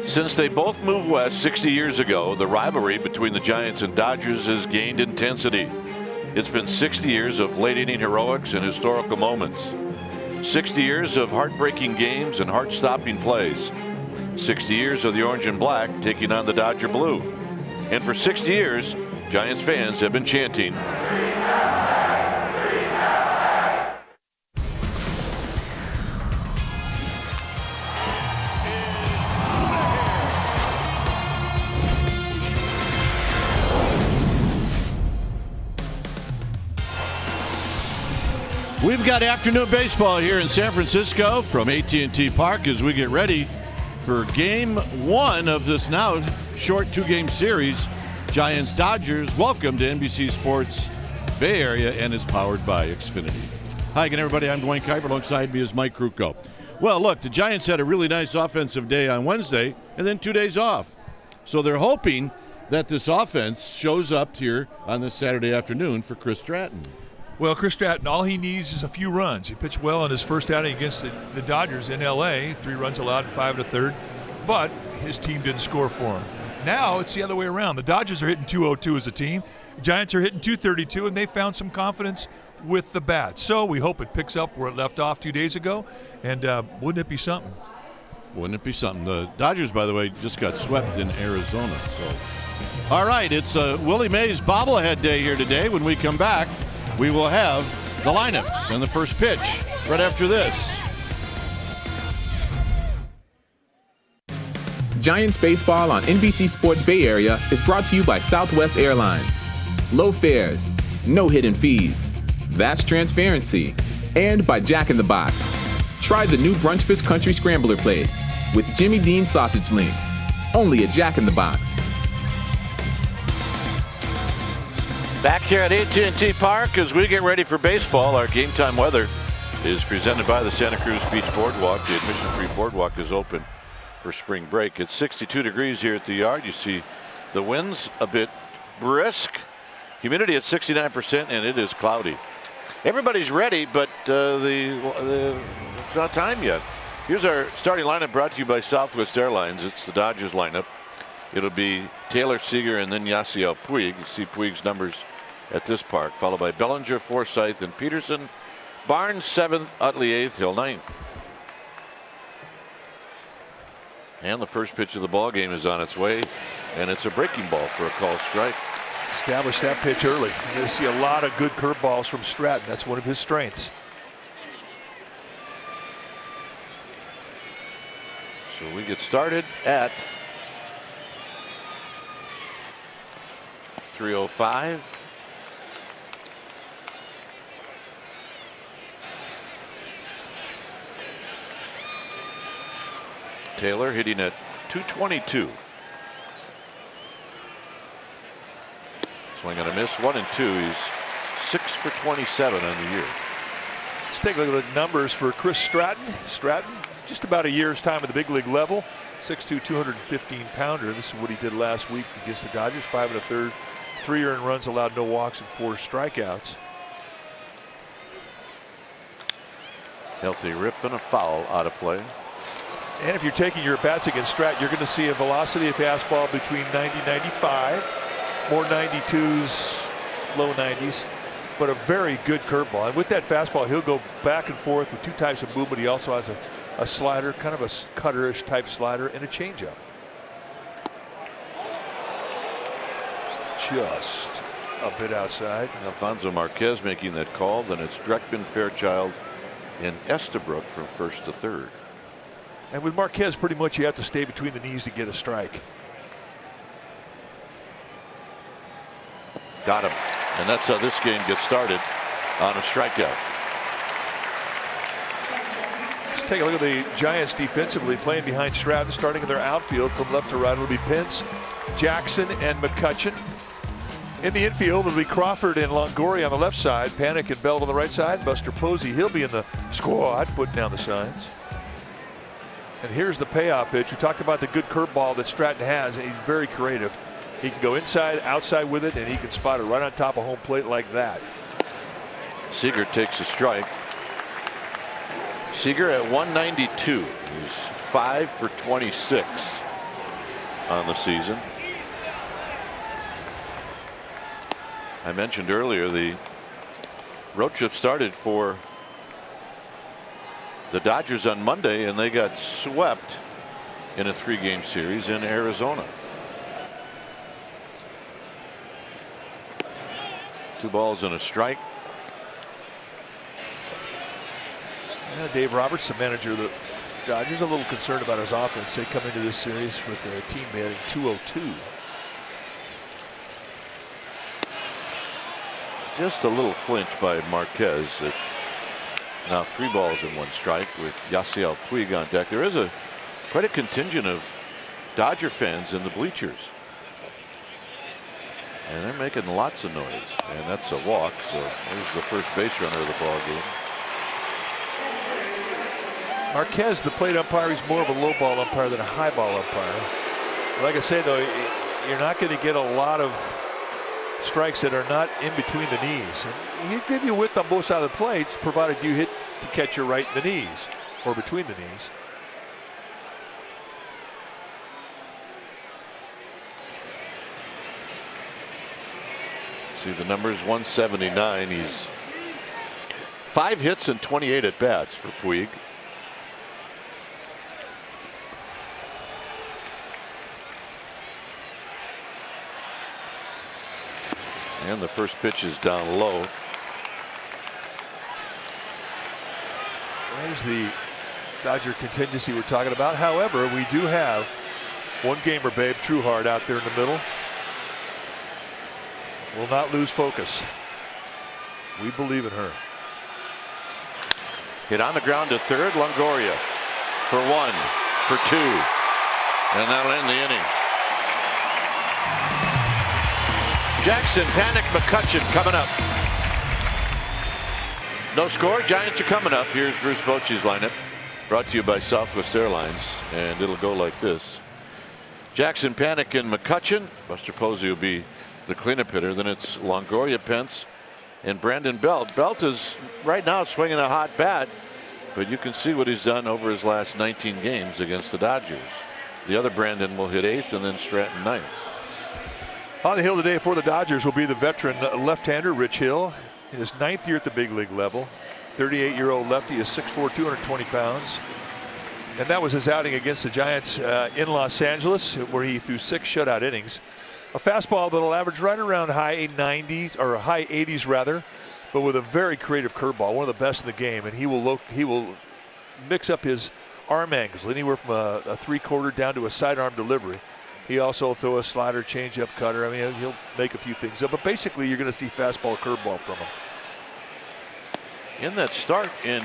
Since they both moved west 60 years ago, the rivalry between the Giants and Dodgers has gained intensity. It's been 60 years of late-inning heroics and historical moments. 60 years of heartbreaking games and heart-stopping plays. 60 years of the orange and black taking on the Dodger blue. And for 60 years, Giants fans have been chanting, we've got afternoon baseball here in San Francisco from AT&T Park as we get ready for game one of this now short two-game series. Giants-Dodgers. Welcome to NBC Sports Bay Area, and it's powered by Xfinity. Hi again, everybody. I'm Dwayne Kuiper. Alongside me is Mike Krukow. Well, look, the Giants had a really nice offensive day on Wednesday and then 2 days off. So they're hoping that this offense shows up here on this Saturday afternoon for Chris Stratton. Well, Chris Stratton, all he needs is a few runs. He pitched well in his first outing against the Dodgers in L.A., 3 runs allowed in 5 1/3, but his team didn't score for him. Now it's the other way around. The Dodgers are hitting .202 as a team. The Giants are hitting .232, and they found some confidence with the bat. So we hope it picks up where it left off 2 days ago, and wouldn't it be something? Wouldn't it be something? The Dodgers, by the way, just got swept in Arizona. So, all right, it's Willie Mays bobblehead day here today. When we come back, we will have the lineups and the first pitch right after this. Giants baseball on NBC Sports Bay Area is brought to you by Southwest Airlines. Low fares, no hidden fees. Vast transparency. And by Jack in the Box. Try the new Brunchfest Country Scrambler plate with Jimmy Dean sausage links. Only at Jack in the Box. Back here at AT&T Park as we get ready for baseball. Our game time weather is presented by the Santa Cruz Beach Boardwalk. The admission-free boardwalk is open for spring break. It's 62 degrees here at the yard. You see the winds a bit brisk. Humidity at 69%, and it is cloudy. Everybody's ready, but it's not time yet. Here's our starting lineup brought to you by Southwest Airlines. It's the Dodgers lineup. It'll be Taylor, Seager, and then Yasiel Puig. You see Puig's numbers at this park, followed by Bellinger, Forsythe, and Peterson. Barnes 7th, Utley 8th, Hill 9th. And the first pitch of the ball game is on its way, and it's a breaking ball for a called strike. Establish that pitch early. You're going to see a lot of good curveballs from Stratton. That's one of his strengths. So we get started at 3:05. Taylor hitting at .222. Swing and a miss, 1 and 2. He's 6 for 27 on the year. Let's take a look at the numbers for Chris Stratton. Stratton, just about a year's time at the big league level. 6'2", 215-pounder. This is what he did last week against the Dodgers. 5 1/3, 3 earned runs, allowed no walks, and 4 strikeouts. Healthy rip and a foul out of play. And if you're taking your bats against Stratton, you're going to see a velocity of fastball between 90 and 95. More 92s, low 90s, but a very good curveball. And with that fastball, he'll go back and forth with 2 types of movement. He also has a slider, kind of a cutterish type slider, and a changeup. Just a bit outside. Alfonso Marquez making that call. Then it's Dreckman, Fairchild, and Estabrook from first to third. And with Marquez, pretty much you have to stay between the knees to get a strike. Got him. And that's how this game gets started, on a strikeout. Let's take a look at the Giants defensively, playing behind Stratton, starting in their outfield from left to right. It'll be Pence, Jackson, and McCutchen. In the infield, it'll be Crawford and Longoria on the left side, Panic and Bell on the right side. Buster Posey, he'll be in the squad, putting down the signs. And here's the payoff pitch. We talked about the good curveball that Stratton has, and he's very creative. He can go inside, outside with it, and he can spot it right on top of home plate like that. Seager takes a strike. Seager at 192. He's 5 for 26 on the season. I mentioned earlier the road trip started for the Dodgers on Monday, and they got swept in a 3-game series in Arizona. 2 balls and a strike. Yeah, Dave Roberts, the manager of the Dodgers, a little concerned about his offense. They come into this series with a team batting .202. Just a little flinch by Marquez. Now 3 balls and 1 strike with Yasiel Puig on deck. There is quite a contingent of Dodger fans in the bleachers, and they're making lots of noise, and that's a walk. So there's the first base runner of the ball game. Marquez, the plate umpire, he's more of a low ball umpire than a high ball umpire. Like I say, though, you're not going to get a lot of strikes that are not in between the knees. And he'll give you width on both sides of the plate, provided you hit the catcher right in the knees or between the knees. See the numbers: 179. He's 5 hits and 28 at bats for Puig. And the first pitch is down low. There's the Dodger contingency we're talking about. However, we do have one gamer, Babe Trueheart, out there in the middle. Will not lose focus. We believe in her. Hit on the ground to third. Longoria for 1, for 2, and that'll end the inning. Jackson, Panik, McCutchen coming up. No score. Giants are coming up. Here's Bruce Bochy's lineup, brought to you by Southwest Airlines, and it'll go like this: Jackson, Panik, and McCutchen. Buster Posey will be the cleanup hitter. Then it's Longoria, Pence, and Brandon Belt. Belt is right now swinging a hot bat, but you can see what he's done over his last 19 games against the Dodgers. The other Brandon will hit 8th, and then Stratton 9th. On the hill today for the Dodgers will be the veteran left-hander Rich Hill, in his 9th year at the big league level. 38-year-old lefty is 6'4", 220 pounds. And that was his outing against the Giants in Los Angeles, where he threw 6 shutout innings. A fastball that'll average right around high 90s, or high 80s rather, but with a very creative curveball, one of the best in the game. And he will mix up his arm angles anywhere from a 3/4 down to a sidearm delivery. He also throw a slider, changeup, cutter. I mean, he'll make a few things up, but basically you're going to see fastball, curveball from him. In that start in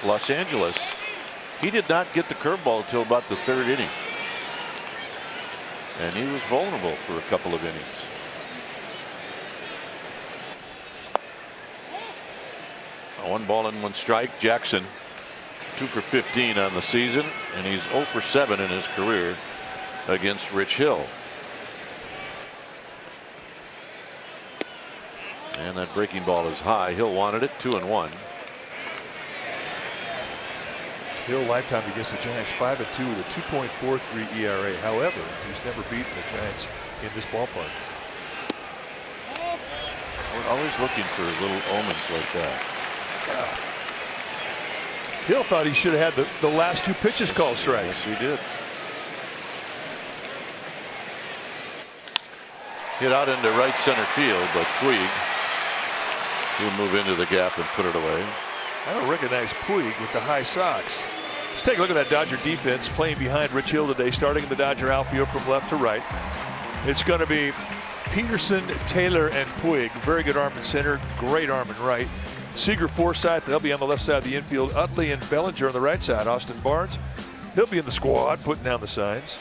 Los Angeles, he did not get the curveball until about the 3rd inning, and he was vulnerable for a couple of innings. A 1 ball and 1 strike. Jackson 2 for 15 on the season, and he's 0 for 7 in his career against Rich Hill. And that breaking ball is high. Hill wanted it. 2-1. Hill lifetime against the Giants 5-2 with a 2.43 ERA. However, he's never beaten the Giants in this ballpark. We're always looking for little omens like that. Yeah. Hill thought he should have had the last 2 pitches called strikes. Yes, he did. Hit out into right center field, but Puig will move into the gap and put it away. I don't recognize Puig with the high socks. Let's take a look at that Dodger defense playing behind Rich Hill today, starting in the Dodger outfield from left to right. It's going to be Peterson, Taylor, and Puig. Very good arm in center, great arm in right. Seager, Forsythe, they'll be on the left side of the infield. Utley and Bellinger on the right side. Austin Barnes, he'll be in the squad, putting down the signs.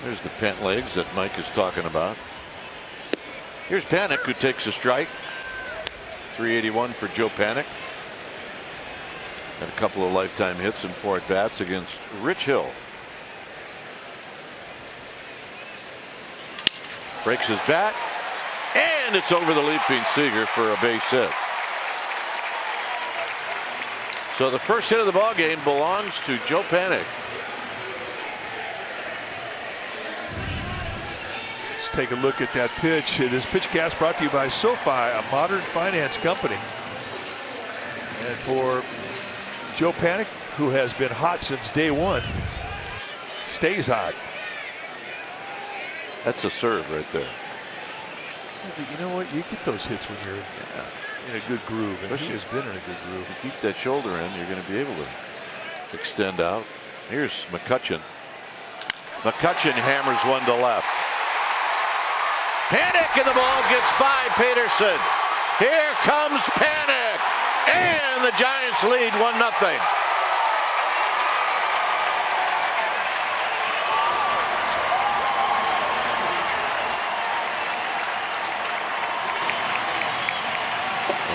There's the pent legs that Mike is talking about. Here's Panik, who takes a strike. 381 for Joe Panik. Had a couple of lifetime hits and 4 at-bats against Rich Hill. Breaks his bat, and it's over the leaping Seager for a base hit. So the first hit of the ball game belongs to Joe Panik. take a look at that pitch. This pitch cast brought to you by SoFi, a modern finance company. And for Joe Panik, who has been hot since day one, stays hot. That's a serve right there. Yeah, but you know what? You get those hits when you're in a good groove. And he has been in a good groove. If you keep that shoulder in, you're going to be able to extend out. Here's McCutchen. McCutchen hammers one to left. Panik, and the ball gets by Peterson. Here comes Panik. And the Giants lead 1-0.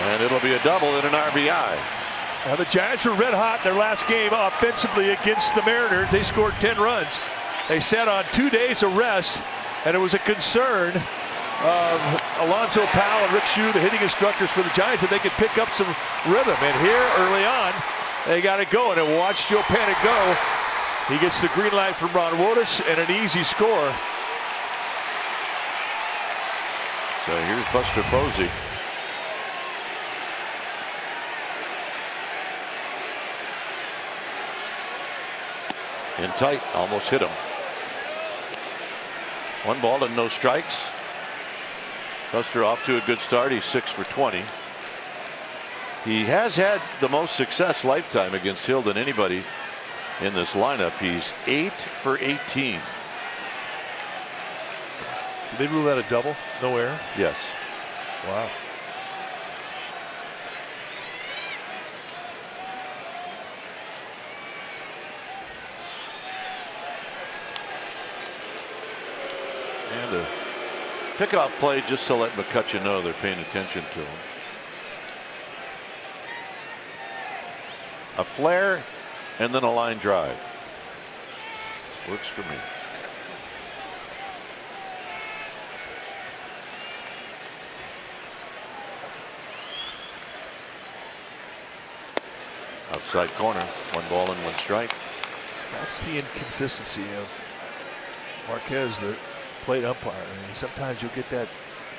And it'll be a double and an RBI. Now the Giants were red hot in their last game offensively against the Mariners. They scored 10 runs. They sat on 2 days of rest, and it was a concern of Alonzo Powell and Rick Shue, the hitting instructors for the Giants, that they could pick up some rhythm. And here early on, they got it going. And watch Joe Panik go. He gets the green light from Ron Wotus and an easy score. So here's Buster Posey. In tight, almost hit him. 1 ball and no strikes. Buster off to a good start. He's 6 for 20. He has had the most success lifetime against Hill than anybody in this lineup. He's 8 for 18. Did they rule that a double? No error? Yes. Wow. And a pickoff play just to let McCutchen know they're paying attention to him. A flare and then a line drive. Works for me. Outside corner, 1 ball and 1 strike. That's the inconsistency of Marquez, the plate umpire. I mean, sometimes you'll get that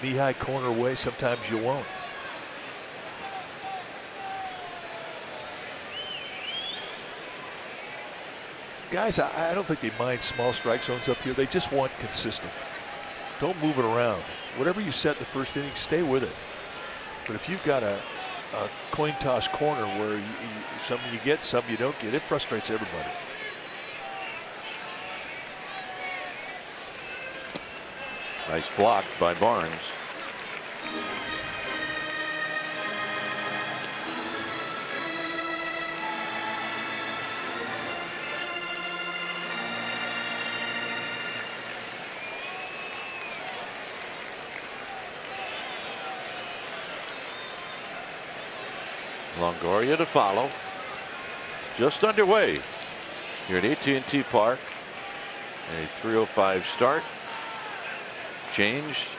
knee-high corner away, sometimes you won't. Guys, I don't think they mind small strike zones up here. They just want consistent. Don't move it around. Whatever you set in the first inning, stay with it. But if you've got a coin toss corner where some you get, some you don't get, it frustrates everybody. Nice block by Barnes. Longoria to follow. Just underway here at AT&T Park. A 3:05 start. Changed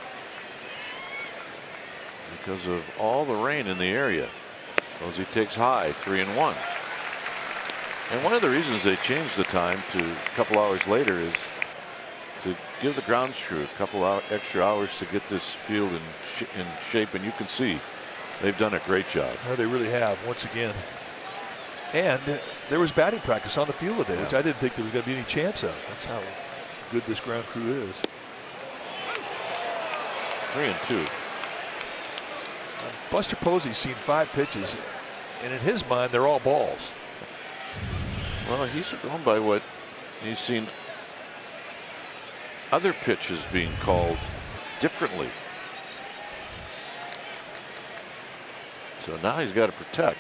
because of all the rain in the area. Posey takes high, 3-1. And one of the reasons they changed the time to a couple hours later is to give the grounds crew a couple extra hours to get this field in shape. And you can see they've done a great job. Oh, they really have, once again. And there was batting practice on the field today, which I didn't think there was going to be any chance of. That's how good this ground crew is. 3-2. Buster Posey's seen 5 pitches, and in his mind, they're all balls. Well, he's going by what he's seen other pitches being called differently. So now he's got to protect.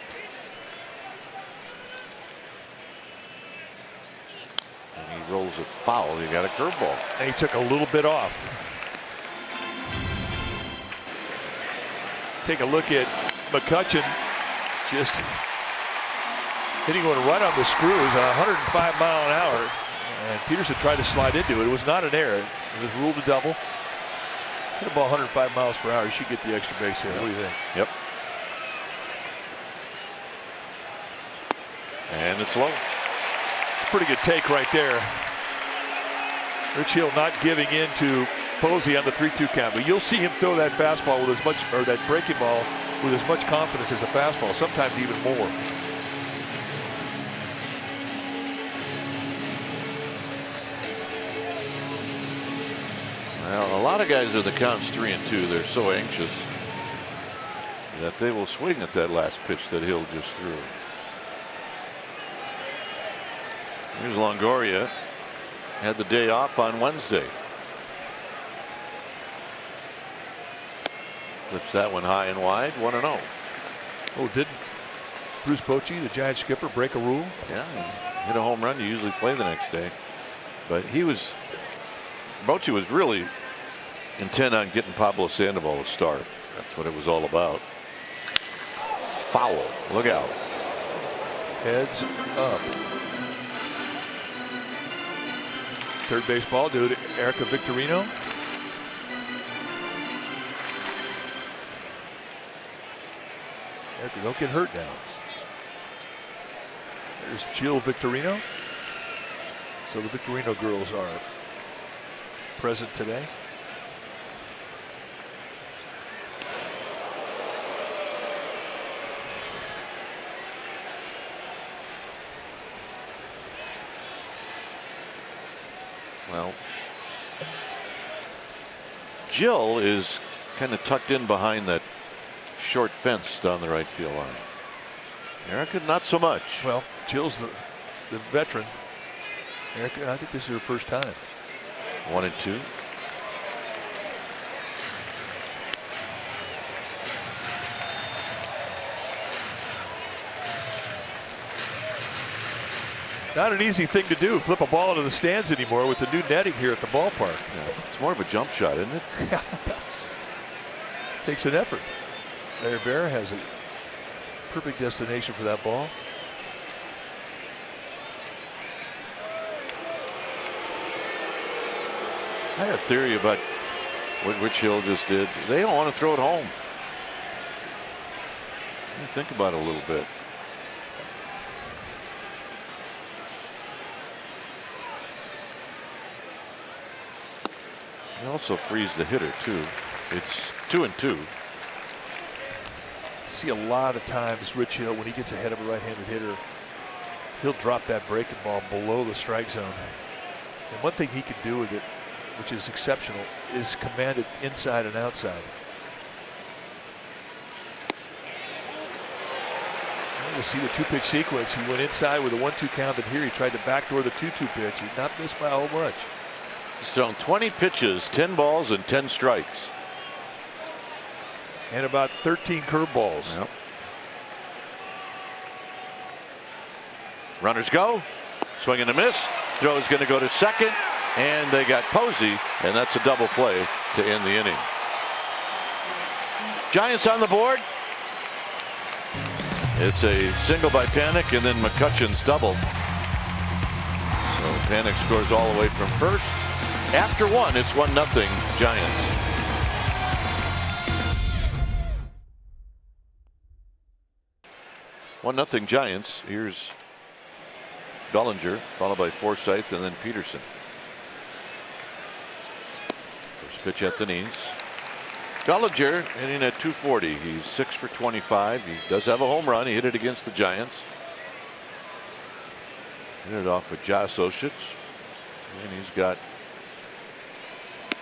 And he rolls it foul. He got a curveball. And he took a little bit off. Take a look at McCutchen, just hitting one right on the screws, 105 mile an hour. And Peterson tried to slide into it. It was not an error. It was ruled a double. Hit a ball 105 miles per hour. You should get the extra base hit. What do you think? Yep. And it's low. Pretty good take right there. Rich Hill not giving in to Posey on the 3-2 count. But you'll see him throw that fastball with as much, or that breaking ball with as much confidence as a fastball, sometimes even more. Well, a lot of guys when the count's 3-2, they're so anxious that they will swing at that last pitch that Hill just threw. Here's Longoria. Had the day off on Wednesday. Flips that one high and wide, 1-0. Oh, didn't Bruce Bochy, the Giants skipper, break a rule? Yeah, hit a home run, you usually play the next day. But Bochy was really intent on getting Pablo Sandoval to start. That's what it was all about. Foul. Look out. Heads up. Third base ball due to Erica Victorino. Erica, don't get hurt now. There's Jill Victorino. So the Victorino girls are present today. Well, Jill is kind of tucked in behind that short fence down the right field line. Erica, not so much. Well, Jill's the veteran. Erica, I think this is her first time. 1-2. Not an easy thing to do, flip a ball into the stands anymore with the new netting here at the ballpark. Yeah, it's more of a jump shot, isn't it? Yeah, takes an effort. Larry Bear has a perfect destination for that ball. I have a theory about what Rich Hill just did. They don't want to throw it home. Let me think about it a little bit. He also frees the hitter too. It's 2-2. See a lot of times Rich Hill, when he gets ahead of a right-handed hitter, he'll drop that breaking ball below the strike zone. And one thing he can do with it, which is exceptional, is command it inside and outside. You see the 2-pitch sequence. He went inside with a 1-2 count, and here he tried to backdoor the 2-2 pitch. He did not miss by a whole bunch. He's thrown 20 pitches, 10 balls, and 10 strikes. And about 13 curveballs. Yep. Runners go. Swing and a miss. Throw is going to go to second. And they got Posey. And that's a double play to end the inning. Giants on the board. It's a single by Panic and then McCutchen's double. So Panic scores all the way from first. After one, it's 1-0 Giants. One-0 Giants. Here's Bellinger, followed by Forsythe and then Peterson. First pitch at the knees. Bellinger hitting at 240. He's 6 for 25. He does have a home run. He hit it against the Giants. Hit it off with Josh Osich. And he's got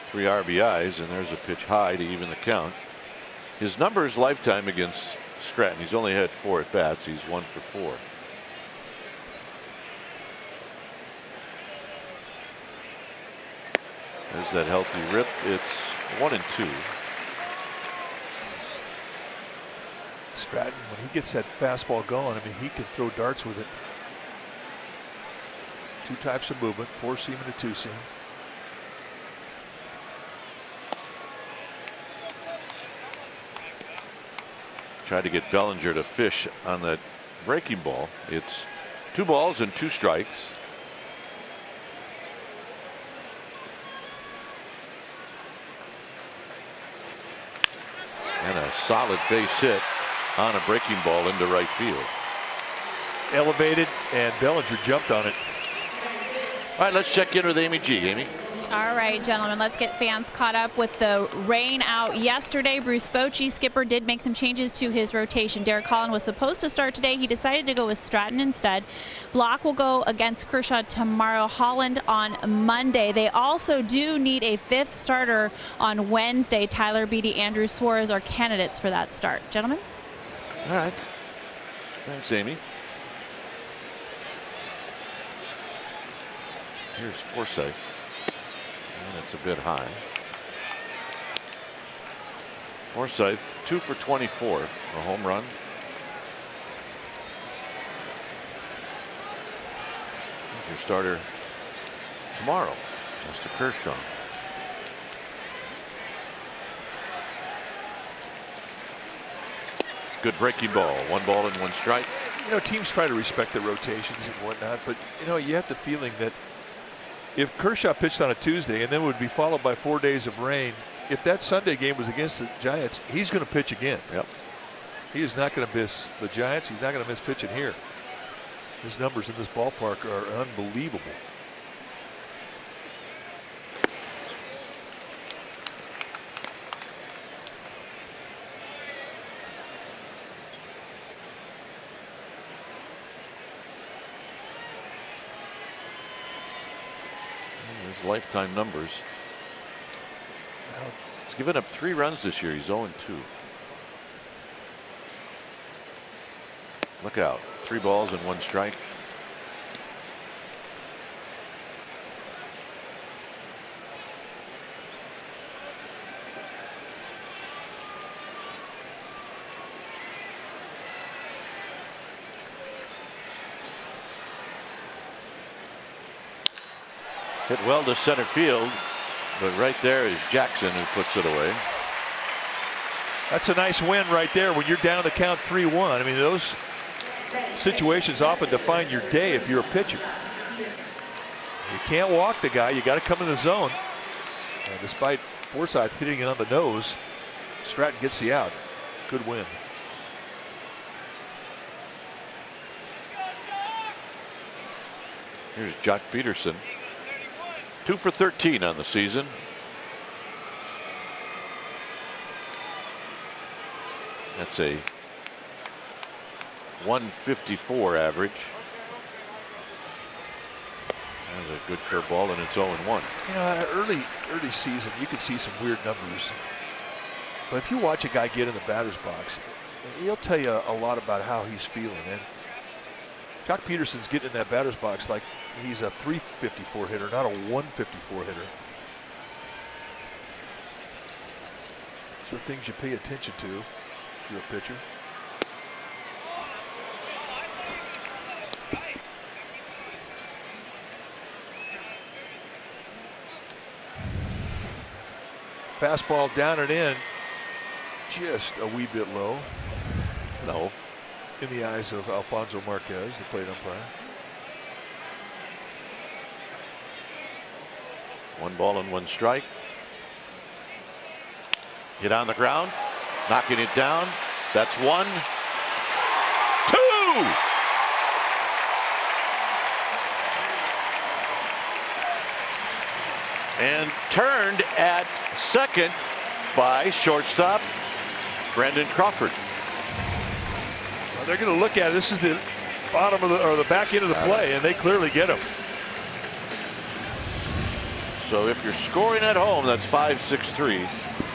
3 RBIs, and there's a pitch high to even the count. His numbers lifetime against Stratton. He's only had 4 at bats. He's 1 for 4. There's that healthy rip. It's 1-2. Stratton, when he gets that fastball going, I mean, he can throw darts with it. 2 types of movement, 4-seam and a 2-seam. Tried to get Bellinger to fish on that breaking ball. It's 2 balls and 2 strikes. And a solid base hit on a breaking ball into right field. Elevated, and Bellinger jumped on it. All right, let's check in with Amy G. Amy. All right, gentlemen, let's get fans caught up with the rain out yesterday. Bruce Bochy, skipper, did make some changes to his rotation. Derek Holland was supposed to start today. He decided to go with Stratton instead. Block will go against Kershaw tomorrow, Holland on Monday. They also do need a fifth starter on Wednesday. Tyler Beatty, Andrew Suarez are candidates for that start. Gentlemen? All right. Thanks, Amy. Here's Forsythe. And it's a bit high. Forsythe 2 for 24, a home run. Here's your starter tomorrow, Mr. Kershaw. Good breaking ball. 1 ball and 1 strike. You know, teams try to respect the rotations and whatnot, but you know, you have the feeling that if Kershaw pitched on a Tuesday and then would be followed by 4 days of rain, if that Sunday game was against the Giants, he's going to pitch again. Yep. He is not going to miss the Giants. He's not going to miss pitching here. His numbers in this ballpark are unbelievable. Lifetime numbers. He's given up 3 runs this year. He's 0-2. Look out. 3 balls and 1 strike. Hit well to center field, but right there is Jackson who puts it away. That's a nice win right there when you're down the count 3-1. I mean, those situations often define your day if you're a pitcher. You can't walk the guy. You got to come in the zone. And despite Forsythe hitting it on the nose, Stratton gets the out. Good win. Here's Jock Peterson. 2 for 13 on the season. That's a 154 average. That's a good curveball, and it's 0-1. You know, early season, you could see some weird numbers. But if you watch a guy get in the batter's box, he'll tell you a lot about how he's feeling. And Jock Peterson's getting in that batter's box like he's a 354 hitter, not a 154 hitter. Those are things you pay attention to if you're a pitcher. Fastball down and in, just a wee bit low. No. In the eyes of Alfonso Marquez, the plate umpire. 1 ball and 1 strike. Hit on the ground, knocking it down. That's 1, 2. And turned at second by shortstop Brandon Crawford. Well, they're going to look at it. This is the bottom of the back end of the play, and they clearly get him. So if you're scoring at home, that's 5-6-3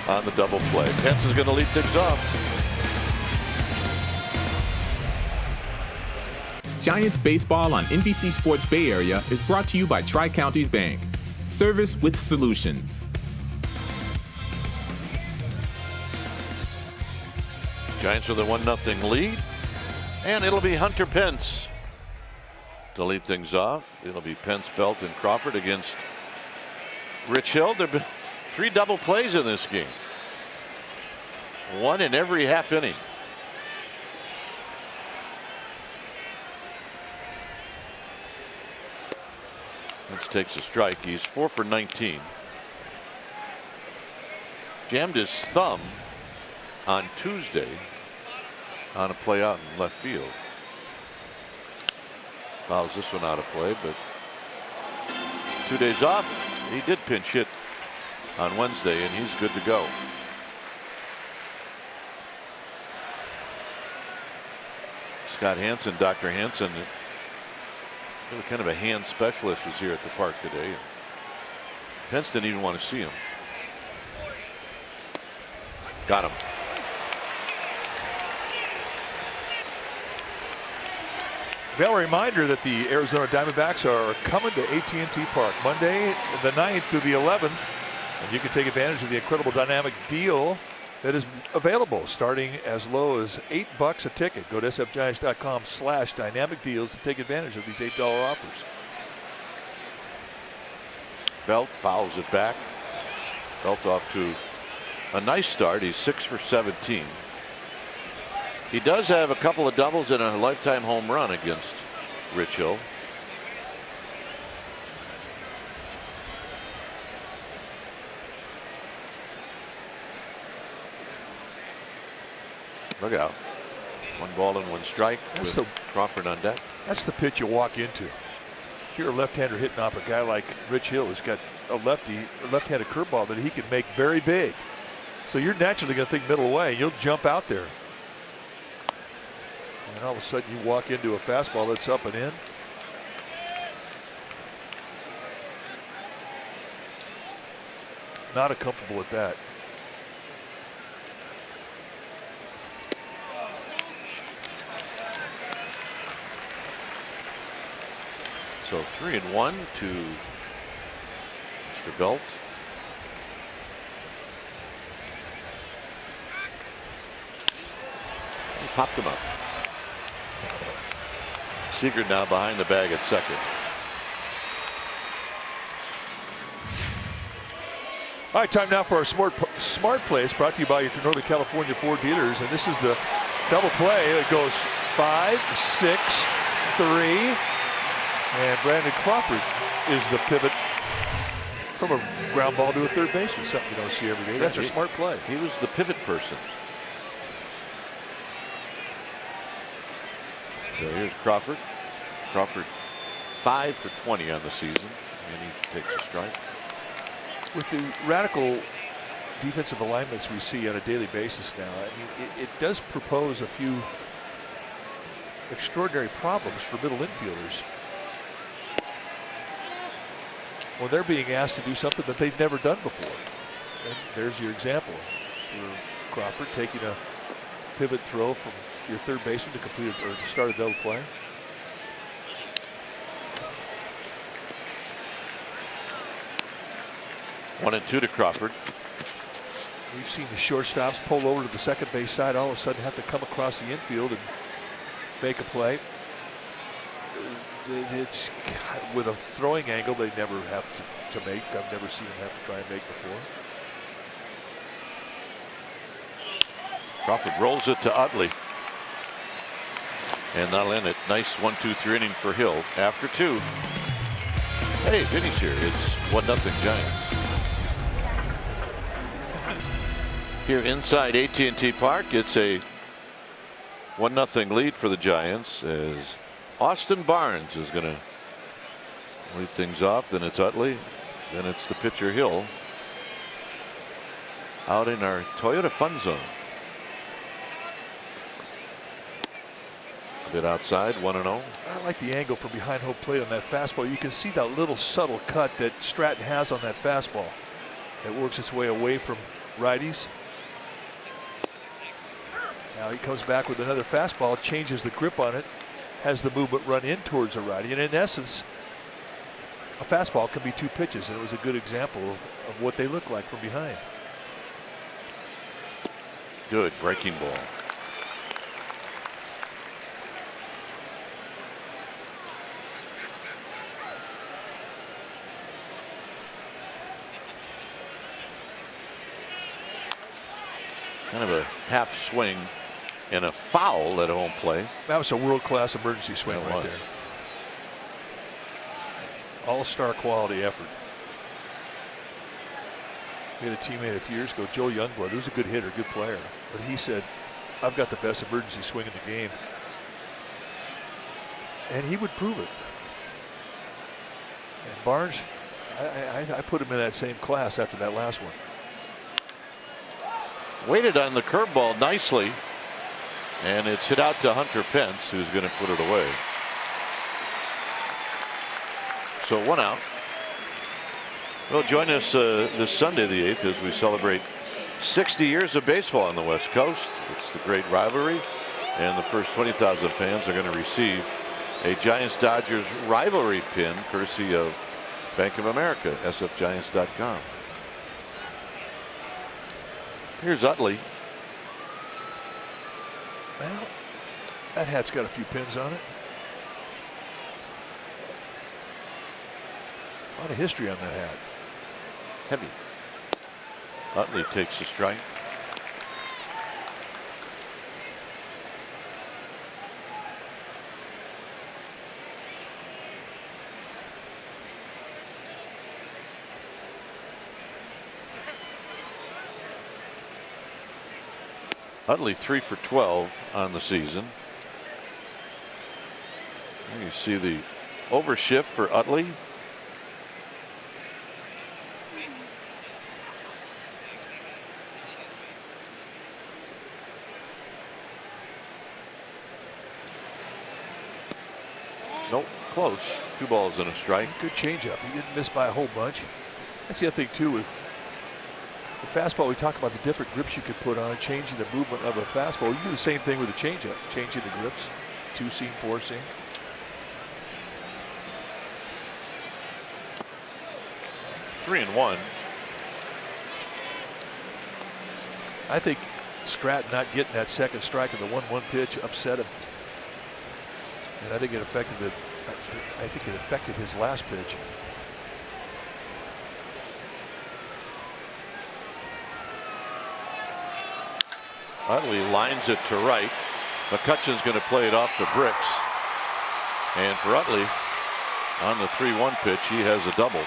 on the double play. Pence is going to lead things off. Giants baseball on NBC Sports Bay Area is brought to you by Tri-Counties Bank. Service with solutions. Giants with a 1-0 lead. And it'll be Hunter Pence to lead things off. It'll be Pence, Belt, and Crawford against Rich Hill. There have been 3 double plays in this game. 1 in every half inning. Pence takes a strike. He's 4 for 19. Jammed his thumb on Tuesday on a play out in left field. Fouls this one out of play, but 2 days off. He did pinch hit on Wednesday, and he's good to go. Scott Hansen, Dr. Hansen, really kind of a hand specialist, was here at the park today. Pence didn't even want to see him. Got him. Well, a reminder that the Arizona Diamondbacks are coming to AT&T Park Monday the 9th through the 11th. And you can take advantage of the incredible dynamic deal that is available starting as low as $8 a ticket. Go to sfgiants.com/dynamic deals to take advantage of these $8 offers. Belt fouls it back. Belt off to a nice start. He's 6 for 17. He does have a couple of doubles and a lifetime home run against Rich Hill. Look out. 1 ball and 1 strike with Crawford on deck. That's the pitch you walk into. If you're a left-hander hitting off a guy like Rich Hill, who's got a left-handed curveball that he can make very big. So you're naturally going to think middle away. You'll jump out there. And all of a sudden you walk into a fastball that's up and in. Not a comfortable at bat. So 3-1 to Mr. Belt. He popped him up. Seager now behind the bag at second. All right, time now for our smart play. It's brought to you by your Northern California Ford dealers, and this is the double play. It goes 5, 6, 3, and Brandon Crawford is the pivot from a ground ball to a third baseman. Something you don't see every day. That's a smart play. He was the pivot person. So here's Crawford. Crawford 5 for 20 on the season, and he takes a strike. With the radical defensive alignments we see on a daily basis now, I mean, it does propose a few extraordinary problems for middle infielders when they're being asked to do something that they've never done before. And there's your example for Crawford, taking a pivot throw from your third baseman to complete or to start a double play. One and two to Crawford. We've seen the shortstops pull over to the second base side, all of a sudden have to come across the infield and make a play. It's with a throwing angle they never have to make. I've never seen them have to try and make before. Crawford rolls it to Utley. And that'll end it. Nice 1-2-3 inning for Hill. After 2. Hey, Vinny's here. It's 1-0 Giants. Here inside AT&T Park, it's a 1-0 lead for the Giants as Austin Barnes is going to lead things off. Then it's Utley. Then it's the pitcher Hill out in our Toyota Fun Zone. A bit outside, 1-0. I like the angle from behind home plate on that fastball. You can see that little subtle cut that Stratton has on that fastball. It works its way away from righties. Now he comes back with another fastball, changes the grip on it, has the movement run in towards a righty. And in essence, a fastball can be 2 pitches. And it was a good example of what they look like from behind. Good breaking ball. Kind of a half swing and a foul at home play. That was a world-class emergency swing right there. All-star quality effort. We had a teammate a few years ago, Joe Youngblood, who's a good hitter, good player. But he said, I've got the best emergency swing in the game. And he would prove it. And Barnes I put him in that same class after that last one. Waited on the curveball nicely, and it's hit out to Hunter Pence, who's going to put it away. So 1 out. Well, join us this Sunday, the 8th, as we celebrate 60 years of baseball on the West Coast. It's the great rivalry, and the first 20,000 fans are going to receive a Giants-Dodgers rivalry pin, courtesy of Bank of America, sfgiants.com. Here's Utley. Well, that hat's got a few pins on it. A lot of history on that hat. Heavy. Utley takes a strike. Utley 3 for 12 on the season. And you see the overshift for Utley. Nope, close. 2 balls and a strike. Good changeup. He didn't miss by a whole bunch. That's the other thing too with the fastball. We talk about the different grips you could put on it, changing the movement of a fastball. You do the same thing with the changeup, changing the grips, 2-seam, 4-seam. 3-1. I think Stratton not getting that second strike of the 1-1 pitch upset him, and I think it affected it. I think it affected his last pitch. Utley lines it to right. McCutchen's going to play it off the bricks. And for Utley, on the 3-1 pitch, he has a double.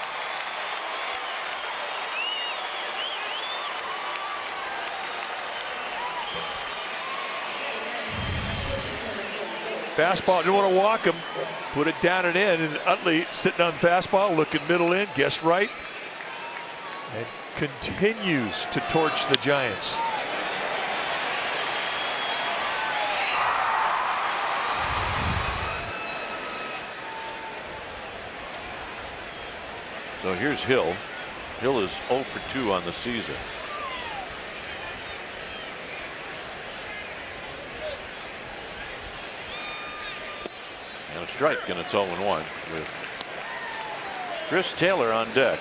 Fastball, didn't want to walk him. Put it down and in, and Utley sitting on fastball, looking middle in, guessed right, and continues to torch the Giants. So here's Hill. Hill is 0 for 2 on the season. And a strike, and it's 0-1 with Chris Taylor on deck.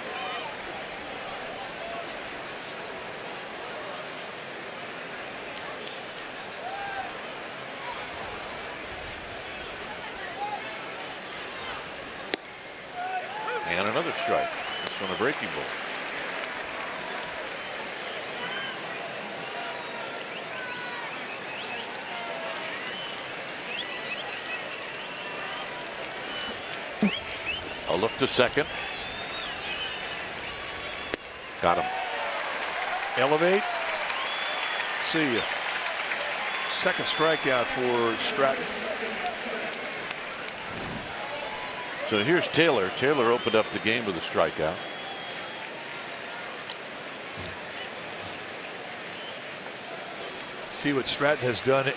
And another strike. This one a breaking ball. A look to second. Got him. Elevate. See ya. Second strikeout for Stratton. So here's Taylor. Taylor opened up the game with a strikeout. See what Stratton has done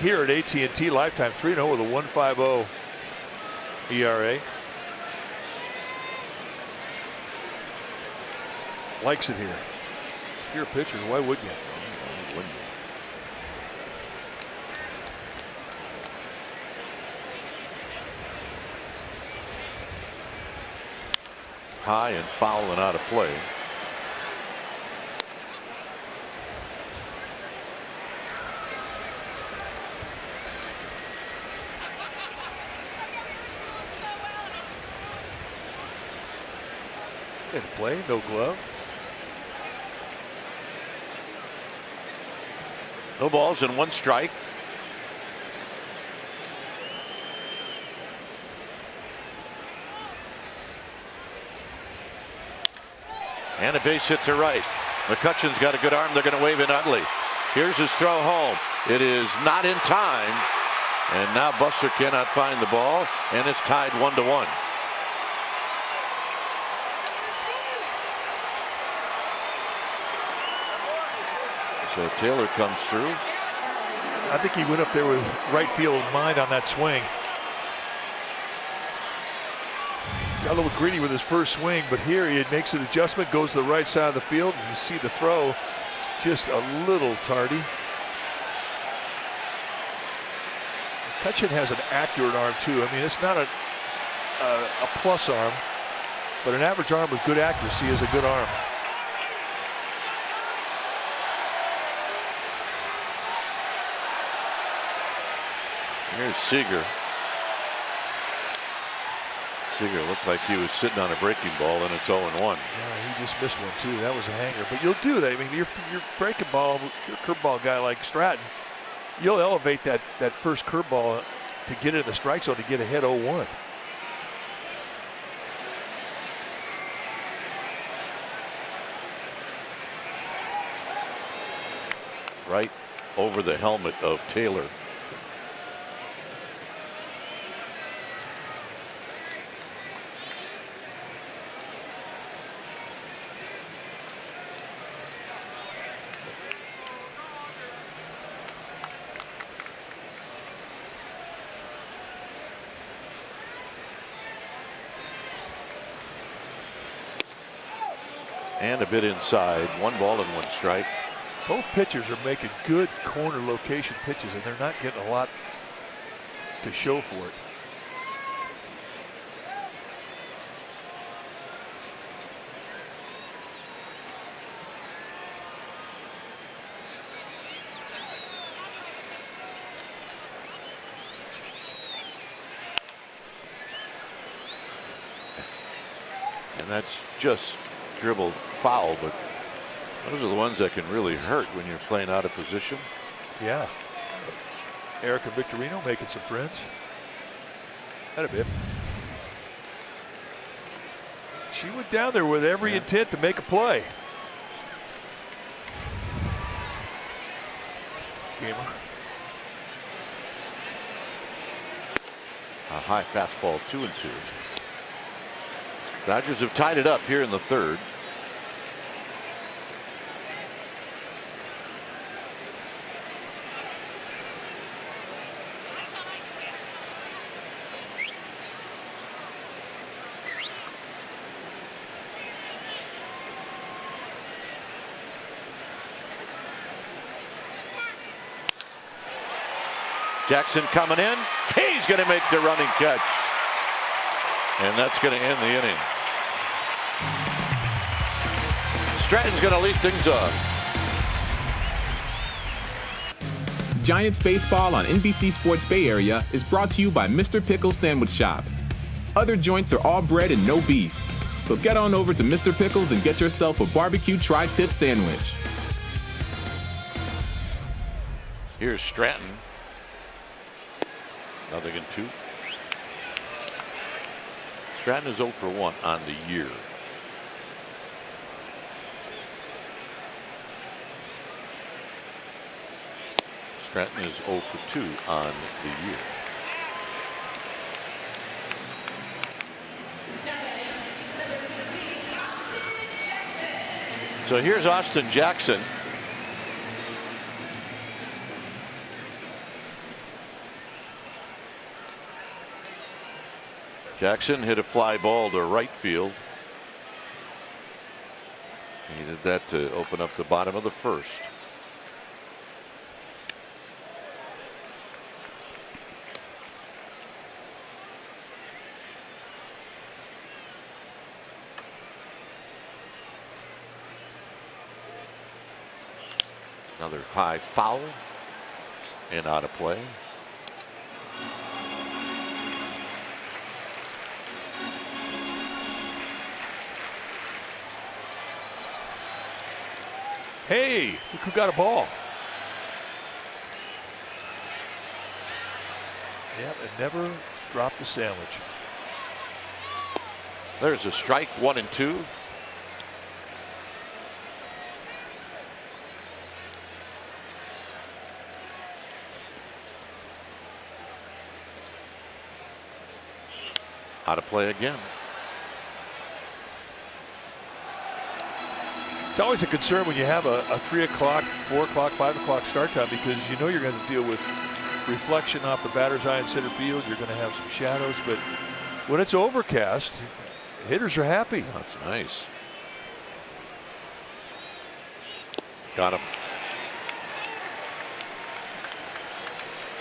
here at AT&T Lifetime. 3-0 with a 1.50 ERA. Likes it here. If you're a pitcher, why wouldn't you? Why wouldn't you? High and foul and out of play. Didn't play, no glove. No balls and 1 strike. And a base hit to right. McCutchen's got a good arm. They're going to wave in Utley. Here's his throw home. It is not in time. And now Buster cannot find the ball. And it's tied 1-1. So Taylor comes through. I think he went up there with right field in mind on that swing. Got a little greedy with his first swing, but here he makes an adjustment, goes to the right side of the field, and you see the throw just a little tardy. McCutchen has an accurate arm too. I mean, it's not a plus arm, but an average arm with good accuracy is a good arm. Here's Seager. Seager looked like he was sitting on a breaking ball, and it's 0-1. Yeah, he just missed one too. That was a hanger. But you'll do that. I mean, your breaking ball, your curveball guy like Stratton, you'll elevate that first curveball to get it in the strike zone to get ahead 0-1. Right over the helmet of Taylor. And a bit inside. 1 ball and 1 strike. Both pitchers are making good corner location pitches, and they're not getting a lot to show for it. And that's just dribbled foul, but those are the ones that can really hurt when you're playing out of position. Yeah. Eric and Victorino making some friends. That a bit. She went down there with every intent to make a play. Gamer. A high fastball, 2-2. Dodgers have tied it up here in the 3rd. Jackson coming in. He's going to make the running catch. And that's going to end the inning. Stratton's going to lead things off. Giants Baseball on NBC Sports Bay Area is brought to you by Mr. Pickle's Sandwich Shop. Other joints are all bread and no beef. So get on over to Mr. Pickle's and get yourself a barbecue tri-tip sandwich. Here's Stratton. 0-2. Stratton is 0 for 1 on the year. Stratton is 0 for 2 on the year. So here's Austin Jackson. Jackson hit a fly ball to right field. He did that to open up the bottom of the 1st. Another high foul and out of play. Hey, look who got a ball. Yep, and never dropped a sandwich. There's a strike, 1-2. Out of play again. It's always a concern when you have a 3 o'clock, 4 o'clock, 5 o'clock start time, because you know you're going to deal with reflection off the batter's eye in center field. You're going to have some shadows, but when it's overcast, hitters are happy. That's nice. Got him.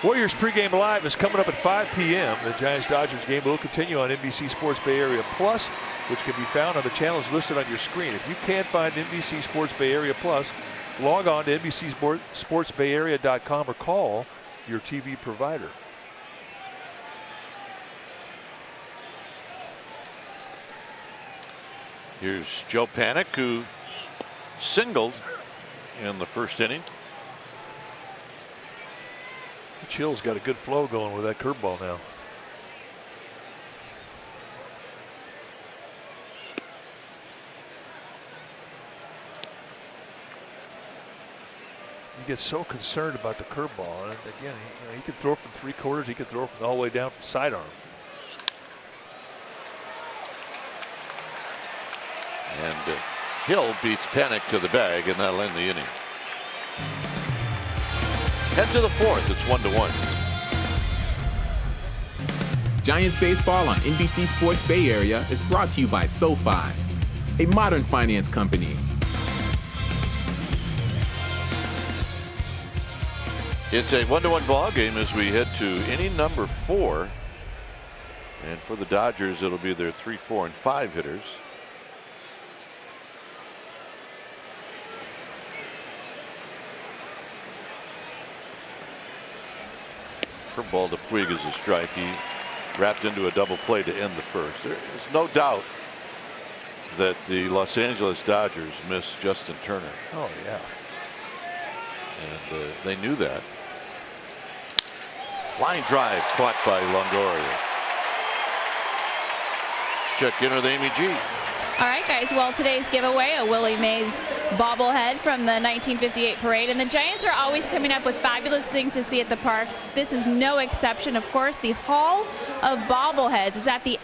Warriors pregame live is coming up at 5 p.m. The Giants-Dodgers game will continue on NBC Sports Bay Area Plus, which can be found on the channels listed on your screen. If you can't find NBC Sports Bay Area Plus, log on to NBCSportsBayArea.com or call your TV provider. Here's Joe Panik, who singled in the first inning. Chill's got a good flow going with that curveball now. You get so concerned about the curveball, and again, he can throw from 3/4, he can throw from all the way down from sidearm. And Hill beats Panik to the bag, and that'll end the inning. Head to the fourth. It's 1-1. Giants baseball on NBC Sports Bay Area is brought to you by SoFi, a modern finance company. It's a 1-1 ball game as we head to inning number 4. And for the Dodgers, it'll be their 3, 4, and 5 hitters. Curveball to Puig is a strike. He wrapped into a double play to end the first. There is no doubt that the Los Angeles Dodgers miss Justin Turner. Oh, yeah. And they knew that. Line drive caught by Longoria. Check in with Amy G. All right, guys. Well, today's giveaway, a Willie Mays bobblehead from the 1958 parade. And the Giants are always coming up with fabulous things to see at the park. This is no exception. Of course, the Hall of Bobbleheads is at the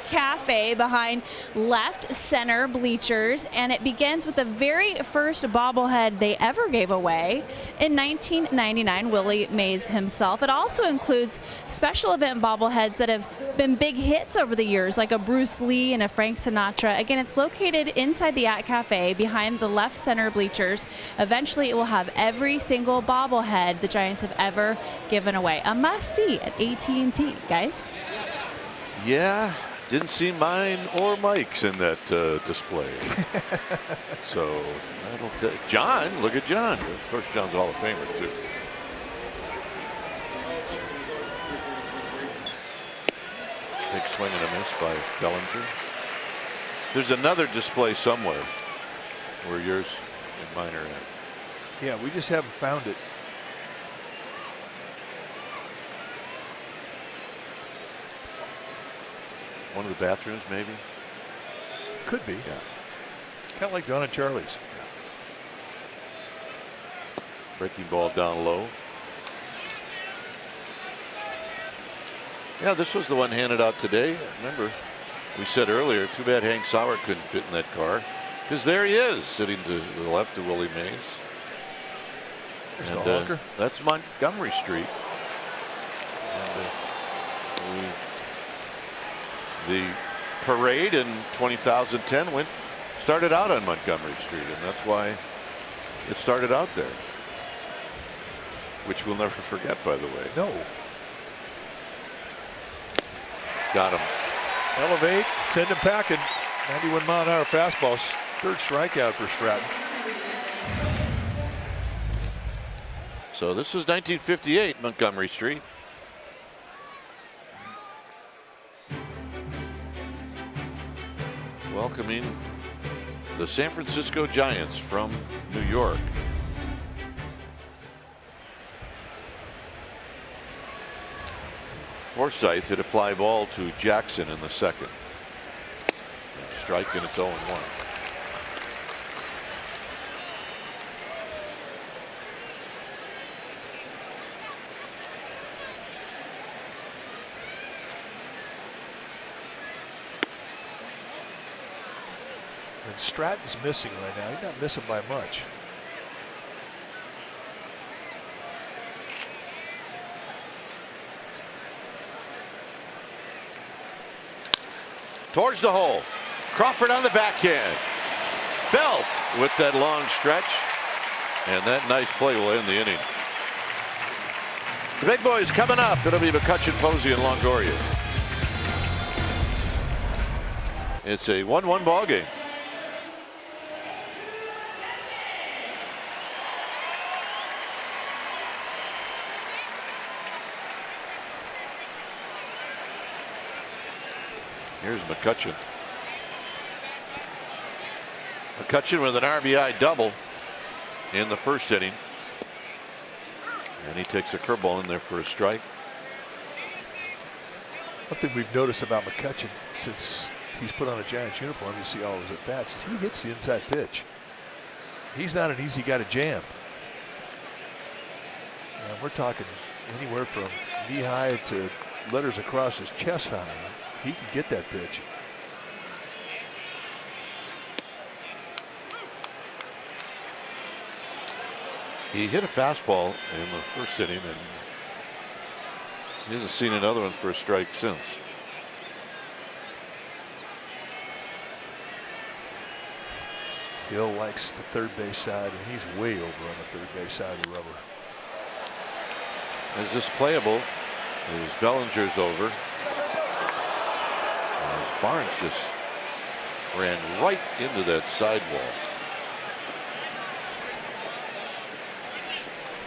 Cafe behind left center bleachers. And it begins with the very first bobblehead they ever gave away in 1999, Willie Mays himself. It also includes special event bobbleheads that have been big hits over the years, like a Bruce Lee and a Frank Sinatra. Again, it's located inside the Cafe behind the left center bleachers. Eventually, it will have every single bobblehead the Giants have ever given away. A must-see at AT&T, guys. Yeah, didn't see mine or Mike's in that display. So that'll take John. Look at John. Of course, John's a Hall of Famer too. Big swing and a miss by Bellinger. There's another display somewhere where yours and mine are at. Yeah, we just haven't found it. One of the bathrooms, maybe? Could be. Yeah. Kind of like Don and Charlie's. Breaking ball down low. Yeah, this was the one handed out today. Remember, we said earlier, too bad Hank Sauer couldn't fit in that car. Because there he is, sitting to the left of Willie Mays. There's and, the honker. That's Montgomery Street. And, the parade in 2010 started out on Montgomery Street, and that's why it started out there. Which we'll never forget, by the way. No. Got him. Elevate, send him packing. 91-mile-an-hour fastball. Third strikeout for Stratton. So this was 1958, Montgomery Street. Welcoming the San Francisco Giants from New York. Forsythe hit a fly ball to Jackson in the second. Strike, and it's 0-1. And Stratton's missing right now. He's not missing by much. Towards the hole. Crawford on the backhand. Belt with that long stretch. And that nice play will end the inning. The big boys coming up. It'll be McCutchen, Posey, and Longoria. It's a 1-1 ball game. Here's McCutchen. McCutchen with an RBI double in the first inning. And he takes a curveball in there for a strike. One thing we've noticed about McCutchen since he's put on a Giants uniform, you see all his at bats, is he hits the inside pitch. He's not an easy guy to jam. And we're talking anywhere from knee high to letters across his chest high. He can get that pitch. He hit a fastball in the first inning, and he hasn't seen another one for a strike since. Hill likes the third base side, and he's way over on the third base side of the rubber. Is this playable? As Bellinger's over. As Barnes just ran right into that sidewall.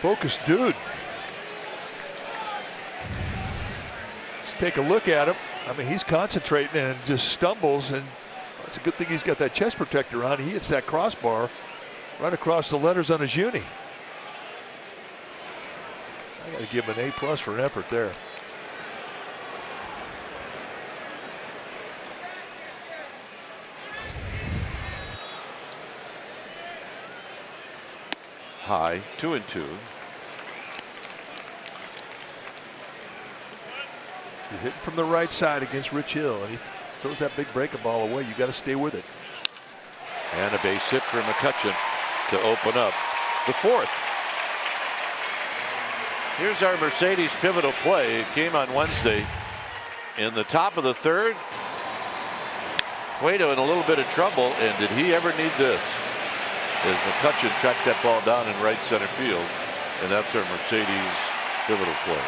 Focused dude. Let's take a look at him. I mean, he's concentrating and just stumbles, and it's a good thing he's got that chest protector on. He hits that crossbar right across the letters on his uni. I got to give him an A+ for an effort there. High, 2-2. You're hitting from the right side against Rich Hill, and he throws that big breaking ball away. You got to stay with it. And a base hit for McCutchen to open up the fourth. Here's our Mercedes pivotal play. It came on Wednesday in the top of the third. Cueto in a little bit of trouble, and did he ever need this? As McCutchen tracked that ball down in right center field, and that's our Mercedes pivotal play.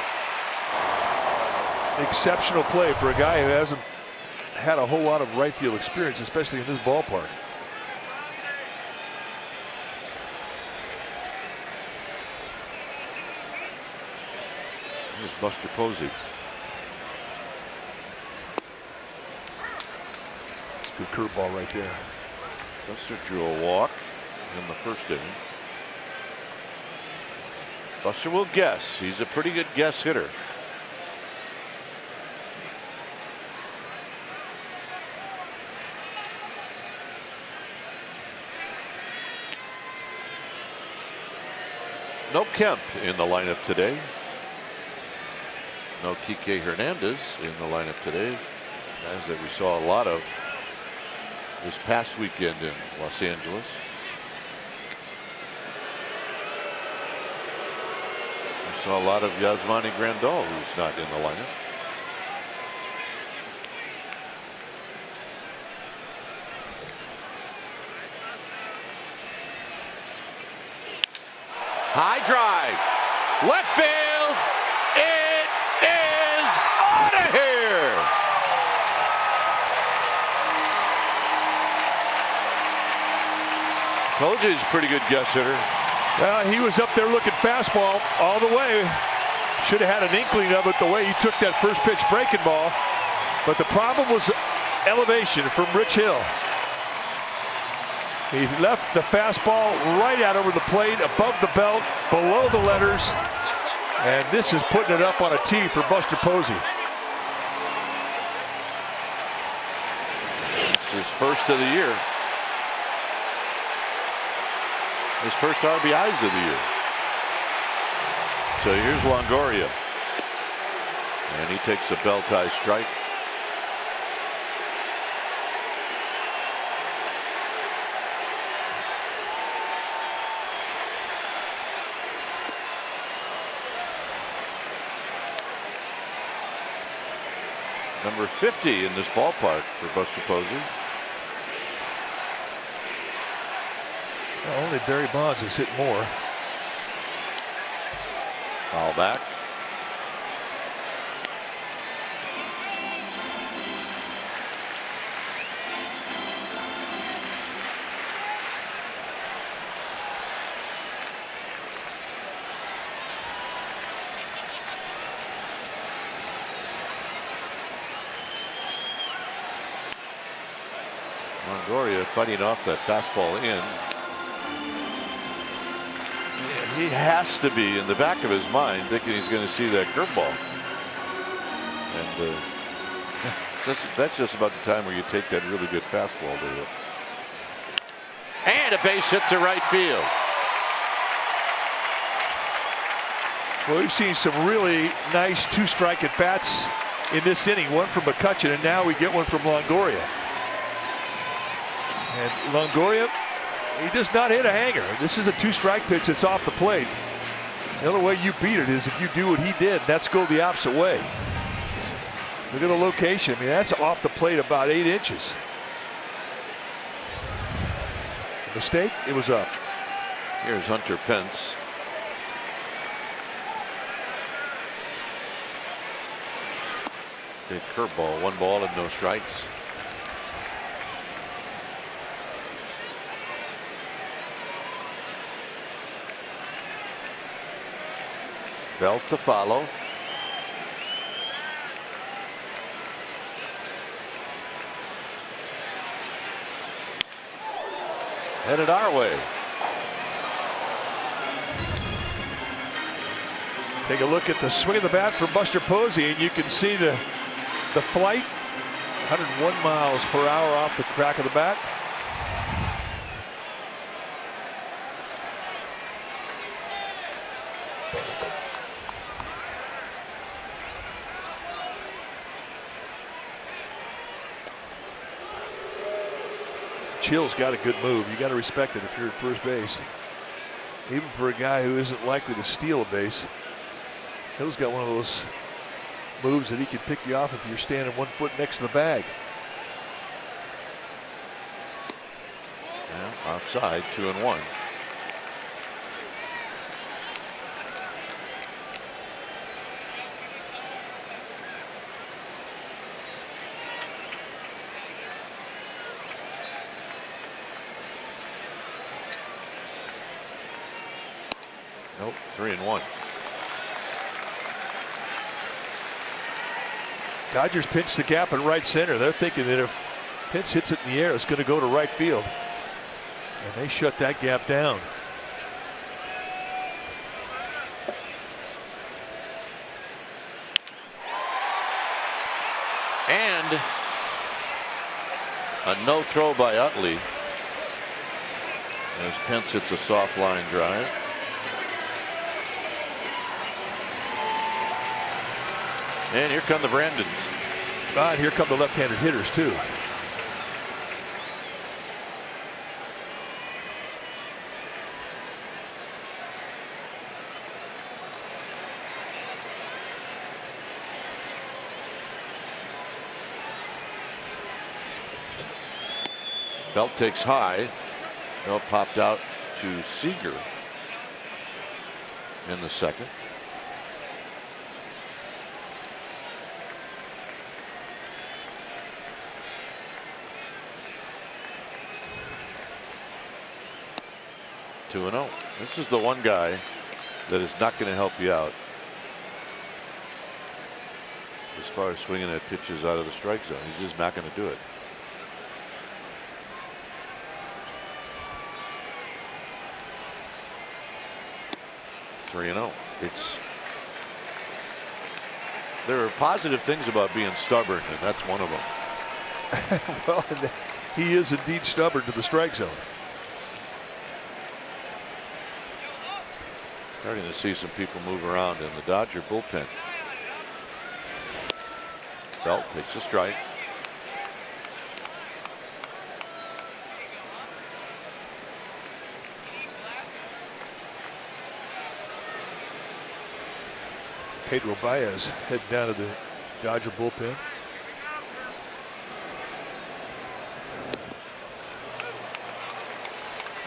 Exceptional play for a guy who hasn't had a whole lot of right field experience, especially in this ballpark. Here's Buster Posey. It's a good curveball right there. Buster drew a walk in the first inning. Buster will guess. He's a pretty good guess hitter. No Kemp in the lineup today. No Kike Hernandez in the lineup today. Guys that we saw a lot of this past weekend in Los Angeles. We saw a lot of Yasmani Grandal, who's not in the lineup. High drive, left field. It is out of here. Told you he's a pretty good guess hitter. Well, he was up there looking fastball all the way. Should have had an inkling of it the way he took that first pitch breaking ball. But the problem was elevation from Rich Hill. He left the fastball right out over the plate, above the belt, below the letters. And this is putting it up on a tee for Buster Posey. It's his first of the year. His first RBIs of the year. So here's Longoria. And he takes a belt high strike. Number 50 in this ballpark for Buster Posey. Well, only Barry Bonds has hit more. Foul back. Longoria fighting off that fastball in. Yeah, he has to be in the back of his mind thinking he's going to see that curveball. And that's just about the time where you take that really good fastball to it. And a base hit to right field. Well, we've seen some really nice two-strike at bats in this inning. One from McCutchen, and now we get one from Longoria. And Longoria, he does not hit a hanger. This is a two-strike pitch that's off the plate. The only way you beat it is if you do what he did. That's go the opposite way. Look at the location. I mean, that's off the plate about 8 inches. A mistake, it was up. Here's Hunter Pence. Big curveball, 1 ball and no strikes. Belt to follow. Headed our way. Take a look at the swing of the bat for Buster Posey, and you can see the flight. 101 miles per hour off the crack of the bat. Chill's got a good move. You got to respect it if you're at first base. Even for a guy who isn't likely to steal a base. Hill's got one of those moves that he can pick you off if you're standing 1 foot next to the bag. Yeah, outside, 2-1. Nope, 3-1. Dodgers pinch the gap in right center. They're thinking that if Pence hits it in the air, it's going to go to right field. And they shut that gap down. And a no throw by Utley as Pence hits a soft line drive. And here come the Brandons. And here come the left-handed hitters too. Belt takes high. Belt popped out to Seager in the second. (2-0). This is the one guy that is not going to help you out as far as swinging at pitches out of the strike zone. He's just not going to do it. There are positive things about being stubborn, and that's one of them. Well, he is indeed stubborn to the strike zone. Starting to see some people move around in the Dodger bullpen. Belt takes a strike. Pedro Baez heading down to the Dodger bullpen.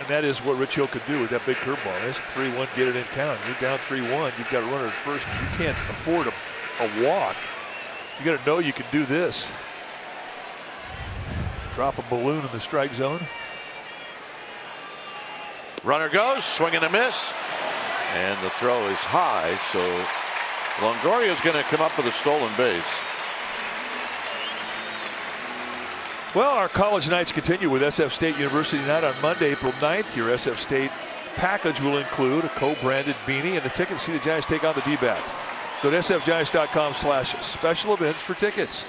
And that is what Rich Hill could do with that big curveball. That's 3-1, get it in town. You're down 3-1. You've got a runner at first. You can't afford a walk. You got to know you can do this. Drop a balloon in the strike zone. Runner goes, swing and a miss. And the throw is high, so Longoria is going to come up with a stolen base. Well, our college nights continue with SF State University night on Monday, April 9th. Your SF State package will include a co-branded beanie and the ticket to see the Giants take on the D-backs. Go to sfgiants.com/special events for tickets.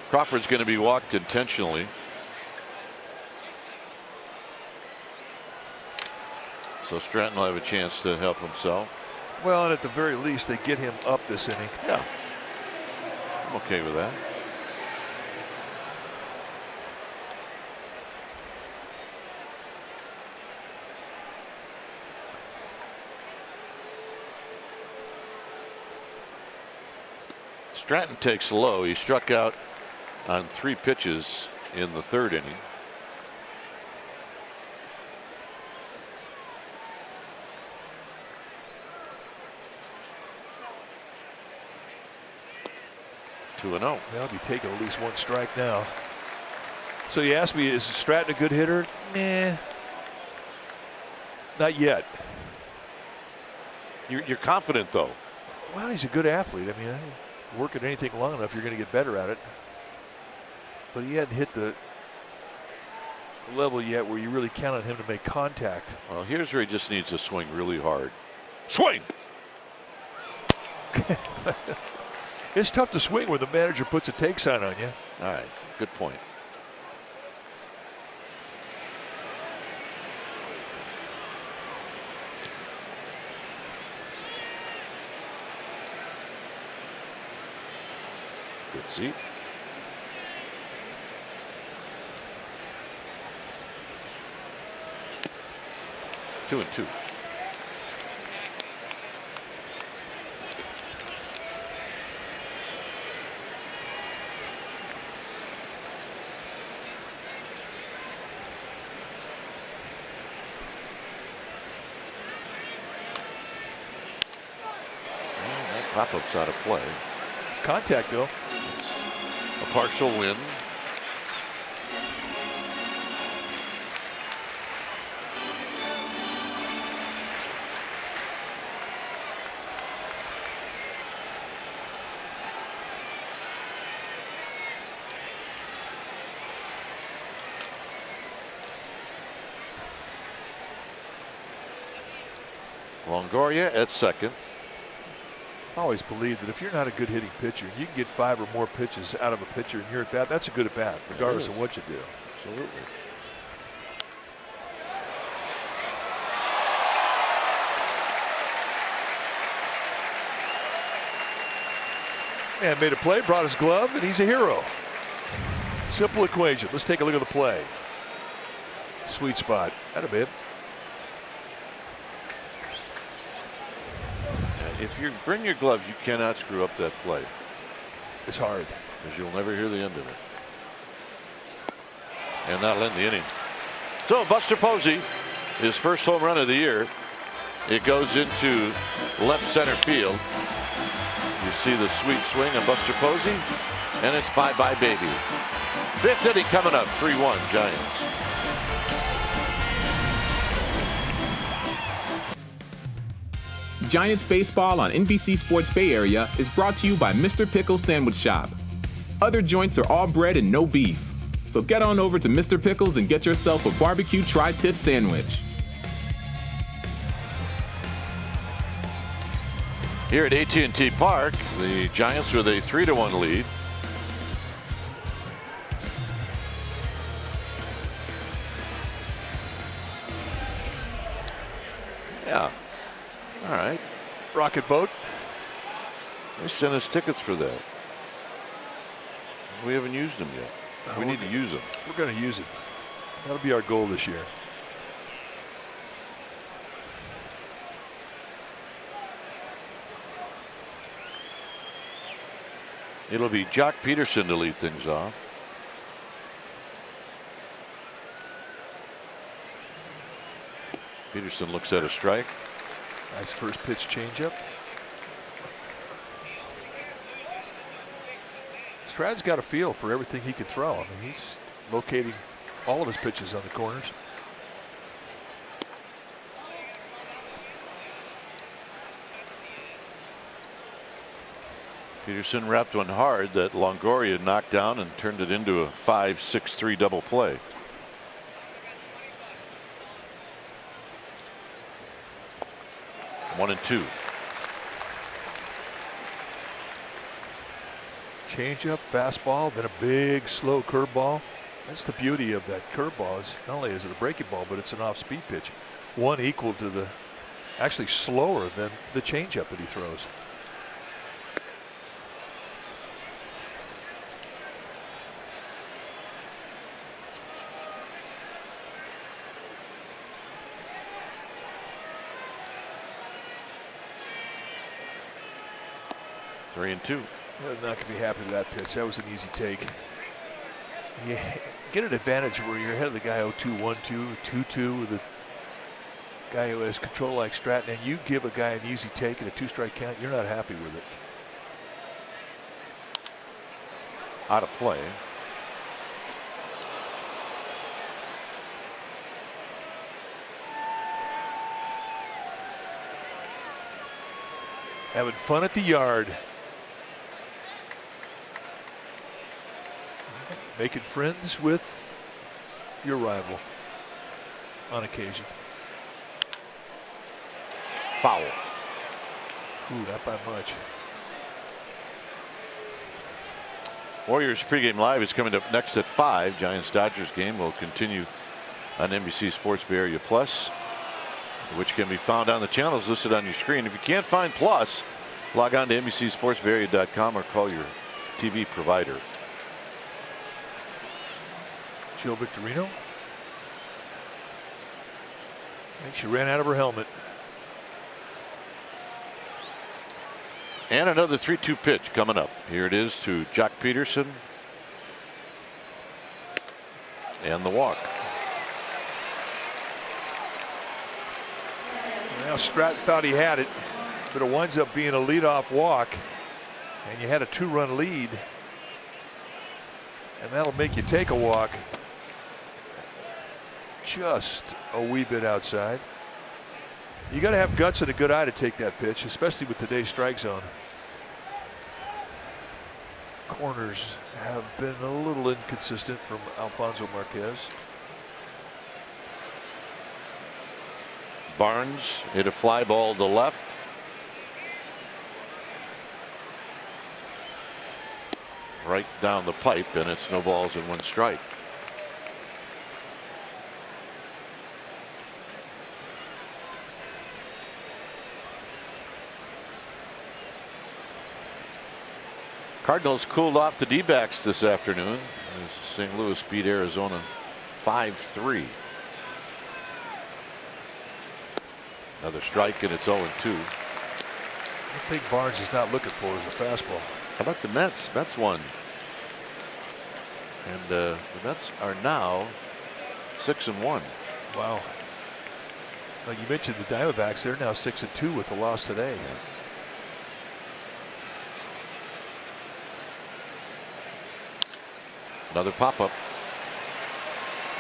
Crawford's going to be walked intentionally. So Stratton will have a chance to help himself. Well, and at the very least, they get him up this inning. Yeah, I'm okay with that. Stratton takes low. He struck out on 3 pitches in the 3rd inning. Two and 0. They'll be taking at least 1 strike now. So you asked me, is Stratton a good hitter? Nah, not yet. You're confident though. Well, he's a good athlete. I mean, work at anything long enough, you're going to get better at it. But he hadn't hit the level yet where you really count on him to make contact. Well, here's where he just needs to swing really hard. Swing! It's tough to swing when the manager puts a take sign on you. All right, good point. Good seat. Two and 2. Pop-up's out of play. It's contact though. A partial win. Longoria at second. I always believe that if you're not a good hitting pitcher, you can get 5 or more pitches out of a pitcher and you're at bat, that's a good at bat, regardless of what you do. Absolutely. Man made a play, brought his glove, and he's a hero. Simple equation. Let's take a look at the play. Sweet spot. Atta babe. If you bring your glove, you cannot screw up that play. It's hard. Because you'll never hear the end of it. And that'll end the inning. So Buster Posey, his first home run of the year. It goes into left center field. You see the sweet swing of Buster Posey. And it's bye-bye baby. 5th inning coming up, 3-1 Giants. Giants Baseball on NBC Sports Bay Area is brought to you by Mr. Pickle's Sandwich Shop. Other joints are all bread and no beef. So get on over to Mr. Pickle's and get yourself a barbecue tri-tip sandwich. Here at AT&T Park, the Giants with a 3-1 lead. Yeah. All right. Rocket boat. They sent us tickets for that. We haven't used them yet. We need to use them. We're going to use it. That'll be our goal this year. It'll be Jock Peterson to lead things off. Peterson looks at a strike. Nice first pitch changeup. Stratton's got a feel for everything he can throw. I mean, he's locating all of his pitches on the corners. Peterson wrapped one hard that Longoria knocked down and turned it into a 5-6-3 double play. One and two. Changeup, fastball, then a big slow curveball. That's the beauty of that curveball. Is not only is it a breaking ball, but it's an off-speed pitch. One equal to the, actually slower than the changeup that he throws. Three and two. I'm not going to be happy with that pitch. That was an easy take. You get an advantage where you're ahead of the guy 0-2, 1-2, 2-2 with a guy who has control like Stratton, and you give a guy an easy take and a 2-strike count, you're not happy with it. Out of play. Having fun at the yard. Making friends with your rival on occasion. Foul. Ooh, not by much. Warriors pregame live is coming up next at 5. Giants-Dodgers game will continue on NBC Sports Bay Area Plus, which can be found on the channels listed on your screen. If you can't find Plus, log on to NBCSportsBayArea.com or call your TV provider. Jill Victorino. I think she ran out of her helmet. And another 3-2 pitch coming up. Here it is to Jock Peterson. And the walk. Now Stratton thought he had it, but it winds up being a leadoff walk, and you had a 2-run lead, and that'll make you take a walk just a wee bit outside. You got to have guts and a good eye to take that pitch, especially with today's strike zone. Corners have been a little inconsistent from Alfonso Marquez. Barnes hit a fly ball to left. Right down the pipe, and it's no balls and 1 strike. Cardinals cooled off the D-backs this afternoon as St. Louis beat Arizona 5-3. Another strike, and it's 0-2. I think Barnes is not looking for is a fastball. How about the Mets? Mets won. And the Mets are now 6-1. Wow. Well, you mentioned the Diamondbacks. They're now 6-2 with the loss today. Another pop-up.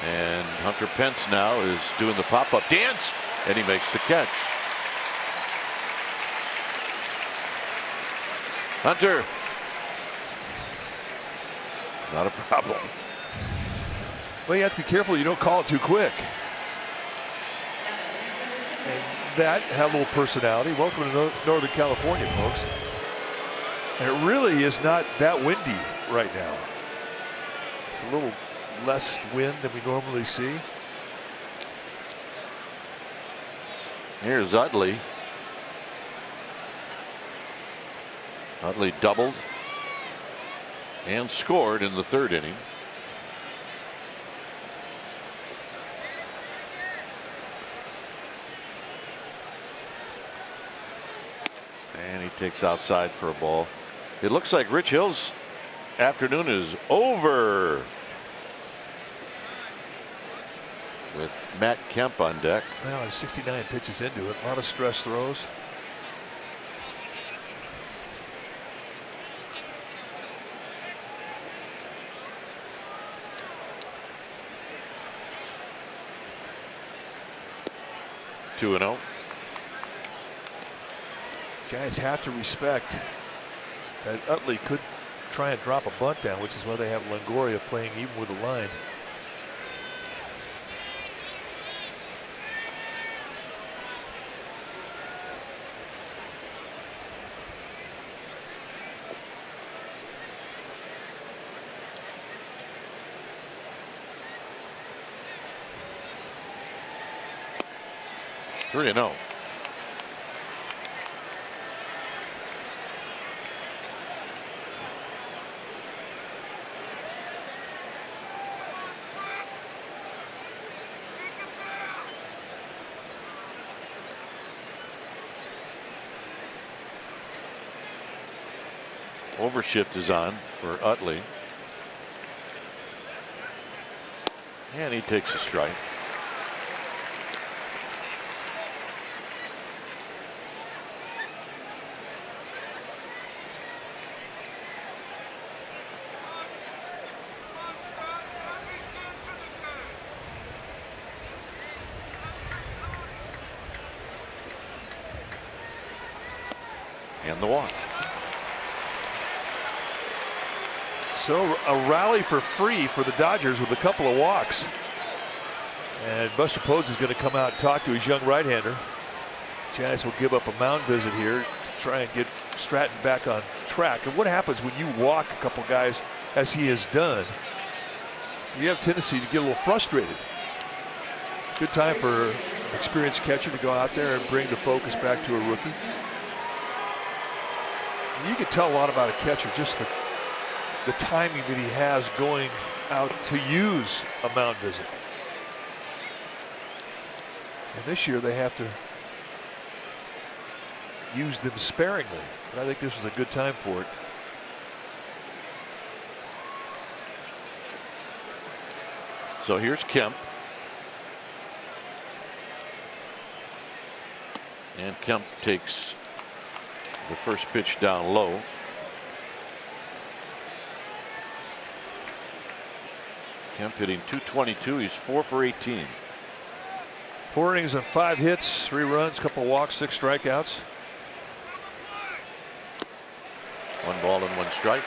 And Hunter Pence now is doing the pop-up dance, and he makes the catch. Hunter. Not a problem. Well, you have to be careful you don't call it too quick. And that had a little personality. Welcome to Northern California, folks. And it really is not that windy right now. It's a little less wind than we normally see. Here's Utley. Utley doubled and scored in the 3rd inning. And he takes outside for a ball. It looks like Rich Hill's afternoon is over. with Matt Kemp on deck. Well, 69 pitches into it. A lot of stress throws. Two and 0. Giants have to respect that Utley could try and drop a bunt down, which is why they have Longoria playing even with the line. Three and 0. Overshift is on for Utley. And he takes a strike. And the walk. So a rally for free for the Dodgers with a couple of walks. And Buster Posey is going to come out and talk to his young right-hander. Giants will give up a mound visit here to try and get Stratton back on track. And what happens when you walk a couple guys, as he has done? You have a tendency to get a little frustrated. Good time for an experienced catcher to go out there and bring the focus back to a rookie. You can tell a lot about a catcher, just the timing that he has going out to use a mound visit. And this year they have to use them sparingly, but I think this was a good time for it. So here's Kemp. And Kemp takes the first pitch down low. Kemp hitting .222. He's 4 for 18. 4 innings and 5 hits, 3 runs, couple walks, 6 strikeouts. 1 ball and 1 strike.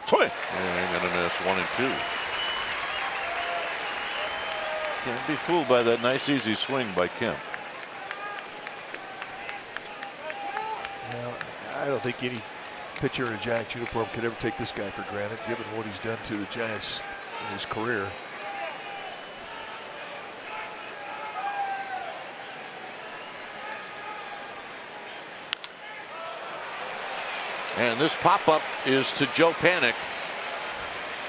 Swing. And gonna miss 1 and 2. Can't be fooled by that nice easy swing by Kemp. Well, I don't think any pitcher in a Giants uniform could ever take this guy for granted, given what he's done to the Giants in his career. And this pop-up is to Joe Panik.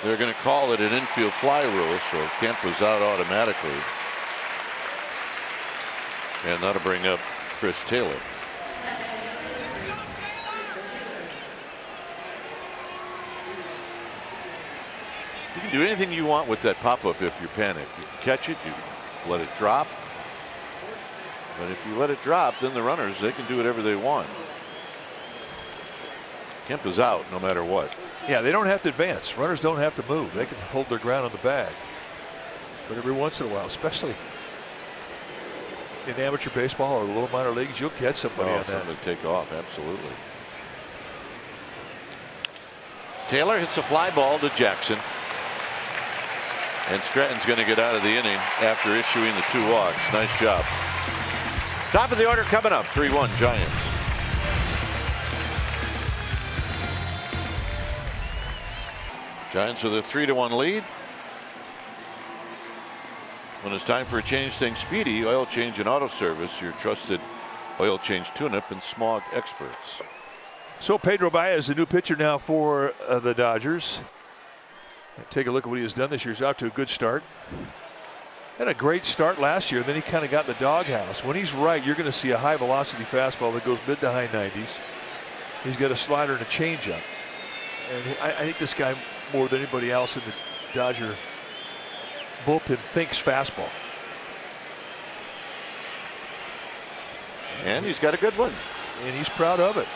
They're going to call it an infield fly rule, so Kemp was out automatically. And that'll bring up Chris Taylor. You can do anything you want with that pop-up if you're Panik. You can catch it, you let it drop. But if you let it drop, then the runners, they can do whatever they want. Kemp is out no matter what. Yeah, they don't have to advance. Runners don't have to move. They can hold their ground on the bag. But every once in a while, especially in amateur baseball or the little minor leagues, you'll catch somebody on that. Somebody take off, absolutely. Taylor hits a fly ball to Jackson. And Stratton's going to get out of the inning after issuing the 2 walks. Nice job. Top of the order coming up, 3-1 Giants. Giants with a 3-1 lead. When it's time for a change, think Speedy Oil Change and Auto Service, your trusted oil change tune-up and smog experts. So Pedro Baez, the new pitcher now for the Dodgers. Take a look at what he has done this year. He's out to a good start. Had a great start last year. Then he kind of got in the doghouse. When he's right, you're going to see a high velocity fastball that goes mid to high 90s. He's got a slider and a changeup. And I think this guy, more than anybody else in the Dodger bullpen, thinks fastball. And he's got a good one. And he's proud of it.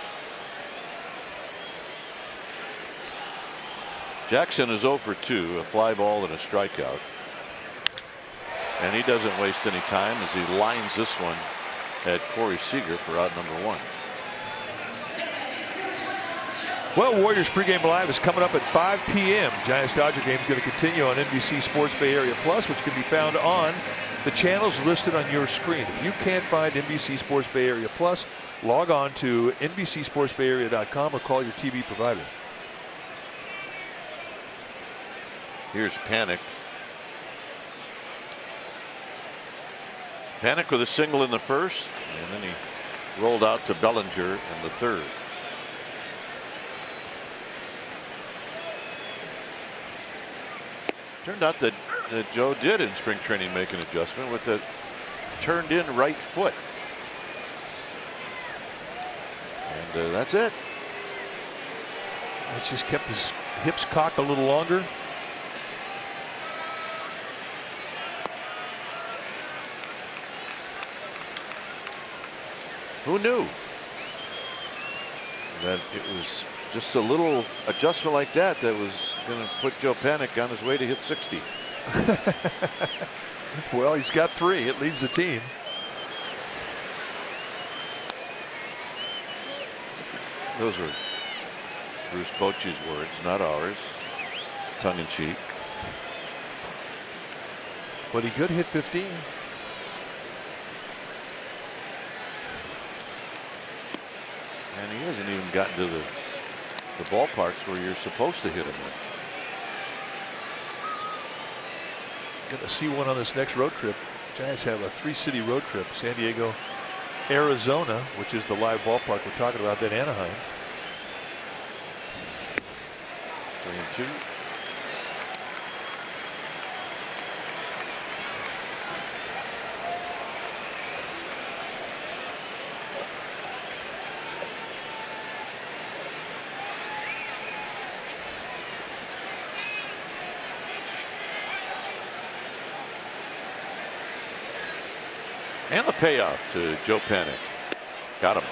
Jackson is 0 for 2, a fly ball and a strikeout. And he doesn't waste any time as he lines this one at Corey Seager for out number 1. Well, Warriors pregame live is coming up at 5 p.m. Giants Dodger game is going to continue on NBC Sports Bay Area Plus, which can be found on the channels listed on your screen. If you can't find NBC Sports Bay Area Plus, log on to NBCSportsBayArea.com or call your TV provider. Here's Panic. Panic with a single in the first, and then he rolled out to Bellinger in the third. Turned out that Joe did in spring training make an adjustment with the turned in right foot. And that's it. It's just kept his hips cocked a little longer. Who knew that it was just a little adjustment like that that was going to put Joe Panic on his way to hit 60? Well, he's got 3. It leads the team. Those were Bruce Bochy's words, not ours. Tongue in cheek. But he could hit 15. And he hasn't even gotten to the ballparks where you're supposed to hit him in. Going to see one on this next road trip. Giants have a 3-city road trip: San Diego, Arizona, which is the live ballpark we're talking about, then Anaheim. 3-2. And the payoff to Joe Panic. Got him.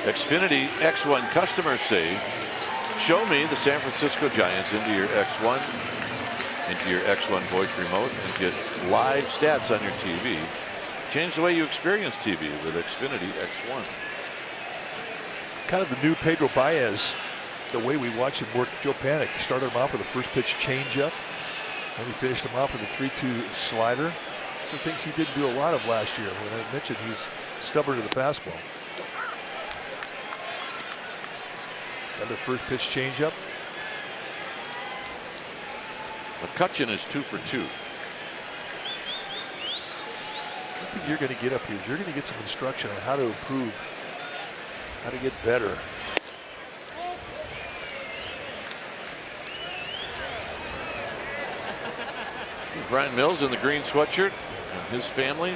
Xfinity X1 customers say, show me the San Francisco Giants into your X1, into your X1 voice remote, and get live stats on your TV. Change the way you experience TV with Xfinity X1. It's kind of the new Pedro Baez. The way we watched him work Joe Panic. He started him off with a first pitch changeup, and he finished him off with a 3-2 slider. Those are things he didn't do a lot of last year. When I mentioned he's stubborn to the fastball. Another first pitch changeup. McCutchen is 2 for 2. I think you're going to get up here. You're going to get some instruction on how to improve, how to get better. Brian Mills in the green sweatshirt and his family.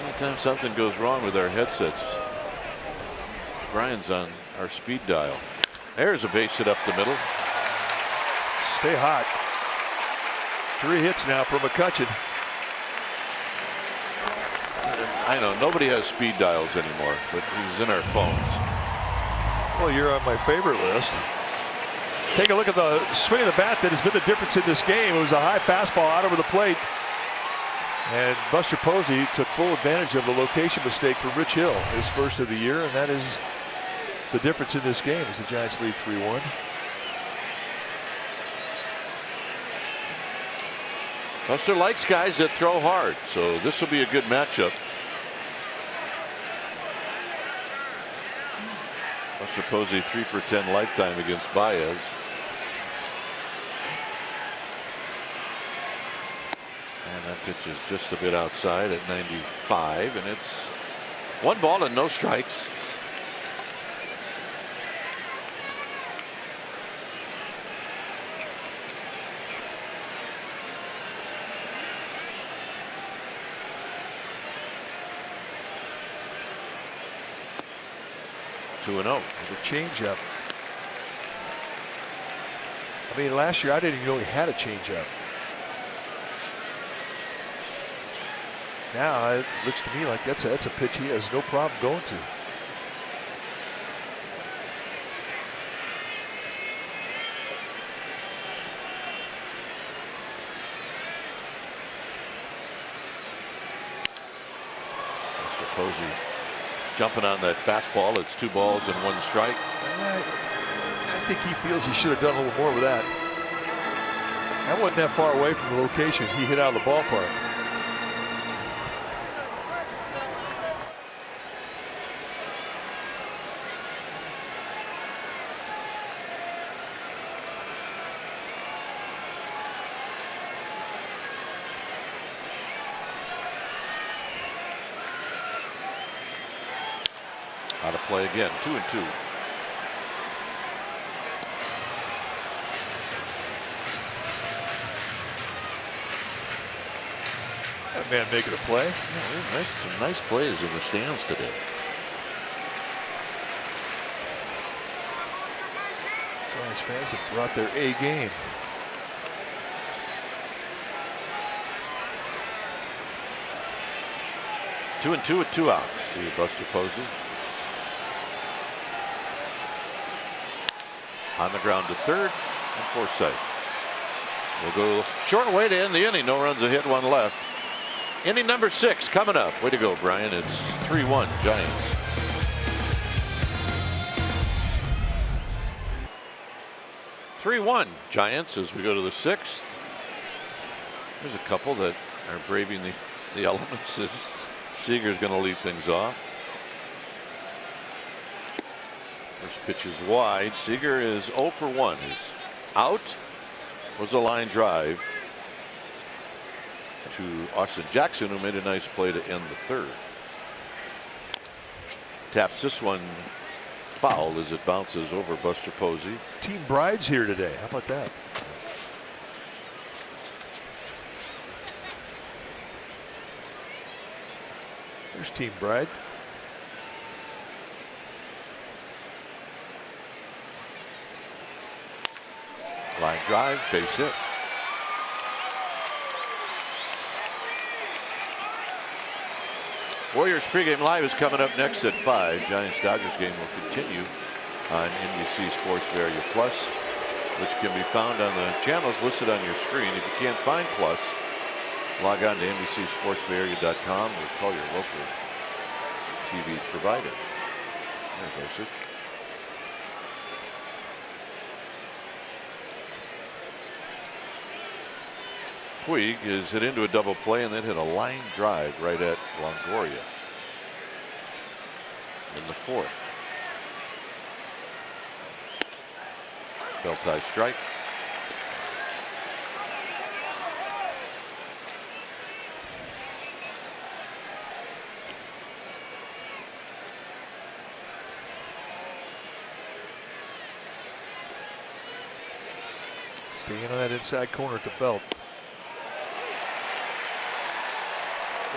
Anytime something goes wrong with our headsets, Brian's on our speed dial. There's a base hit up the middle. Stay hot. 3 hits now for McCutchen. I know nobody has speed dials anymore, but he's in our phones. Well, you're on my favorite list. Take a look at the swing of the bat that has been the difference in this game. It was a high fastball out over the plate. And Buster Posey took full advantage of the location mistake from Rich Hill, his first of the year, and that is the difference in this game as the Giants lead 3-1. Buster likes guys that throw hard, so this will be a good matchup. Buster Posey 3 for 10 lifetime against Baez. And that pitch is just a bit outside at 95, and it's 1 ball and no strikes. Two and 0. The changeup. I mean, last year I didn't even know he had a changeup. Now it looks to me like that's a pitch he has no problem going to. Mr. Posey jumping on that fastball. It's 2 balls and 1 strike. I think he feels he should have done a little more with that. That wasn't that far away from the location he hit out of the ballpark. Out of play again. 2 and 2. That man making a play. Yeah, some nice plays in the stands today. Giants fans have brought their A game. Two and 2 with 2 outs to Buster Posey. On the ground to third, and Forsythe will go short way to end the inning. No runs, a hit, 1 left. Inning number 6 coming up. Way to go, Brian. It's 3-1 Giants. Giants as we go to the 6th. There's a couple that are braving the elements as Seager's going to lead things off. First pitch is wide. Seager is 0 for 1. His out was a line drive to Austin Jackson, who made a nice play to end the 3rd. Taps this one foul as it bounces over Buster Posey. Team Bride's here today. How about that? There's Team Bride. Line drive, base hit. Warriors pregame live is coming up next at 5. Giants-Dodgers game will continue on NBC Sports Bay Area Plus, which can be found on the channels listed on your screen. If you can't find Plus, log on to NBCSportsBayArea.com or call your local TV provider. There's Osich. Puig is hit into a double play and then hit a line drive right at Longoria in the 4th. Bell tie strike. Staying on that inside corner at the belt.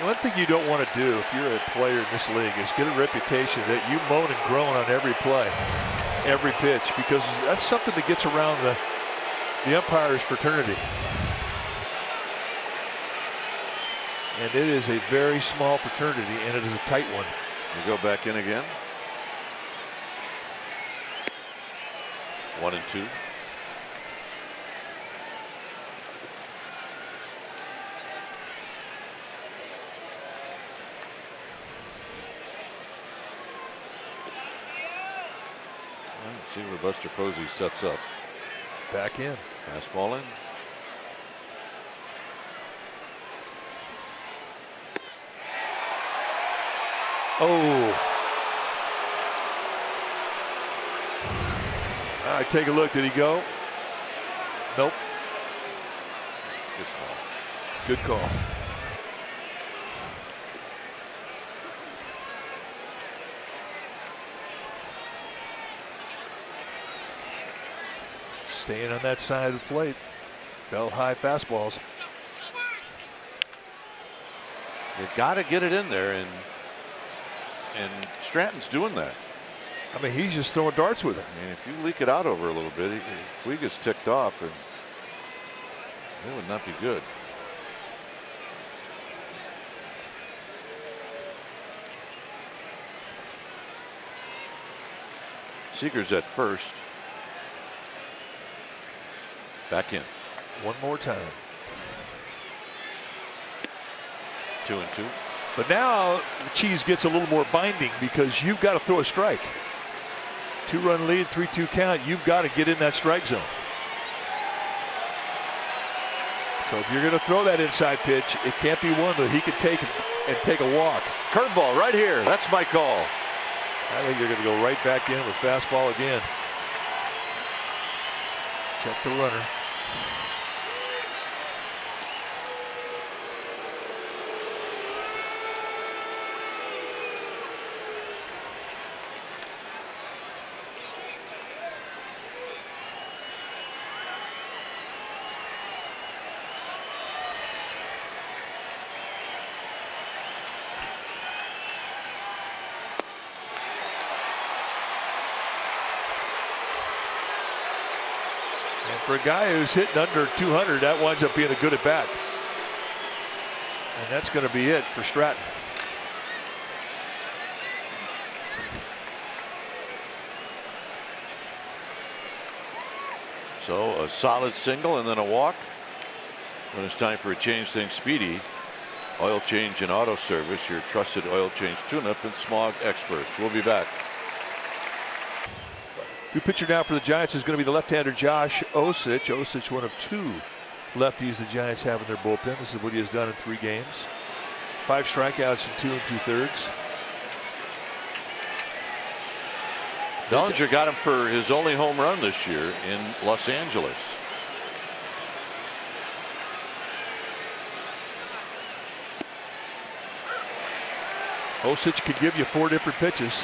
One thing you don't want to do if you're a player in this league is get a reputation that you moan and groan on every play, every pitch, because that's something that gets around the umpires' fraternity. And it is a very small fraternity, and it is a tight one. We go back in again. 1 and 2. See where Buster Posey sets up. Back in. Fastball in. Oh. All right, take a look. Did he go? Nope. Good Good call. Staying on that side of the plate. Belt high fastballs. You got to get it in there, and Stratton's doing that. I mean, he's just throwing darts with it. I mean, if you leak it out over a little bit, Puig gets ticked off, and it would not be good. Seager's at first. Back in. One more time. 2-2. But now the cheese gets a little more binding because you've got to throw a strike. 2-run lead, 3-2 count. You've got to get in that strike zone. So if you're going to throw that inside pitch, it can't be one that he can take and take a walk. Curveball right here. That's my call. I think you're going to go right back in with fastball again. Check the runner. For a guy who's hitting under 200, that winds up being a good at bat. And that's going to be it for Stratton. So a solid single and then a walk. When it's time for a change, things speedy. Oil change and auto service, your trusted oil change tune-up and smog experts. We'll be back. New pitcher now for the Giants is going to be the left-hander Josh Osich. Osich, one of 2 lefties the Giants have in their bullpen. This is what he has done in 3 games. 5 strikeouts in 2 2/3. Bellinger got him for his only home run this year in Los Angeles. Osich could give you 4 different pitches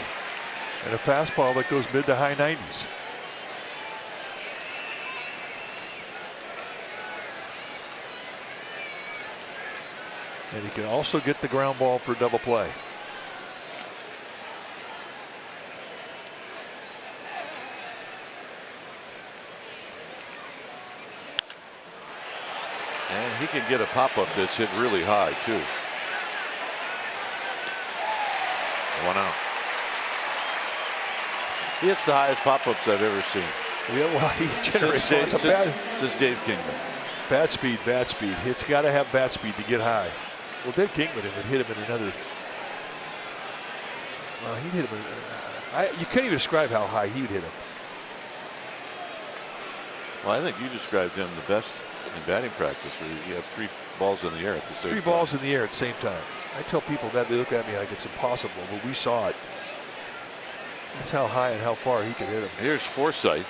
and a fastball that goes mid to high 90s. And he can also get the ground ball for double play. And he can get a pop-up that's hit really high too. 1 out. He hits the highest pop-ups I've ever seen. Yeah, well, he generates lots of bat. Since Dave Kingman. Bat speed, bat speed. It's got to have bat speed to get high. Well, Dave Kingman would hit him in another. Well, he'd hit him. You can't even describe how high he would hit him. Well, I think you described him the best in batting practice, where you have 3 balls in the air at the same time. 3 balls in the air at the same time. I tell people that, they look at me like it's impossible, but we saw it. That's how high and how far he could hit him. Here's Forsythe.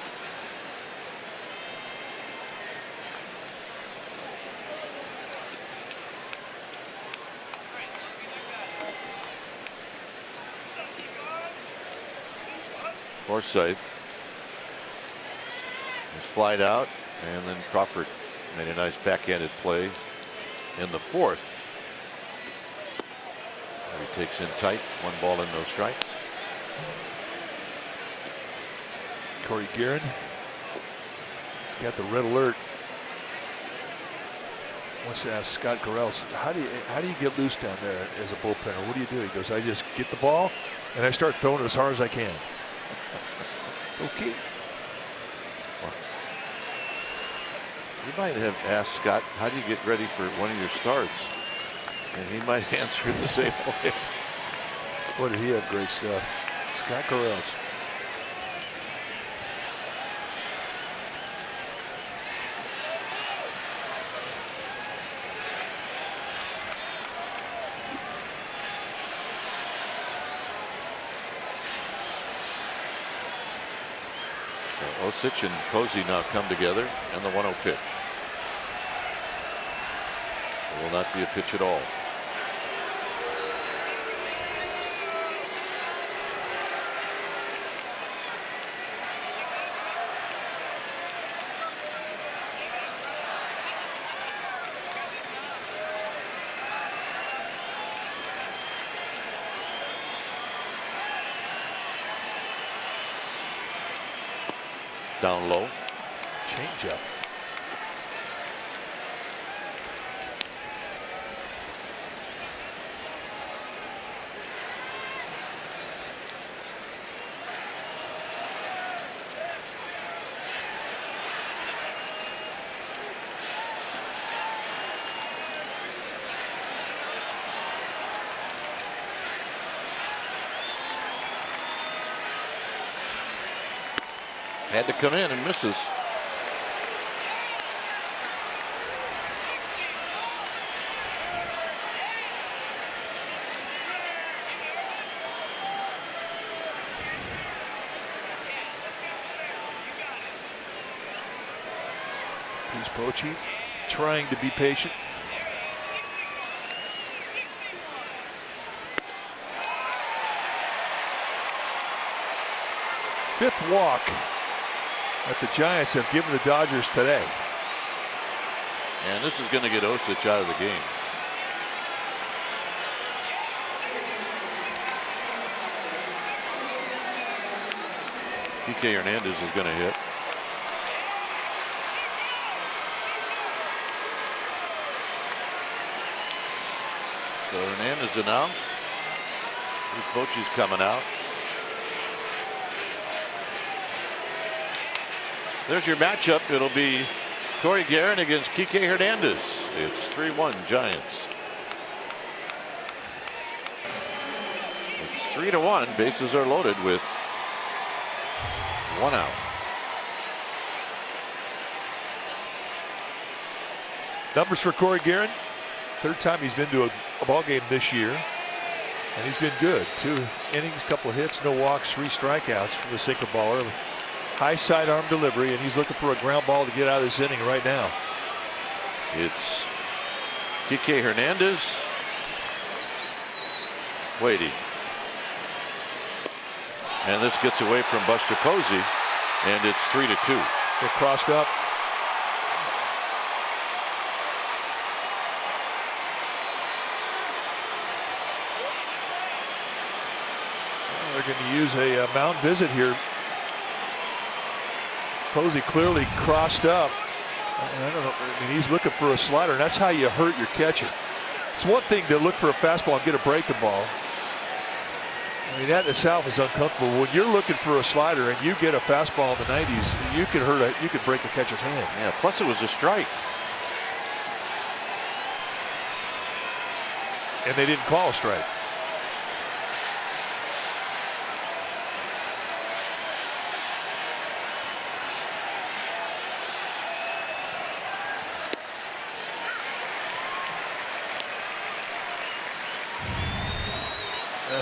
Forsythe is flied out, and then Crawford made a nice backhanded play in the 4th. He takes in tight, 1 ball and no strikes. Corey Guerin, he's got the red alert. Wants to ask Scott Corrales, how do you get loose down there as a bullpenner? What do you do? He goes, I just get the ball and I start throwing it as hard as I can. Okay. You might have asked Scott, how do you get ready for one of your starts? And he might answer it the same way. Boy, did he have great stuff. Scott Corrales. So Osich and Posey now come together, and the 1-0 pitch. Will not be a pitch at all. Down low. Change up. Had to come in and misses. Bochy trying to be patient. Fifth walk that the Giants have given the Dodgers today. And this is going to get Osich out of the game. Kike Hernandez is going to hit. So Hernandez announced. Bruce Bochy's coming out. There's your matchup. It'll be Corey Guerin against Kike Hernandez. It's 3-1 Giants. It's 3-1. Bases are loaded with one out. Numbers for Corey Guerin. Third time he's been to a ball game this year, and he's been good. 2 innings, couple of hits, no walks, 3 strikeouts from the sinker baller. High sidearm delivery, and he's looking for a ground ball to get out of this inning right now. It's Kike Hernandez waiting. And this gets away from Buster Posey, and it's 3-2. They're crossed up. Well, they're going to use a mound visit here. Posey clearly crossed up. I don't know. I mean, he's looking for a slider, and that's how you hurt your catcher. It's one thing to look for a fastball and get a breaking ball. I mean, that in itself is uncomfortable. When you're looking for a slider and you get a fastball in the 90s, you could break a catcher's hand. Yeah. Plus, it was a strike. And they didn't call a strike.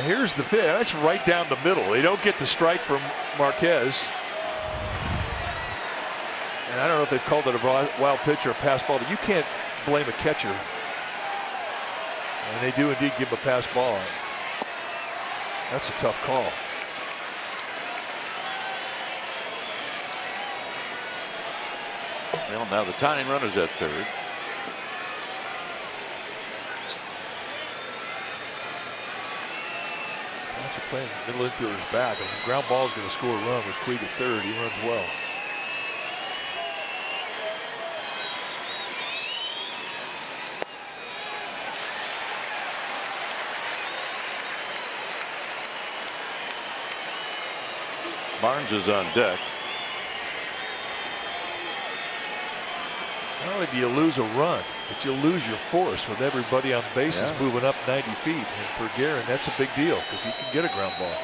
Here's the pitch. That's right down the middle. They don't get the strike from Marquez. And I don't know if they've called it a wild pitch or a pass ball, but you can't blame a catcher. And they do indeed give him a pass ball. That's a tough call. Well, now the tying runner's at third. Playing middle infielder's back. If the ground ball is going to score a run with Puig at third, he runs well. Barnes is on deck. Not only do you lose a run, but you lose your force with everybody on bases moving up 90 feet. And for Guerin, that's a big deal because he can get a ground ball.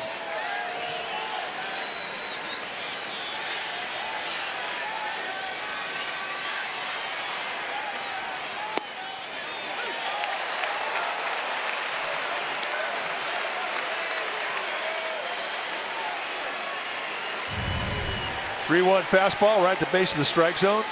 (3-1) fastball right at the base of the strike zone.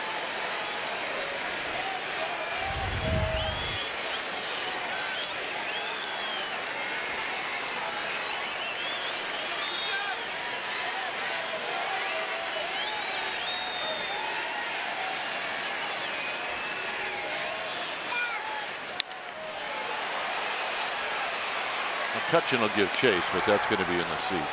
McCutchen will give chase, but that's going to be in the seats.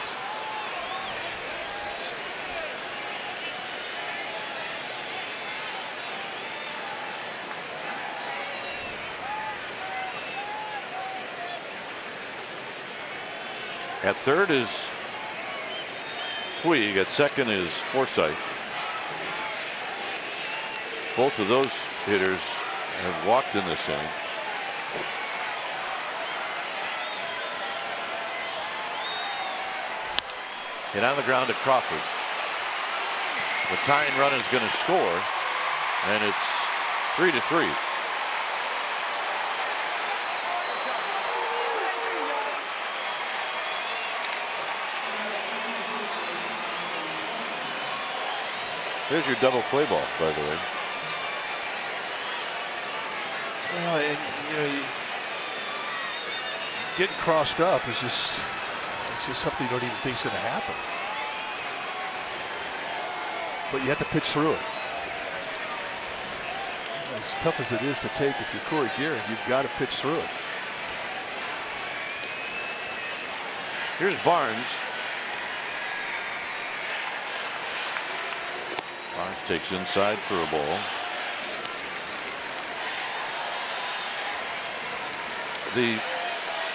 At third is Puig. At second is Forsythe. Both of those hitters have walked in this inning. Hit on the ground to Crawford. The tying run is going to score, and it's 3-3. There's your double play ball, by the way. Well, and getting crossed up is just something you don't even think is going to happen. But you have to pitch through it. As tough as it is to take, if you're Corey Guerin, you've got to pitch through it. Here's Barnes. Barnes takes inside for a ball. The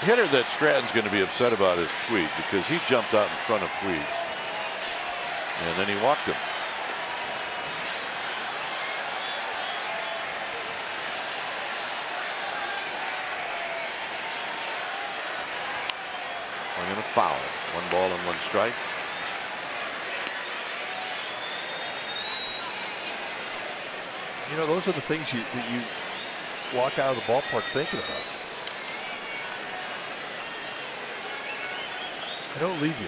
hitter that Stratton's going to be upset about is Puig, because he jumped out in front of Puig and then he walked him. I'm going to foul. 1 ball and 1 strike. You know, those are the things that you walk out of the ballpark thinking about. They don't leave you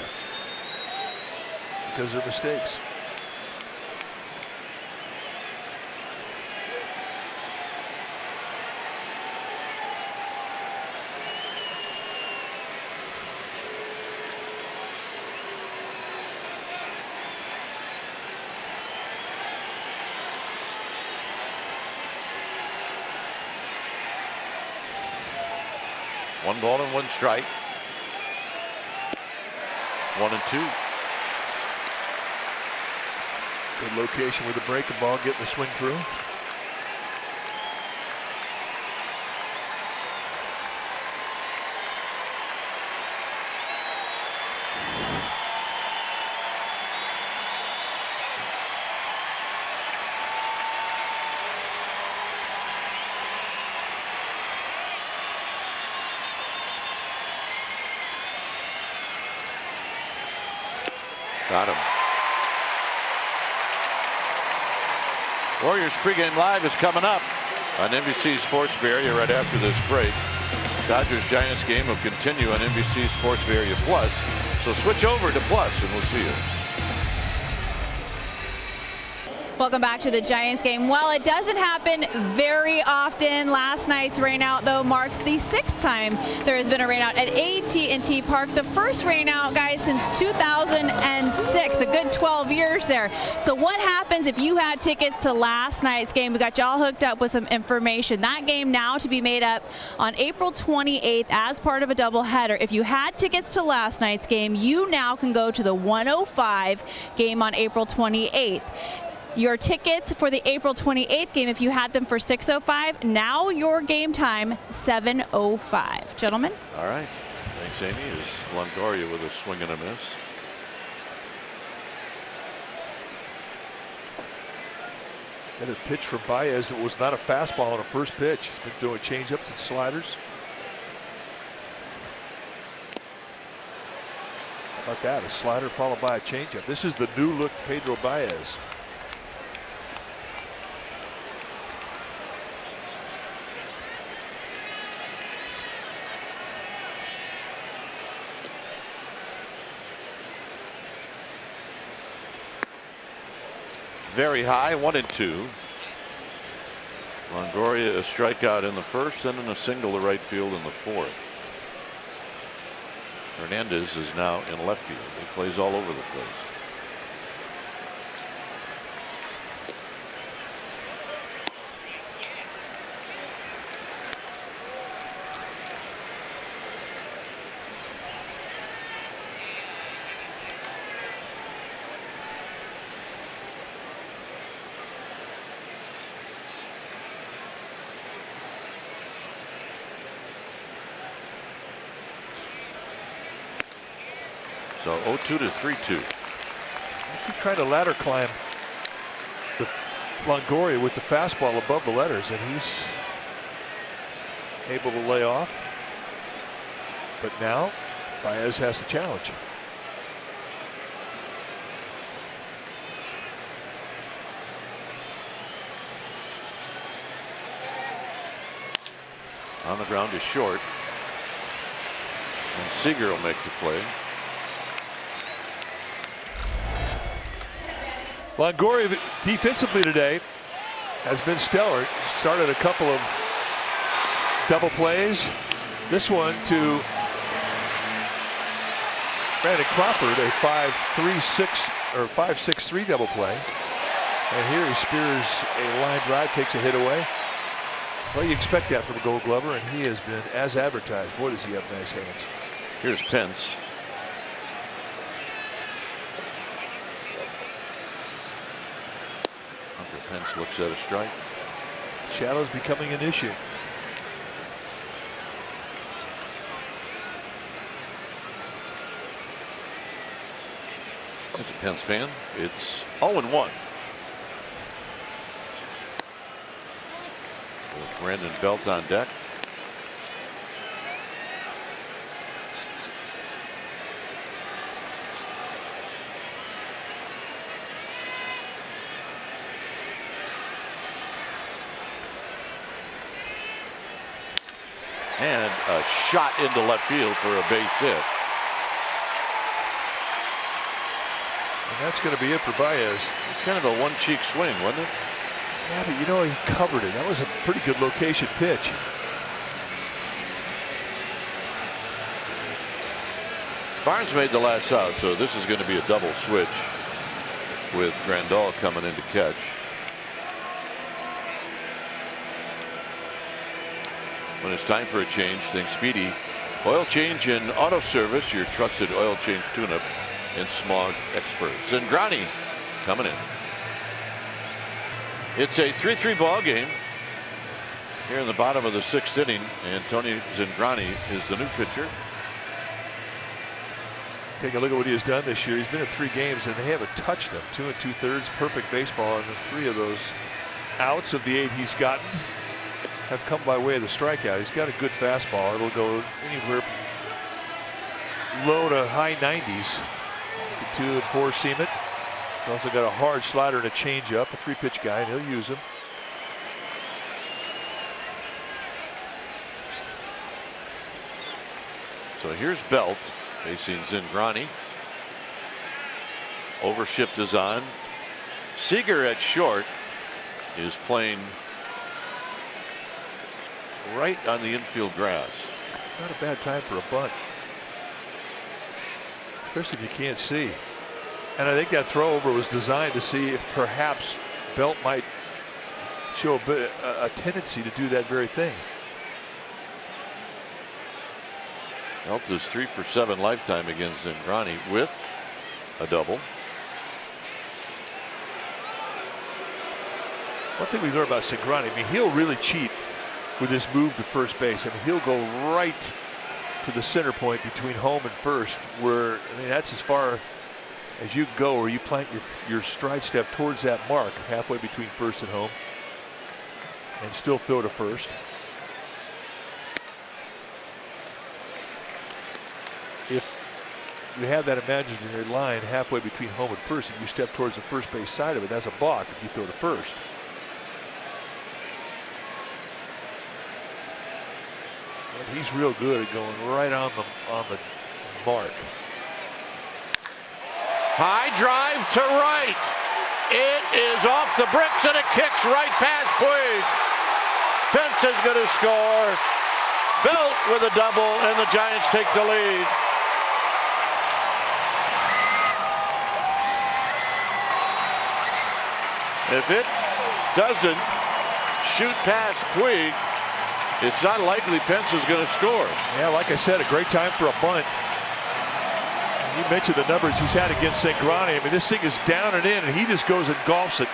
because they're mistakes. One ball and 1 strike. 1-2. Good location with the breaking ball, getting the swing through. Got him. Warriors pregame live is coming up on NBC Sports Bay Area right after this break. Dodgers Giants game will continue on NBC Sports Bay Area Plus. So switch over to Plus and we'll see you. Welcome back to the Giants game. Well, it doesn't happen very often. Last night's rainout, though, marks the 6th time there has been a rainout at AT&T Park. The first rainout, guys, since 2006, a good 12 years there. So what happens if you had tickets to last night's game? We got y'all hooked up with some information. That game now to be made up on April 28th as part of a doubleheader. If you had tickets to last night's game, you now can go to the 105 game on April 28th. Your tickets for the April 28th game, if you had them for 6:05, now your game time 7:05. Gentlemen. All right. Thanks, Amy. Is Longoria with a swing and a miss. And a pitch for Baez. It was not a fastball on a first pitch. He's been throwing changeups and sliders. How about that? A slider followed by a changeup. This is the new look Pedro Baez. Very high, 1-2. Longoria a strikeout in the first, and then a single to right field in the 4th. Hernandez is now in left field. He plays all over the place. So 0-2 to 3-2. I keep trying to ladder climb the Longoria with the fastball above the letters, and he's able to lay off. But now Baez has the challenge. On the ground is short. And Seager will make the play. Longoria defensively today has been stellar. Started a couple of double plays. This one to Brandon Crawford, a 5-3-6 or 5-6-3 double play. And here he spears a line drive, takes a hit away. Well, you expect that from a Gold Glover, and he has been as advertised. Boy, does he have nice hands. Here's Pence. Hunter Pence looks at a strike. Shadow's becoming an issue. As a Pence fan, it's 0-1. With Brandon Belt on deck. And a shot into left field for a base hit. And that's going to be it for Baez. It's kind of a one-cheek swing, wasn't it? Yeah, but you know, he covered it. That was a pretty good location pitch. Barnes made the last out, so this is going to be a double switch with Grandal coming in to catch. When it's time for a change, think Speedy. Oil change and auto service, your trusted oil change tune-up and smog experts. Zingrani coming in. It's a 3-3 ball game here in the bottom of the 6th inning, and Tony Zingrani is the new pitcher. Take a look at what he has done this year. He's been in 3 games and they haven't touched him. 2 2/3 perfect baseball, and the 3 of those outs of the 8 he's gotten have come by way of the strikeout. He's got a good fastball. It'll go anywhere from low to high 90s. 2 and 4 seam it. He's also got a hard slider and a changeup, a 3-pitch guy, and he'll use him. So here's Belt facing Zingrani. Overshift is on. Seager at short is playing right on the infield grass. Not a bad time for a bunt, especially if you can't see. And I think that throw over was designed to see if perhaps Belt might show a tendency to do that very thing. Belt is 3 for 7 lifetime against Zingrani with a double. One thing we learned about Zingrani, I mean, he'll really cheat with his move to first base. I mean, he'll go right to the center point between home and first, where, I mean, that's as far as you go, where you plant your stride step towards that mark halfway between first and home, and still throw to first. If you have that imaginary line halfway between home and first, and you step towards the first base side of it, that's a balk if you throw to first. And he's real good at going right on the mark. High drive to right. It is off the bricks and it kicks right past Puig. Pence is going to score. Belt with a double, and the Giants take the lead. If it doesn't shoot past Puig, it's not likely Pence is going to score. Yeah, like I said, a great time for a bunt. You mentioned the numbers he's had against Zingrani. I mean, this thing is down and in, and he just goes and golfs it.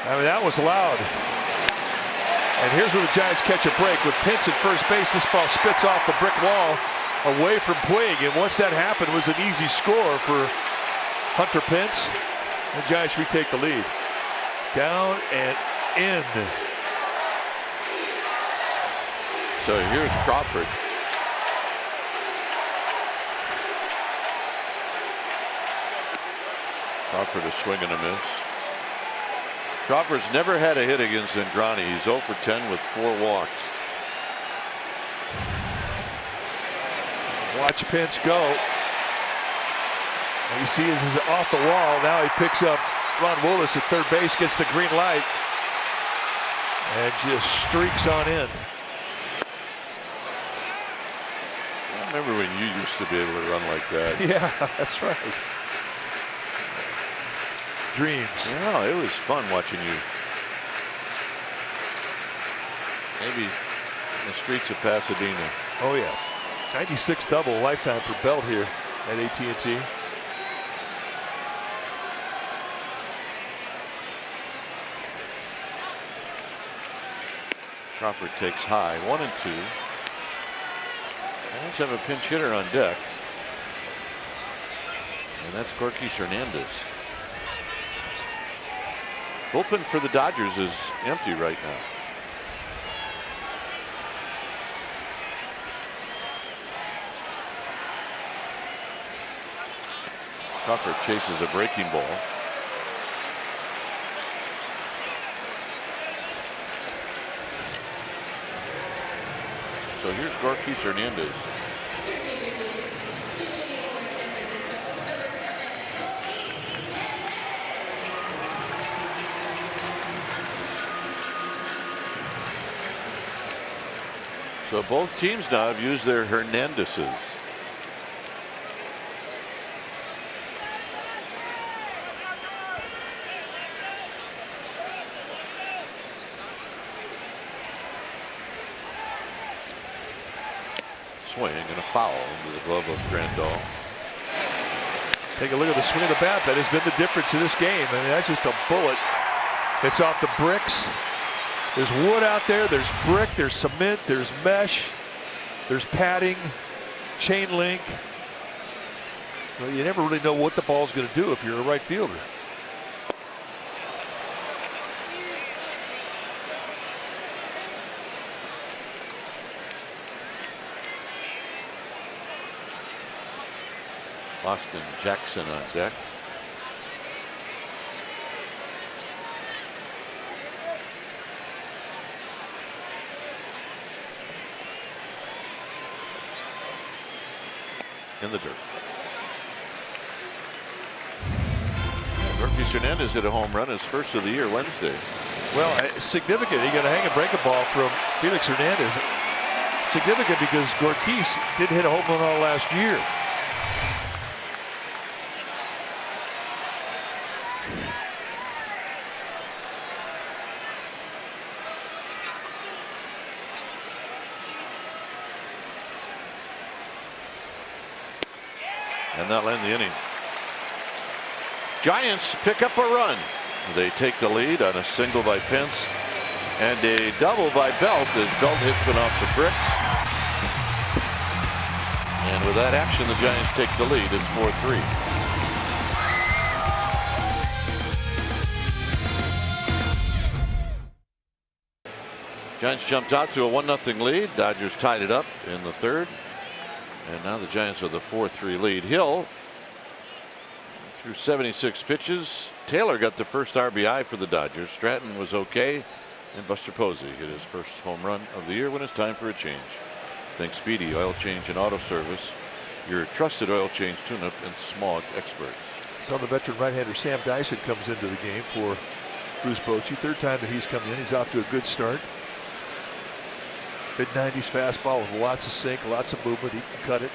I mean, that was loud. And here's where the Giants catch a break with Pence at first base. This ball spits off the brick wall away from Puig, and once that happened, it was an easy score for Hunter Pence. The Giants retake the lead. Down and in. So here's Crawford. Crawford a swing and a miss. Crawford's never had a hit against Zingrani. He's 0 for 10 with 4 walks. Watch Pence go. And you see this is off the wall. Now he picks up Ron Willis at third base, gets the green light, and just streaks on in. I remember when you used to be able to run like that. Yeah, that's right. Dreams. Yeah, it was fun watching you. Maybe in the streets of Pasadena. Oh yeah, 96 double lifetime for Belt here at AT&T. Crawford takes high, 1 and 2. Let's have a pinch hitter on deck, and that's Gorkis Hernandez. Bullpen for the Dodgers is empty right now. Crawford chases a breaking ball. So here's Gorkis Hernandez. So both teams now have used their Hernandezes. Swing and a foul into the glove of Grandal. Take a look at the swing of the bat. That has been the difference in this game. I mean, that's just a bullet. It's off the bricks. There's wood out there. There's brick. There's cement. There's mesh. There's padding, chain link. So you never really know what the ball's going to do if you're a right fielder. Austin Jackson on deck. In the dirt. Gorkis Hernandez hit a home run, his first of the year Wednesday. Well, significant. He got a hang and break a ball from Felix Hernandez. Significant because Gorkis did hit a home run all last year. And that'll end the inning. Giants pick up a run. They take the lead on a single by Pence and a double by Belt as Belt hits one off the bricks. And with that action, the Giants take the lead. It's 4-3. Giants jumped out to a 1-0 lead. Dodgers tied it up in the third. And now the Giants with a 4-3 lead. Hill threw 76 pitches. Taylor got the first RBI for the Dodgers. Stratton was okay. And Buster Posey hit his first home run of the year when it's time for a change. Thanks Speedy Oil Change and Auto Service, your trusted oil change tune-up and smog experts. So the veteran right-hander Sam Dyson comes into the game for Bruce Bochy. Third time that he's come in. He's off to a good start. Mid-90s fastball with lots of sink, lots of movement. He can cut it.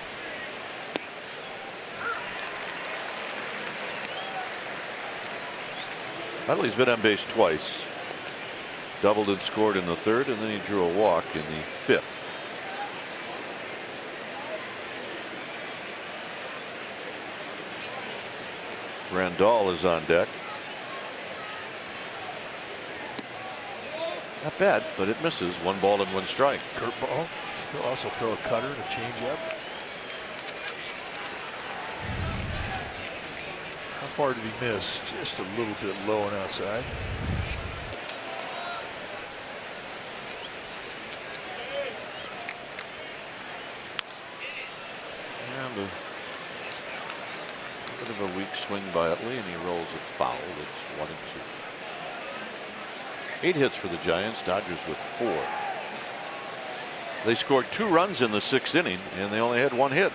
Utley's been on base twice. Doubled and scored in the third, and then he drew a walk in the fifth. Grandal is on deck. Not bad, but it misses. 1 ball and 1 strike. Curveball. He'll also throw a cutter and a changeup. far did he miss? Just a little bit low and outside. And a bit of a weak swing by Utley, and he rolls it foul. It's 1-2. 8 hits for the Giants. Dodgers with 4. They scored 2 runs in the 6th inning, and they only had 1 hit.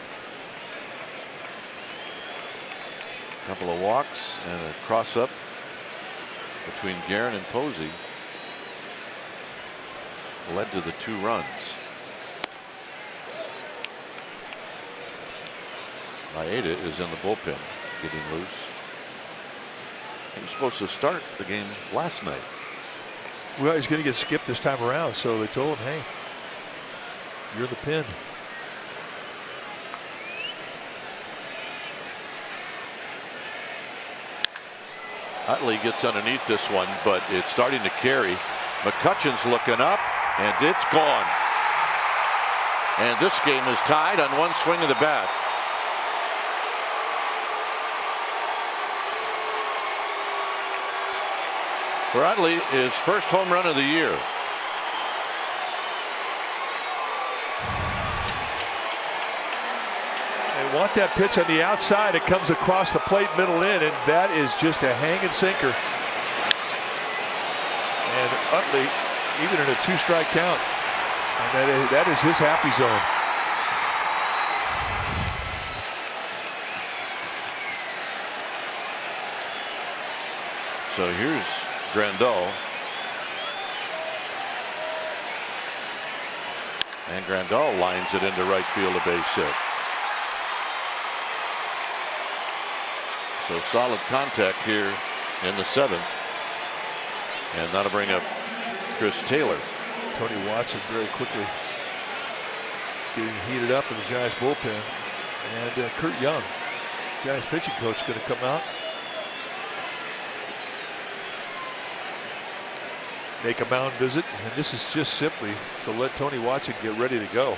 A couple of walks and a cross up between Guerin and Posey led to the 2 runs. Maeda is in the bullpen, getting loose. He was supposed to start the game last night. Well, he's going to get skipped this time around, so they told him, hey, you're the pin. Utley gets underneath this one, but it's starting to carry. McCutchen's looking up, and it's gone. And this game is tied on 1 swing of the bat. For Utley, his first home run of the year. They want that pitch on the outside. It comes across the plate, middle in, and that is just a hanging sinker. And Utley, even in a 2-strike count, and that is his happy zone. So here's Grandal. And Grandal lines it into right field, a base hit. So solid contact here in the 7th. And that'll bring up Chris Taylor. Tony Watson very quickly getting heated up in the Giants bullpen. And Kurt Young, Giants pitching coach, going to come out. Make a mound visit, and this is just simply to let Tony Watson get ready to go.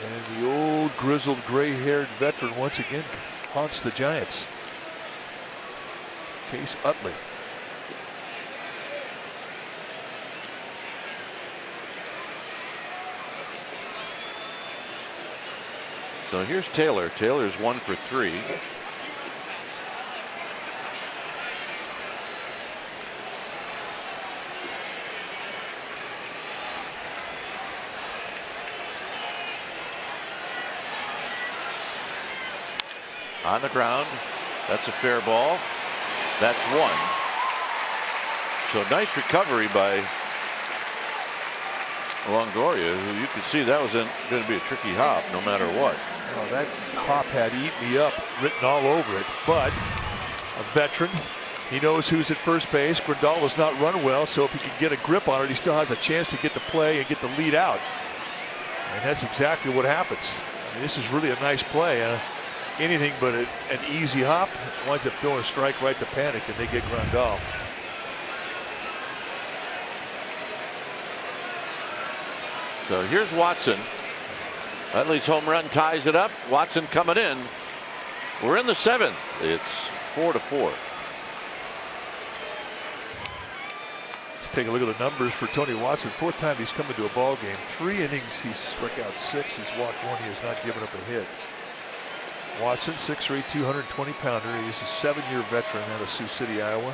And the old grizzled gray-haired veteran once again haunts the Giants. Chase Utley. So here's Taylor. Taylor's 1 for 3. On the ground. That's a fair ball. That's 1. So nice recovery by Longoria, who you could see that was going to be a tricky hop no matter what. Oh, that hop had "Eat Me Up" written all over it, but a veteran. He knows who's at first base. Grandal was not running well, so if he can get a grip on it, he still has a chance to get the play and get the lead out. And that's exactly what happens. I mean, this is really a nice play. Anything but an easy hop winds up throwing a strike right to Panic, and they get Grandal. So here's Watson. Utley's home run ties it up. Watson coming in. We're in the 7th. It's 4-4. Let's take a look at the numbers for Tony Watson. 4th time he's come into a ball game. 3 innings, he's struck out 6. He's walked 1. He has not given up a hit. Watson, 6'3", 220-pounder. He's a 7-year veteran out of Sioux City, Iowa.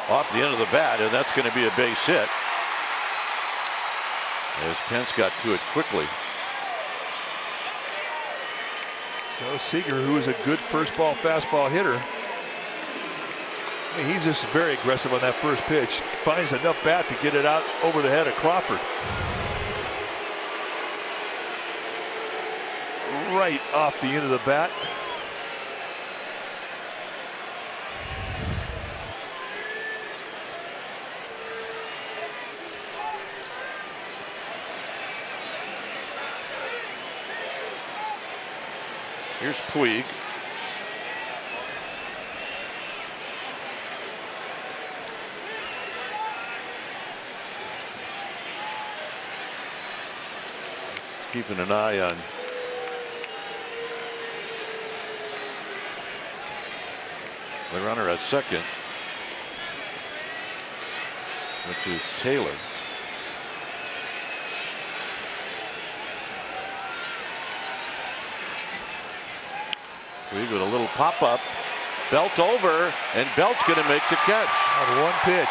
Off the end of the bat, and that's going to be a base hit. As Pence got to it quickly. So Seager, who is a good first ball fastball hitter, I mean, he's just very aggressive on that first pitch. Finds enough bat to get it out over the head of Crawford. Right off the end of the bat. Here's Puig. keeping an eye on the runner at second, which is Taylor. We got a little pop up, Belt over, and Belt's going to make the catch on one pitch.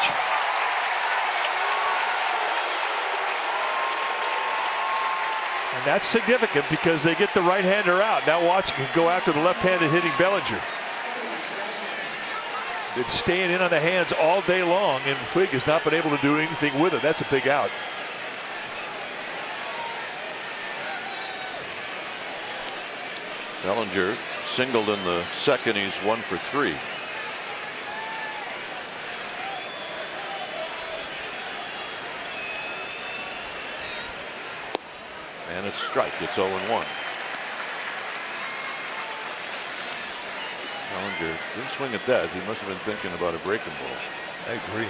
And that's significant because they get the right-hander out. Now Watson can go after the left-handed hitting Bellinger. It's staying in on the hands all day long, and Puig has not been able to do anything with it. That's a big out. Bellinger singled in the second. He's 1 for 3. And it's strike. It's 0-1. Bellinger didn't swing at that. He must have been thinking about a breaking ball. I agree.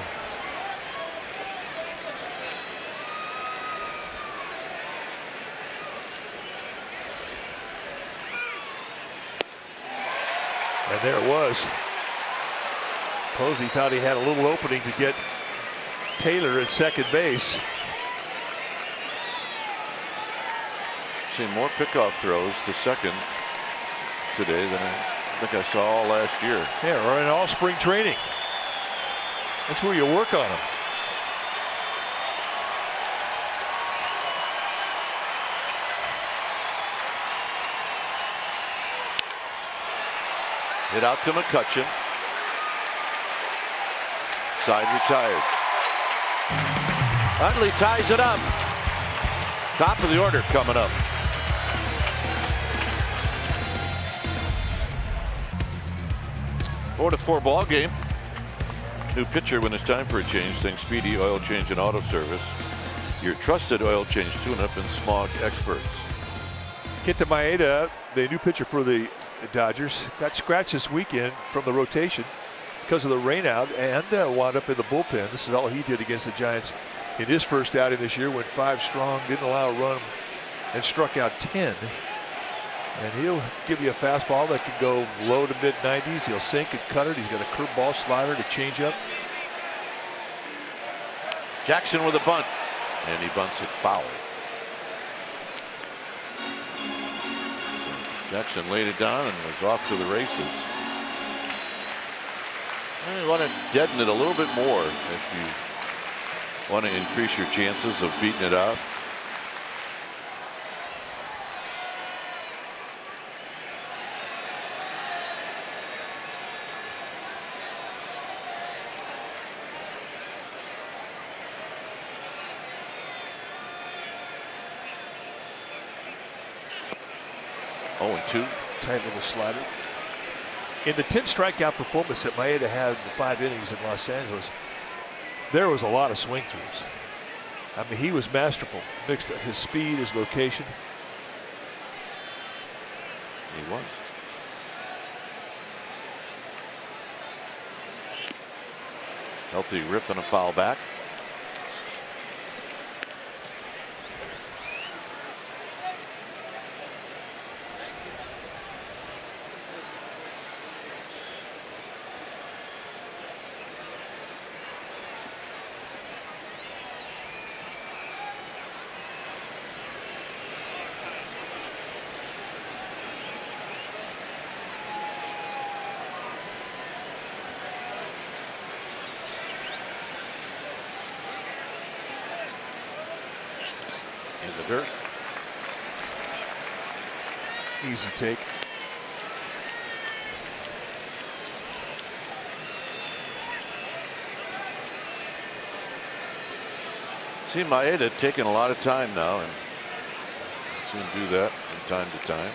And there it was. Posey thought he had a little opening to get Taylor at second base. Seen more pickoff throws to second today than I think I saw all last year. Yeah, or in all spring training. That's where you work on them. Hit out to McCutchen. Side retired. Utley ties it up. Top of the order coming up. Four to 4 ball game. New pitcher when it's time for a change. Think Speedy Oil Change and Auto Service. Your trusted oil change tune-up and smog experts. Kenta Maeda, the new pitcher for the Dodgers, got scratched this weekend from the rotation because of the rainout and wound up in the bullpen. This is all he did against the Giants in his first outing this year. Went 5 strong, didn't allow a run, and struck out 10. And he'll give you a fastball that can go low to mid 90s. He'll sink and cut it. He's got a curveball, slider, to change up. Jackson with a bunt, and he bunts it foul. Jackson laid it down and was off to the races. And you want to deaden it a little bit more if you want to increase your chances of beating it out. Tight little slider. In the 10 strikeout performance that Maeda had in the 5 innings in Los Angeles, there was a lot of swing throughs. I mean, he was masterful. Mixed his speed, his location. He was. Healthy rip and a foul back. Dirt. Easy take. See Maeda taking a lot of time now, and see him do that from time to time.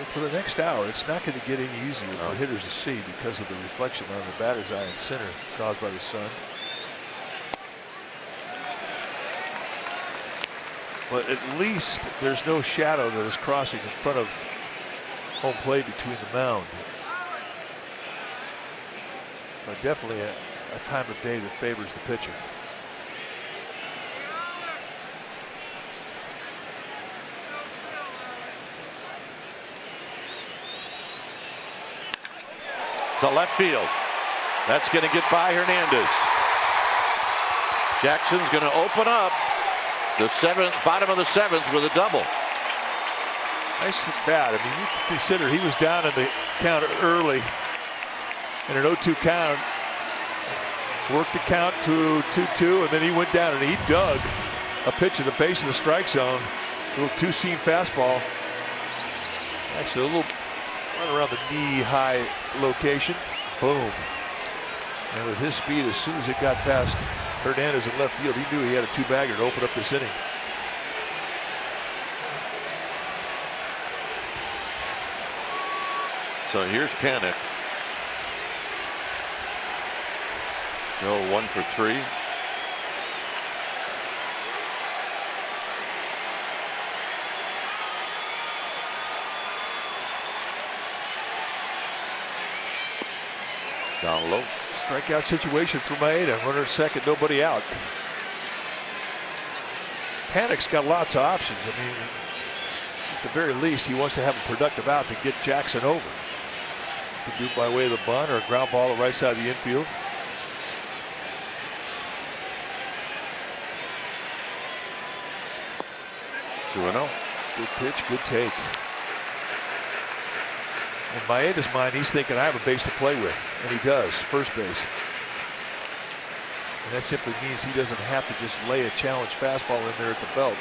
For the next hour, it's not going to get any easier for hitters to see because of the reflection on the batter's eye in center caused by the sun. But at least there's no shadow that is crossing in front of home plate between the mound. But definitely a time of day that favors the pitcher. to left field. That's going to get by Hernandez. Jackson's going to open up the bottom of the seventh with a double. Nice bat. I mean, you consider he was down in the count early in an 0-2 count. Worked the count to 2-2, and then he went down and he dug a pitch at the base of the strike zone. A little two-seam fastball. Actually, a little right around the knee-high location. Boom. And with his speed, as soon as it got past Hernandez in left field, he knew he had a two-bagger to open up this inning. So here's Panic. Go 1 for 3. Down low. Strikeout situation for Maeda. Runner at second, nobody out. Panic's got lots of options. I mean, at the very least, he wants to have a productive out to get Jackson over. He can do it by way of the bunt or a ground ball to right side of the infield. Oh. Good pitch, good take. In Maeda's mind, he's thinking, I have a base to play with, and he does, first base. And that simply means he doesn't have to just lay a challenge fastball in there at the belt.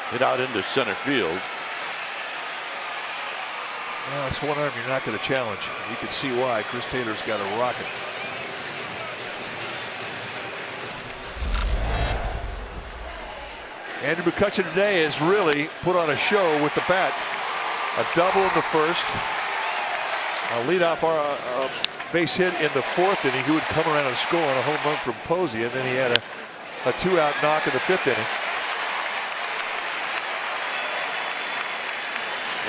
Hit out into center field. Well, that's one arm you're not going to challenge. You can see why. Chris Taylor's got a rocket. Andrew McCutchen today has really put on a show with the bat. A double in the first. A leadoff base hit in the fourth inning. He would come around and score on a home run from Posey, and then he had a two-out knock in the fifth inning.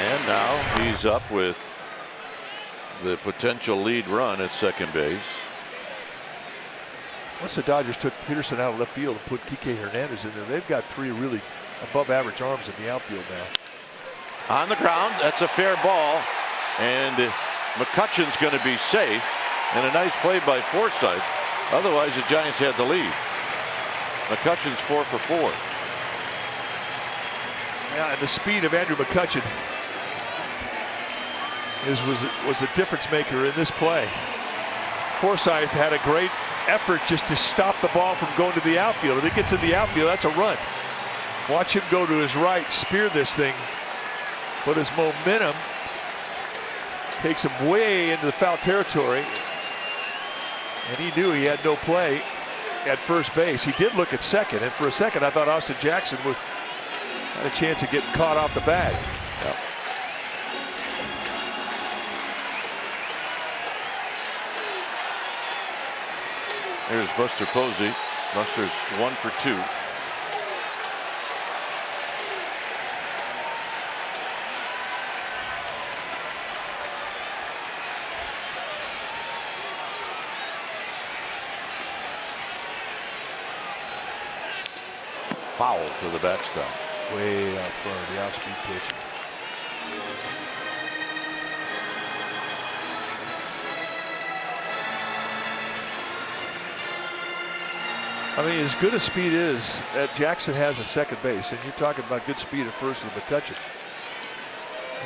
And now he's up with the potential lead run at second base. Once the Dodgers took Peterson out of left field and put Kike Hernandez in there, they've got three really above average arms in the outfield now. On the ground, that's a fair ball, and McCutchen's going to be safe, and a nice play by Forsythe. Otherwise, the Giants had the lead. McCutchen's 4 for 4. Yeah, and the speed of Andrew McCutchen was a difference maker in this play. Forsythe had a great effort just to stop the ball from going to the outfield. If it gets in the outfield, that's a run. Watch him go to his right, spear this thing, but his momentum takes him way into the foul territory, and he knew he had no play at first base. He did look at second, and for a second I thought Austin Jackson had a chance of getting caught off the bag. Yep. Here's Buster Posey. Buster's 1 for 2. Foul to the backstop. Way out front of the off-speed pitch. I mean, as good as speed is that Jackson has at second base, and you're talking about good speed at first with McCutchen.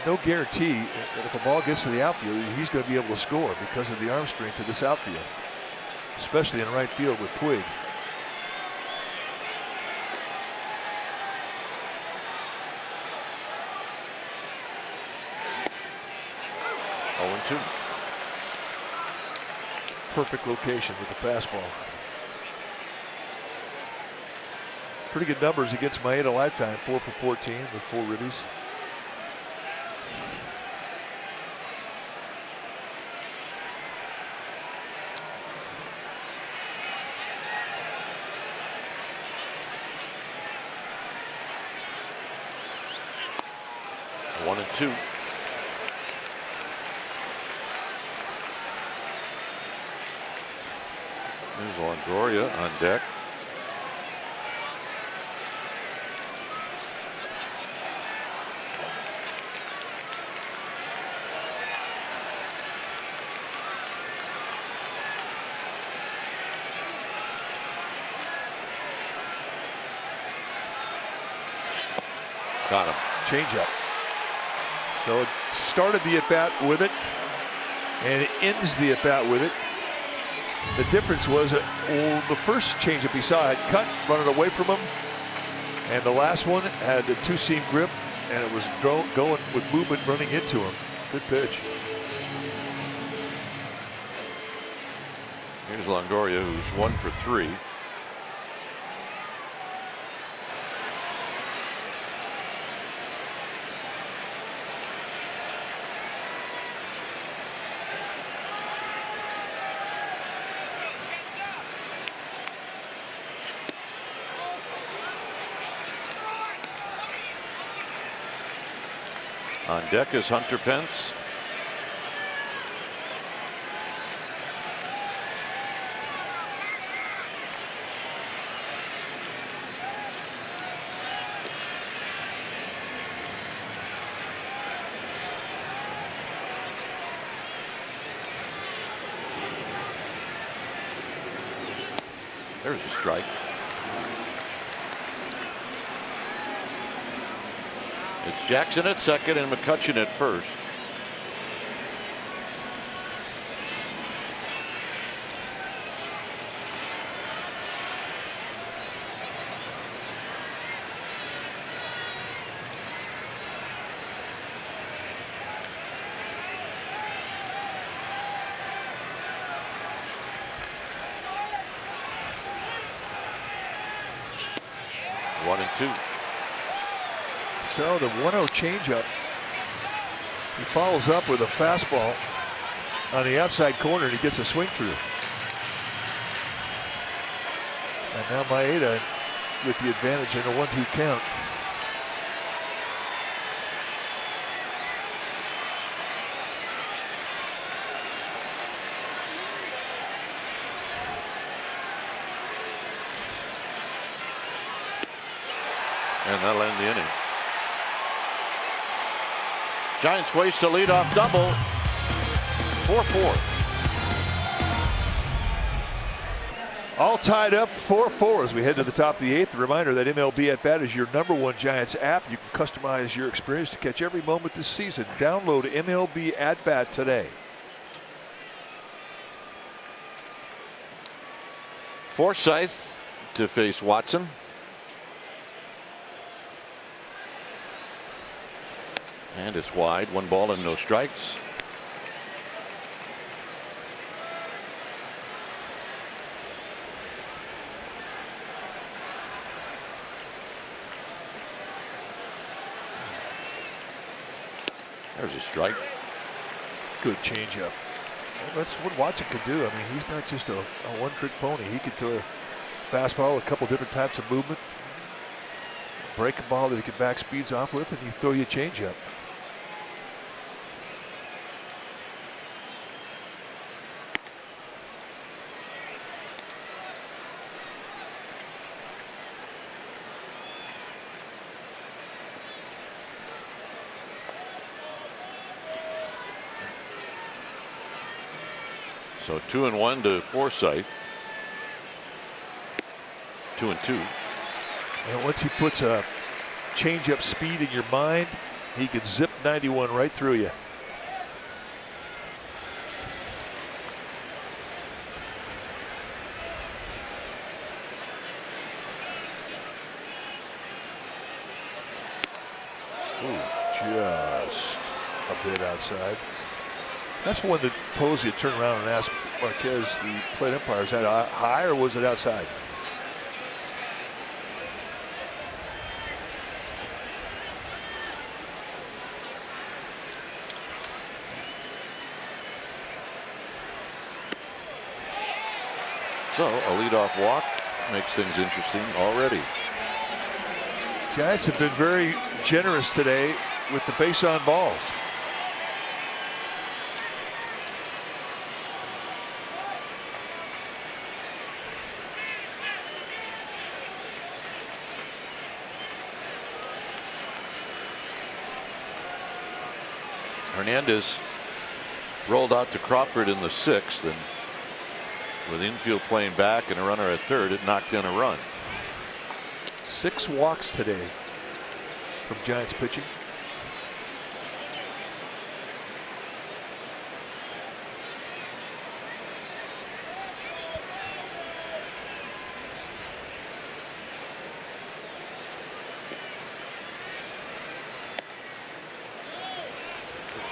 No guarantee that if a ball gets to the outfield, he's going to be able to score because of the arm strength of this outfield, especially in right field with Puig. Perfect location with the fastball. Pretty good numbers against Maeda lifetime, 4 for 14 with 4 ribbies. There's Longoria on deck. Got him. Change up. So it started the at-bat with it, and it ends the at-bat with it. The difference was that the first changeup he saw had cut, running away from him, and the last one had a two-seam grip, and it was going with movement running into him. Good pitch. Here's Longoria, who's 1 for 3. On deck is Hunter Pence. There's a strike. It's Jackson at second and McCutchen at first. One and two. So the 1-0 changeup. He follows up with a fastball on the outside corner, and he gets a swing through. And now Maeda with the advantage in a 1-2 count. And that'll end the inning. Giants waste a leadoff double. 4-4. All tied up 4-4 as we head to the top of the 8th. A reminder that MLB At Bat is your #1 Giants app. You can customize your experience to catch every moment this season. Download MLB At Bat today. Forsythe to face Watson. And it's wide. 1 ball and no strikes. There's a strike. Good changeup. That's what Watson can do. I mean, he's not just a one-trick pony. He can throw a fastball, a couple different types of movement, break a ball that he can back speeds off with, and he throw you a changeup. So 2-1 to Forsythe. 2-2. And once he puts a changeup speed in your mind, he can zip 91 right through you. Ooh, just a bit outside. That's one that Posey had turned around and asked Marquez, the plate umpire, is that high or was it outside? So a leadoff walk makes things interesting already. Giants have been very generous today with the base on balls. Hernandez rolled out to Crawford in the 6th, and with the infield playing back and a runner at third, it knocked in a run. 6 walks today from Giants pitching.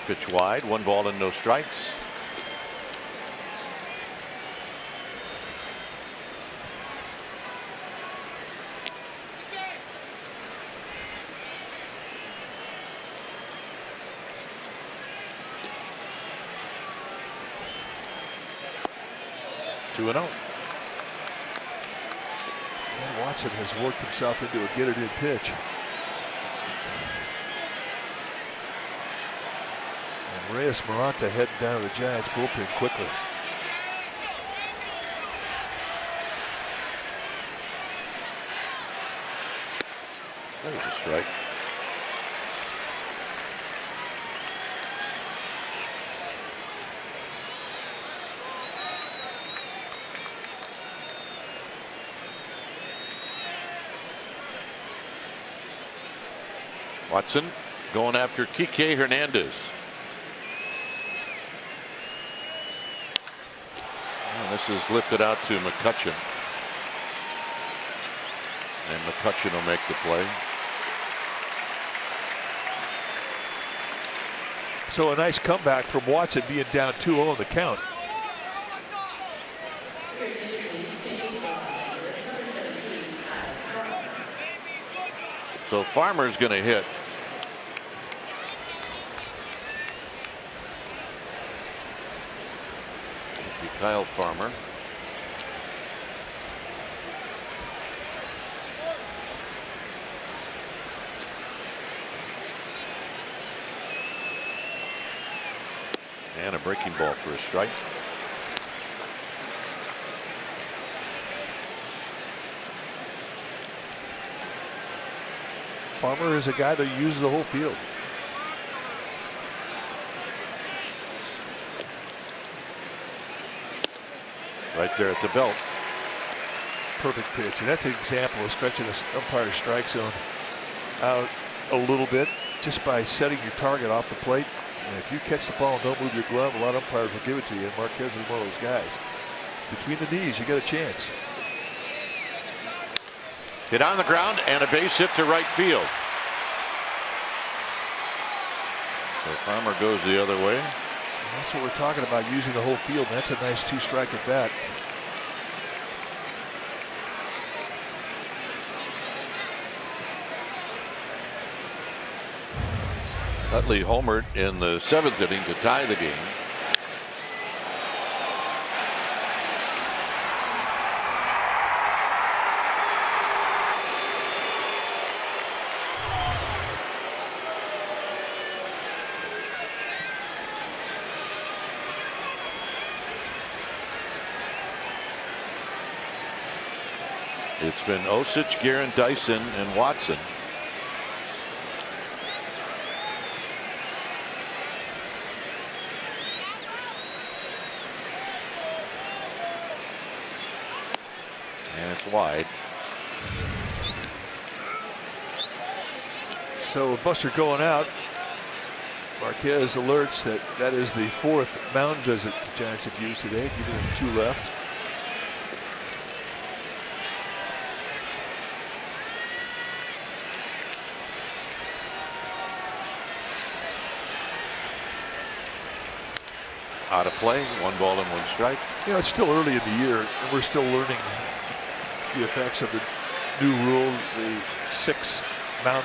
Pitch wide, 1 ball and no strikes. Two and 0. Watson has worked himself into a get-it-in pitch. And Reyes Maranta heading down to the Giants bullpen quickly. There's a strike. Watson going after Kike Hernandez. And this is lifted out to McCutchen. And McCutchen will make the play. So a nice comeback from Watson, being down 2-0 in the count. So Farmer's going to hit. Kyle Farmer. And a breaking ball for a strike. Farmer is a guy that uses the whole field. Right there at the belt. Perfect pitch. And that's an example of stretching the umpire's strike zone out a little bit just by setting your target off the plate. And if you catch the ball and don't move your glove, a lot of umpires will give it to you. And Marquez is one of those guys. It's between the knees. You got a chance. Hit on the ground and a base hit to right field. So Farmer goes the other way. And that's what we're talking about, using the whole field. And that's a nice 2-strike at bat. Utley homered in the 7th inning to tie the game. It's been Osich, Guerin, Dyson, and Watson. And it's wide. So with Buster going out, Marquez alerts that that is the 4th mound visit the Giants have used today, giving them 2 left. Out of play, 1 ball and 1 strike. You know, it's still early in the year, and we're still learning the effects of the new rule, the 6 mound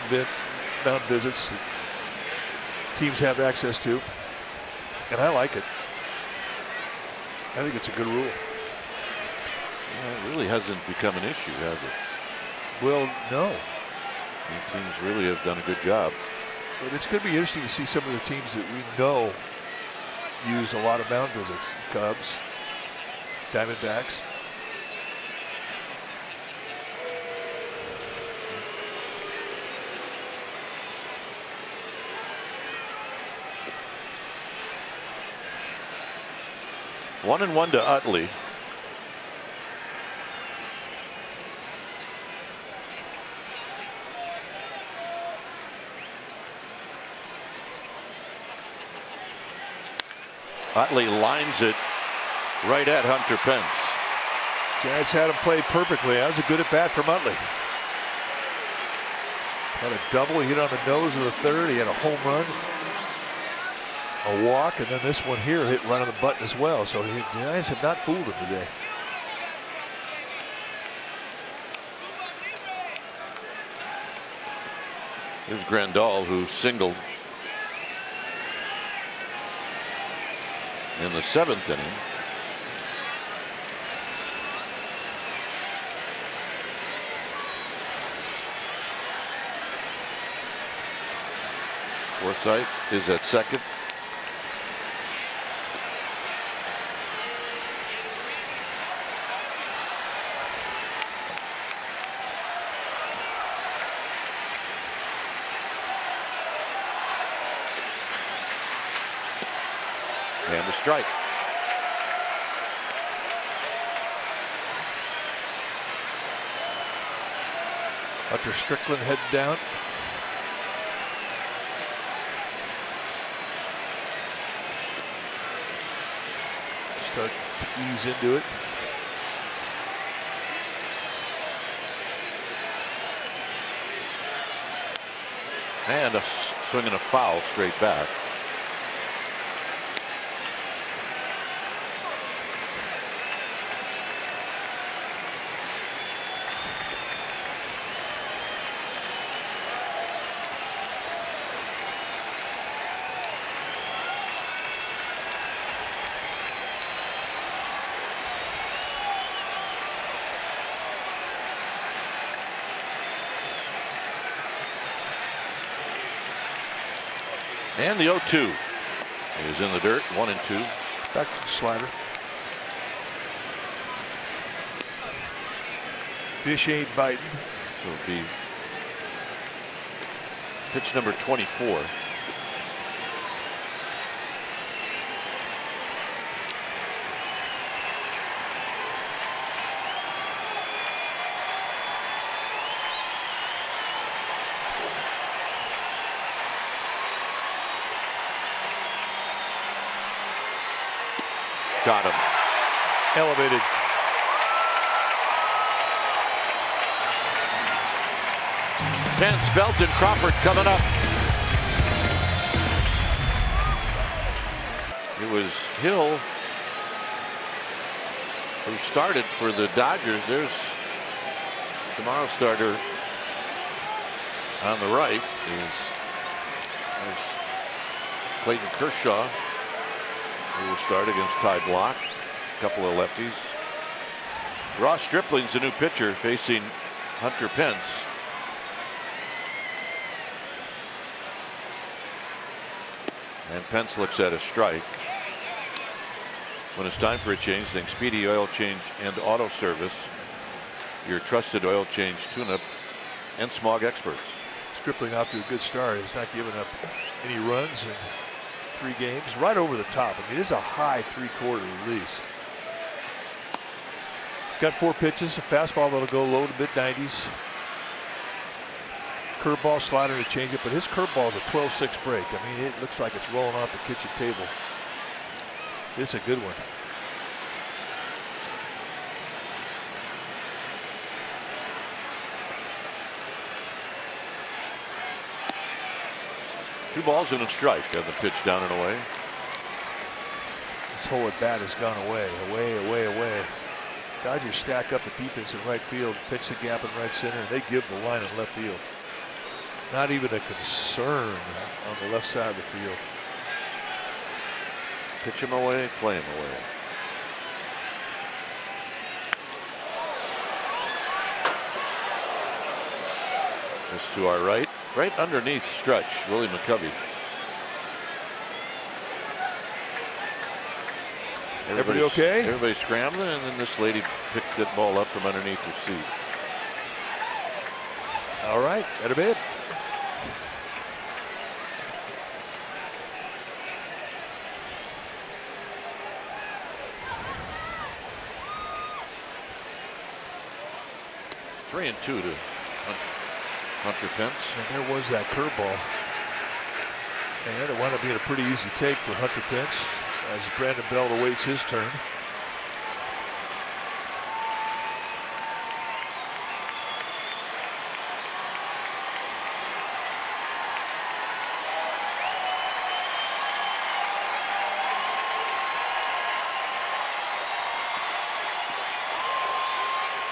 visits that teams have access to, and I like it. I think it's a good rule. Yeah, it really hasn't become an issue, has it? Well, no. Teams really have done a good job. But it's going to be interesting to see some of the teams that we know use a lot of mound visits. Cubs, Diamondbacks. 1-1 to Utley. Utley lines it right at Hunter Pence. Giants had him play perfectly. That was a good at bat from Utley. Had a double, he hit on the nose of the third. He had a home run, a walk, and then this one here hit right on the button as well. So the Giants have not fooled him today. Here's Grandal, who singled in the 7th inning. Forsythe is at second. And a strike. Hunter Strickland head down. Start to ease into it. And a swing and a foul straight back. And the 0-2 is in the dirt. 1-2. Back to the slider. Fish ain't biting. So it'll be pitch number 24. Got him. Elevated. Pence, Belton, Crawford coming up. It was Hill who started for the Dodgers. There's tomorrow's starter on the right. There's Clayton Kershaw, who will start against Ty Block. A couple of lefties. Ross Stripling's the new pitcher facing Hunter Pence. And Pence looks at a strike. When it's time for a change, think Speedy Oil Change and Auto Service, your trusted oil change tune-up and smog experts. Stripling off to a good start. He's not giving up any runs in 3 games. Right over the top. I mean, it is a high 3/4 release. He's got 4 pitches. A fastball that'll go low to mid-90s. Curveball, slider, and a changeup, but his curveball is a 12-6 break. I mean, it looks like it's rolling off the kitchen table. It's a good one. Two balls and a strike on the pitch down and away. This whole at bat has gone away, away. Dodgers stack up the defense in right field, pitch the gap in right center, and they give the line in left field. Not even a concern on the left side of the field. Pitch him away, play him away. Just to our right underneath stretch, Willie McCovey. Everybody okay? Everybody's scrambling, and then this lady picked that ball up from underneath her seat. All right, at a bid. 3-2 to Hunter Pence. And there was that curveball. And it wound up being a pretty easy take for Hunter Pence as Brandon Belt awaits his turn.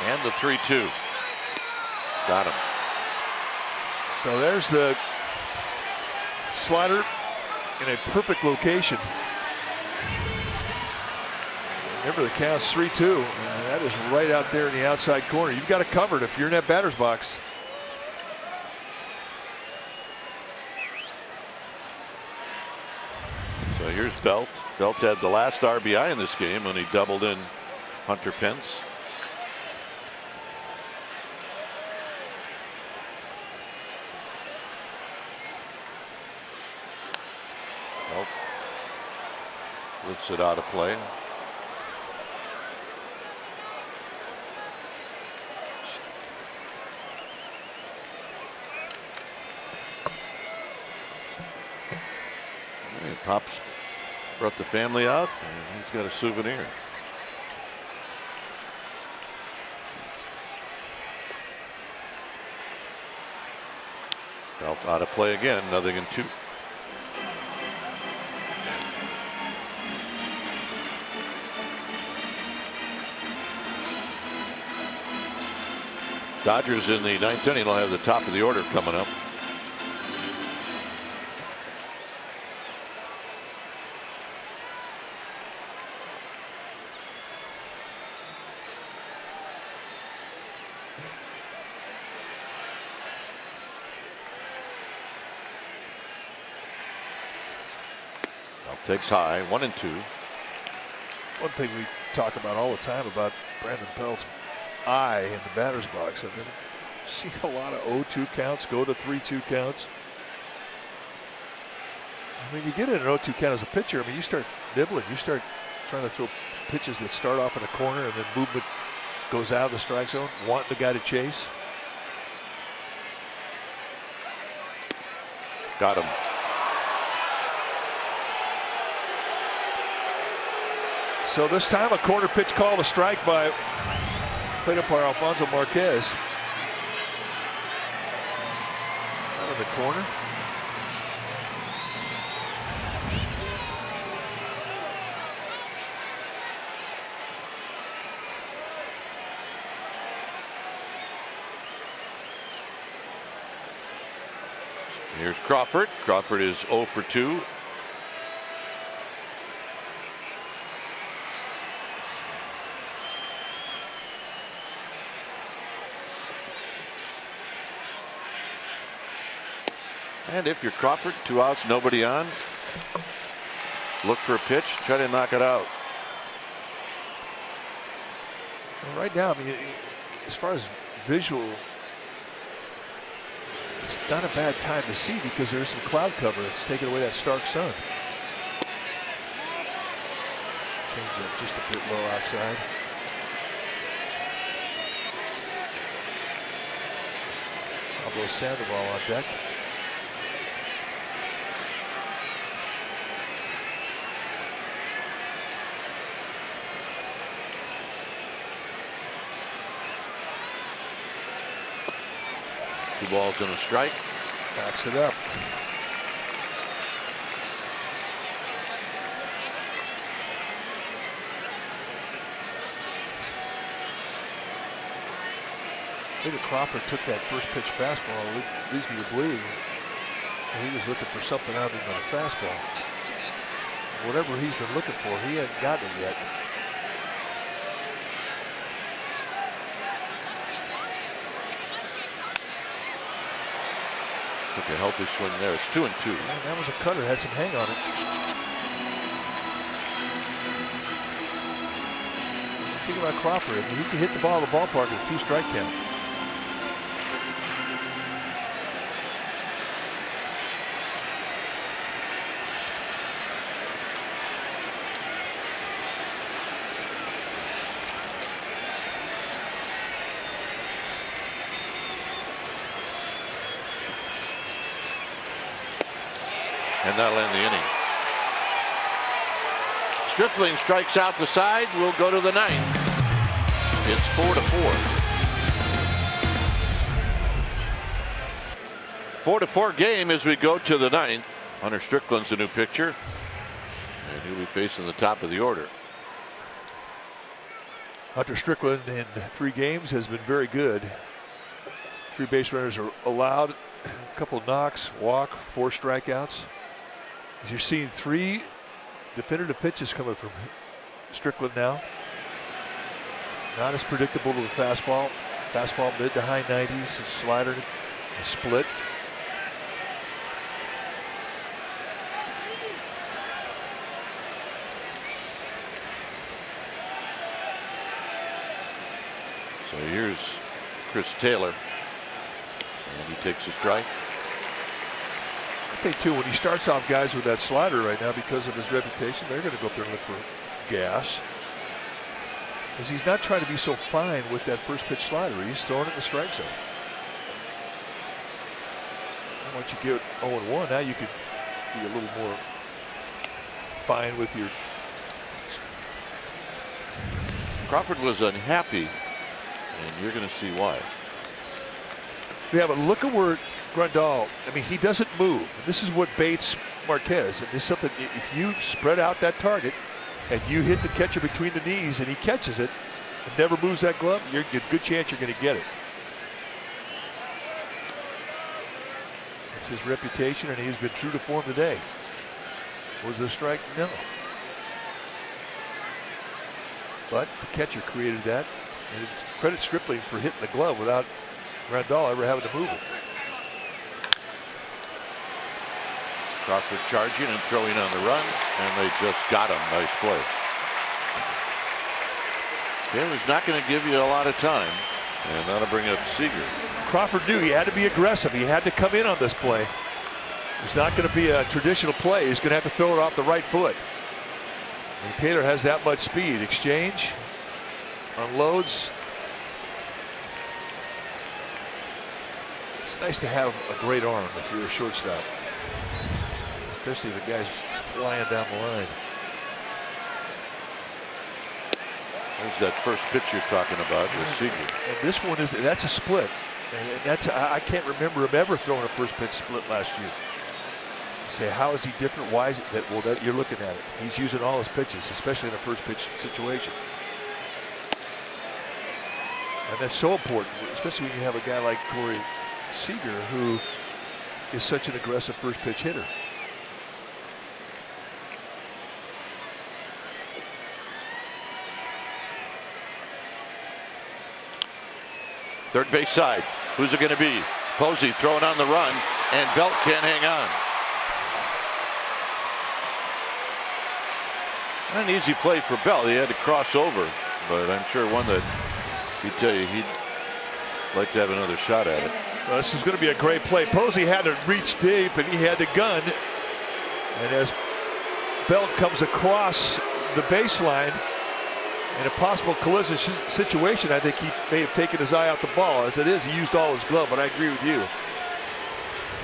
And the 3-2. Got him. So there's the slider in a perfect location. Remember, the count's 3-2. And that is right out there in the outside corner. You've got it covered if you're in that batter's box. So here's Belt. Belt had the last RBI in this game when he doubled in Hunter Pence. Belt lifts it out of play. Pops brought the family out, and he's got a souvenir. Belt out of play again, 0-2. Dodgers in the ninth inning will have the top of the order coming up. Takes high, 1-2. One thing we talk about all the time about Brandon Belt's eye in the batter's box. I've seen a lot of 0-2 counts go to 3-2 counts. I mean, you get in an 0-2 count as a pitcher, I mean, you start nibbling. You start trying to throw pitches that start off in a corner and then movement goes out of the strike zone, wanting the guy to chase. Got him. So this time a corner pitch called a strike by plate umpire Alfonso Marquez. Out of the corner. Here's Crawford. Crawford is 0 for 2. And if you're Crawford, 2 outs, nobody on, look for a pitch, try to knock it out. Well, right now, I mean, as far as visual, it's not a bad time to see because there's some cloud cover. It's taking away that stark sun. Change up just a bit low outside. Pablo Sandoval on deck. Two balls and a strike. Backs it up. I think Crawford took that first pitch fastball, leads me to believe he was looking for something other than a fastball. Whatever he's been looking for, he hasn't gotten it yet. Took a healthy swing there. It's 2-2. Man, that was a cutter, had some hang on it. Think about Crawford. I mean, he can hit the ball in the ballpark with 2 strike count. and that'll end the inning. Stripling strikes out the side. We'll go to the ninth. It's 4-4. 4-4 game as we go to the ninth. Hunter Strickland's the new pitcher, and he'll be facing the top of the order. Hunter Strickland in 3 games has been very good. 3 base runners are allowed, a couple of knocks, walk, 4 strikeouts. As you're seeing 3 definitive pitches coming from Strickland now. Not as predictable to the fastball. Fastball mid to high 90s, a slider, a split. So here's Chris Taylor, and he takes a strike. I think too, when he starts off guys with that slider right now, because of his reputation, they're going to go up there and look for gas. Because he's not trying to be so fine with that first pitch slider. He's throwing it in the strike zone. And once you get 0-1, now you can be a little more fine with your. Crawford was unhappy, and you're going to see why. Yeah, but look at where Grandal, I mean, he doesn't move. This is what baits Marquez. And this is something, if you spread out that target and you hit the catcher between the knees and he catches it and never moves that glove, you're a good chance you're going to get it. It's his reputation, and he's been true to form today. Was it a strike? No. But the catcher created that. And credit Stripling for hitting the glove without Grandal ever having to move it. Crawford charging and throwing on the run, and they just got him. Nice play. Taylor's not going to give you a lot of time, and that'll bring up Seager. Crawford knew he had to be aggressive. He had to come in on this play. It's not going to be a traditional play. He's going to have to throw it off the right foot. And Taylor has that much speed. Exchange, unloads. It's nice to have a great arm if you're a shortstop, especially if the guy's flying down the line. There's that first pitch you're talking about with Seager. And this one that's a split. And that's, I can't remember him ever throwing a first pitch split last year. You say, how is he different? Why is it that? Well, that you're looking at it. He's using all his pitches, especially in a first pitch situation. And that's so important, especially when you have a guy like Corey Seager, who is such an aggressive first pitch hitter. Third base side. Who's it going to be? Posey throwing on the run, and Belt can't hang on. Not an easy play for Belt. He had to cross over, but I'm sure one that he'd tell you he'd like to have another shot at it. Well, this is going to be a great play. Posey had to reach deep, and he had the gun. And as Belt comes across the baseline, in a possible collision situation, I think he may have taken his eye out the ball. As it is, he used all his glove, but I agree with you.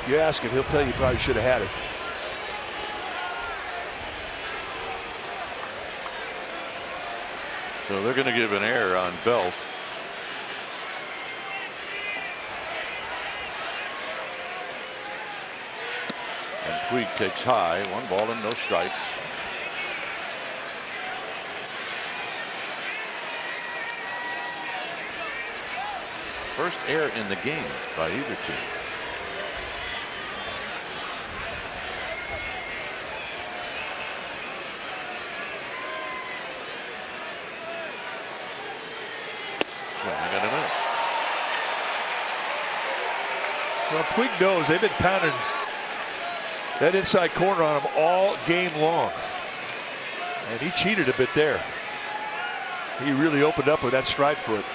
If you ask him, he'll tell you he probably should have had it. So they're going to give an error on Belt. And Puig takes high. 1 ball and no strikes. First error in the game by either team. Swing and a miss. Well, Puig knows they've been pounding that inside corner on him all game long. And he cheated a bit there. He really opened up with that stride foot.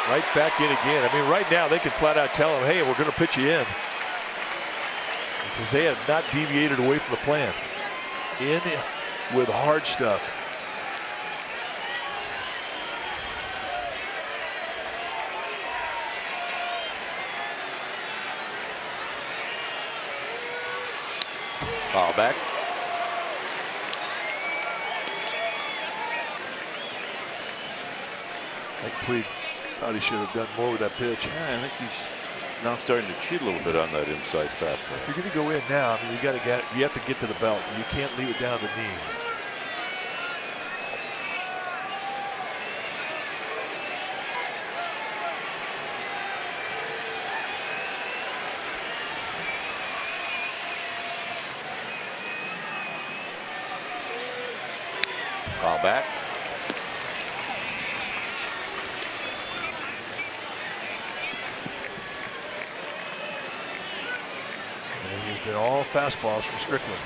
Right back in again. I mean, right now they can flat out tell him, hey, we're going to pitch you in. Because they have not deviated away from the plan. In with hard stuff. Foul back. I think Puig thought he should have done more with that pitch. Yeah, I think he's now starting to cheat a little bit on that inside fastball. If you're going to go in now, I mean, you have to get to the belt. You can't leave it down the knee. Foul back. And he's been all fastballs from Strickland.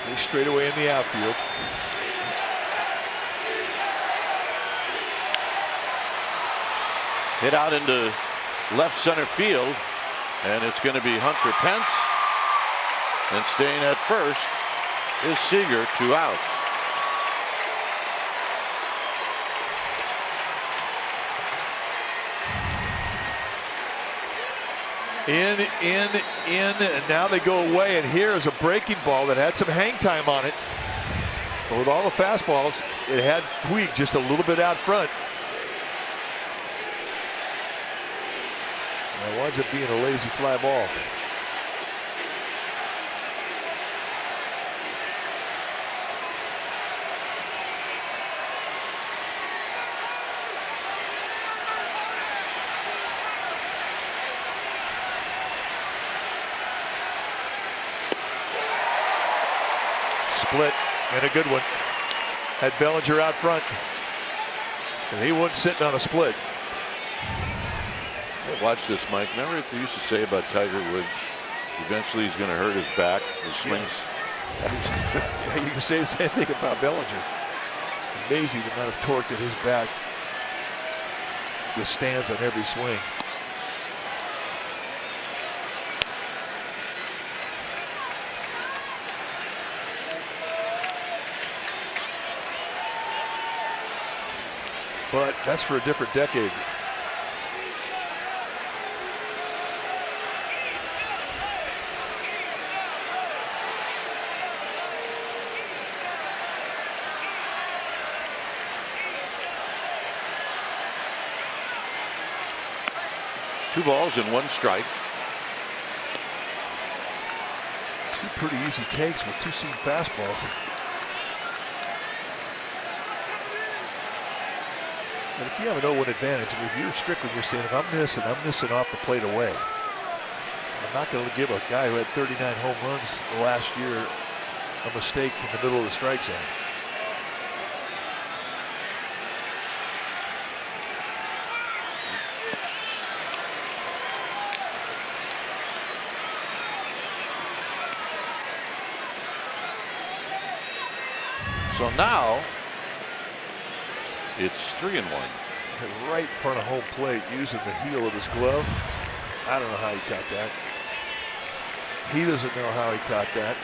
He's straight away in the outfield. Hit out into left center field, and it's going to be Hunter Pence. And staying at first is Seager, 2 outs. In, and now they go away, and here is a breaking ball that had some hang time on it. But with all the fastballs, it had Puig just a little bit out front. That winds up being a lazy fly ball. Split, and a good one. Had Bellinger out front, and he wasn't sitting on a split. Hey, watch this, Mike. Remember what they used to say about Tiger Woods? Eventually he's going to hurt his back if he swings. Yeah, you can say the same thing about Bellinger. Amazing the amount of torque that his back withstands on every swing. But that's for a different decade. Two balls and 1 strike. Two pretty easy takes with 2 seam fastballs. And if you have an 0-1 advantage, I mean, if you're Strickland, you're saying, if I'm missing off the plate away. I'm not going to give a guy who had 39 home runs last year a mistake in the middle of the strike zone. So now it's 3-1. Right in front of home plate, using the heel of his glove. I don't know how he caught that. He doesn't know how he caught that.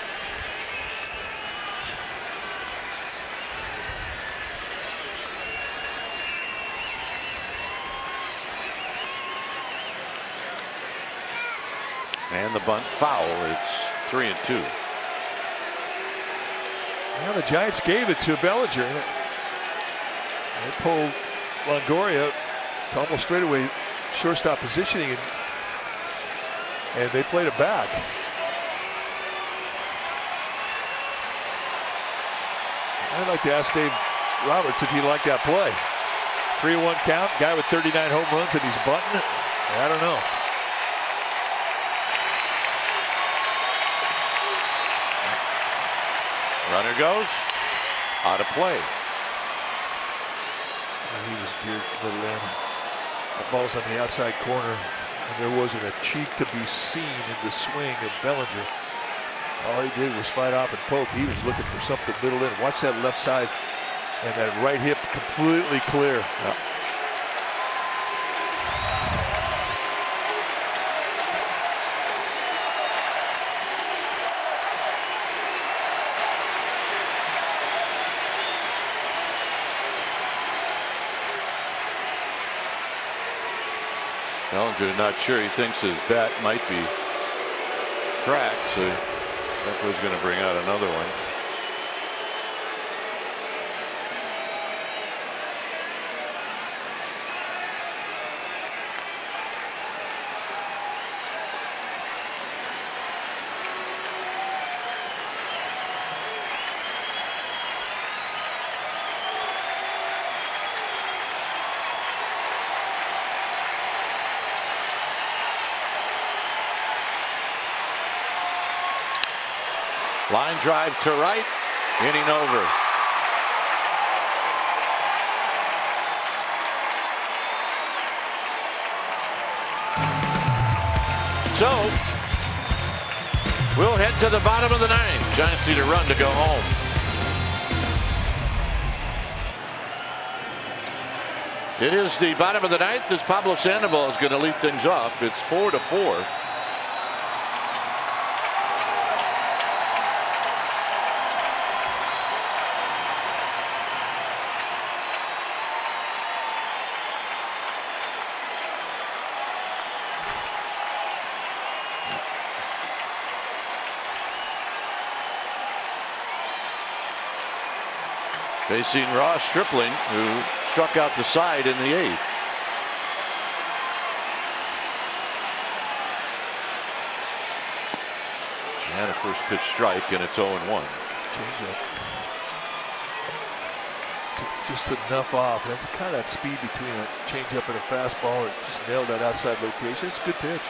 And the bunt foul. It's 3-2. Now the Giants gave it to Bellinger. They pulled Longoria to almost straightaway shortstop positioning, and they played it back. I'd like to ask Dave Roberts if he liked that play. 3-1 count, guy with 39 home runs, and he's bunting it. I don't know. Runner goes out of play. He was geared for the middle in. The ball's on the outside corner, and there wasn't a cheek to be seen in the swing of Bellinger. All he did was fight off and poke. He was looking for something middle in. Watch that left side, and that right hip completely clear. Yeah. Bellinger not sure. He thinks his bat might be cracked, so that was going to bring out another one. Line drive to right, inning over. So we'll head to the bottom of the ninth. Giants need a run to go home. It is the bottom of the ninth as Pablo Sandoval is going to lead things off. It's 4-4. Facing Ross Stripling, who struck out the side in the eighth. And a first pitch strike, and it's 0-1. Changeup. Just enough off. That's kind of that speed between a changeup and a fastball. It just nailed that outside location. It's a good pitch.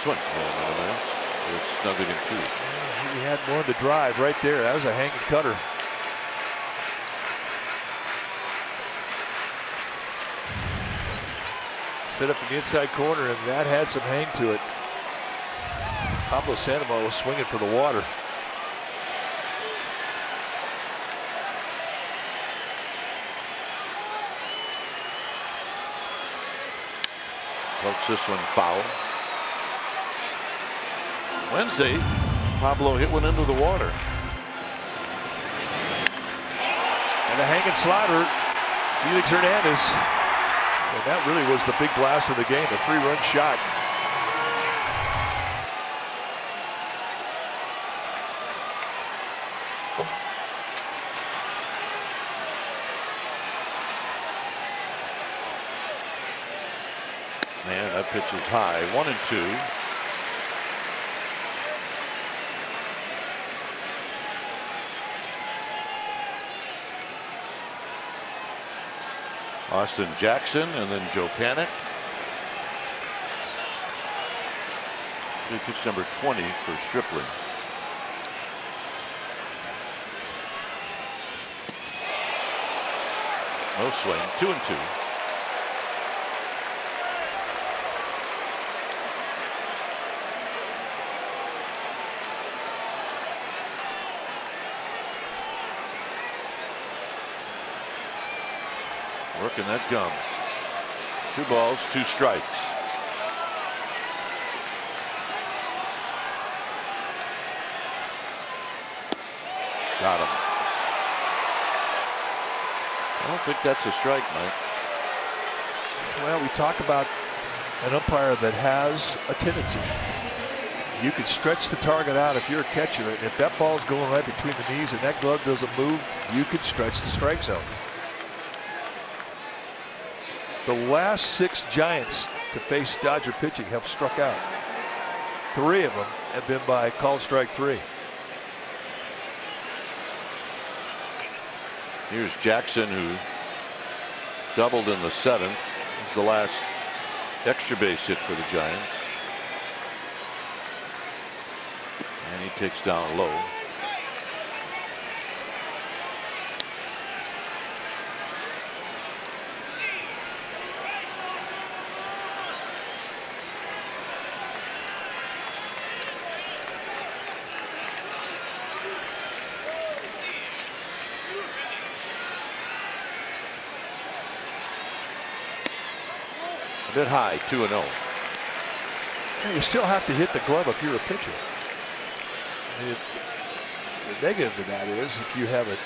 Swing. It's 0-2. He had more to drive right there. That was a hanging cutter. Set up in the inside corner, and that had some hang to it. Pablo Sandoval was swinging for the water. Pokes this one foul. Wednesday, Pablo hit one into the water. And a hanging slider, Felix Hernandez. And that really was the big blast of the game, a 3-run shot. Man, that pitch is high. 1-2. Austin Jackson and then Joe Panik. Pitch number 20 for Stripling. No swing. 2-2. Working that gum. 2 balls, 2 strikes. Got him. I don't think that's a strike, Mike. Well, we talk about an umpire that has a tendency. You can stretch the target out if you're a catcher. If that ball's going right between the knees and that glove doesn't move, you could stretch the strike zone. The last 6 Giants to face Dodger pitching have struck out. 3 of them have been by called strike 3. Here's Jackson, who doubled in the 7th. This is the last extra base hit for the Giants. And he takes down low. A bit high, 2-0. You still have to hit the glove if you're a pitcher. The negative to that is if you have a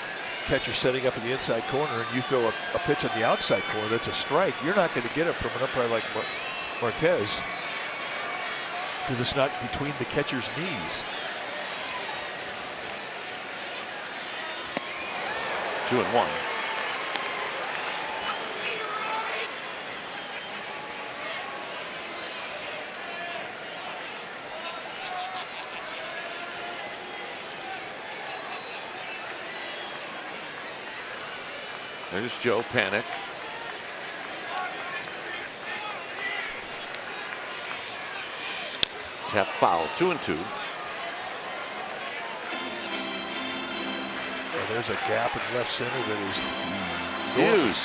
catcher setting up in the inside corner and you throw a pitch on the outside corner that's a strike, you're not going to get it from an umpire like Marquez because it's not between the catcher's knees. 2-1. There's Joe Panic. Tap foul. 2-2. There's a gap in left center that is Hughes.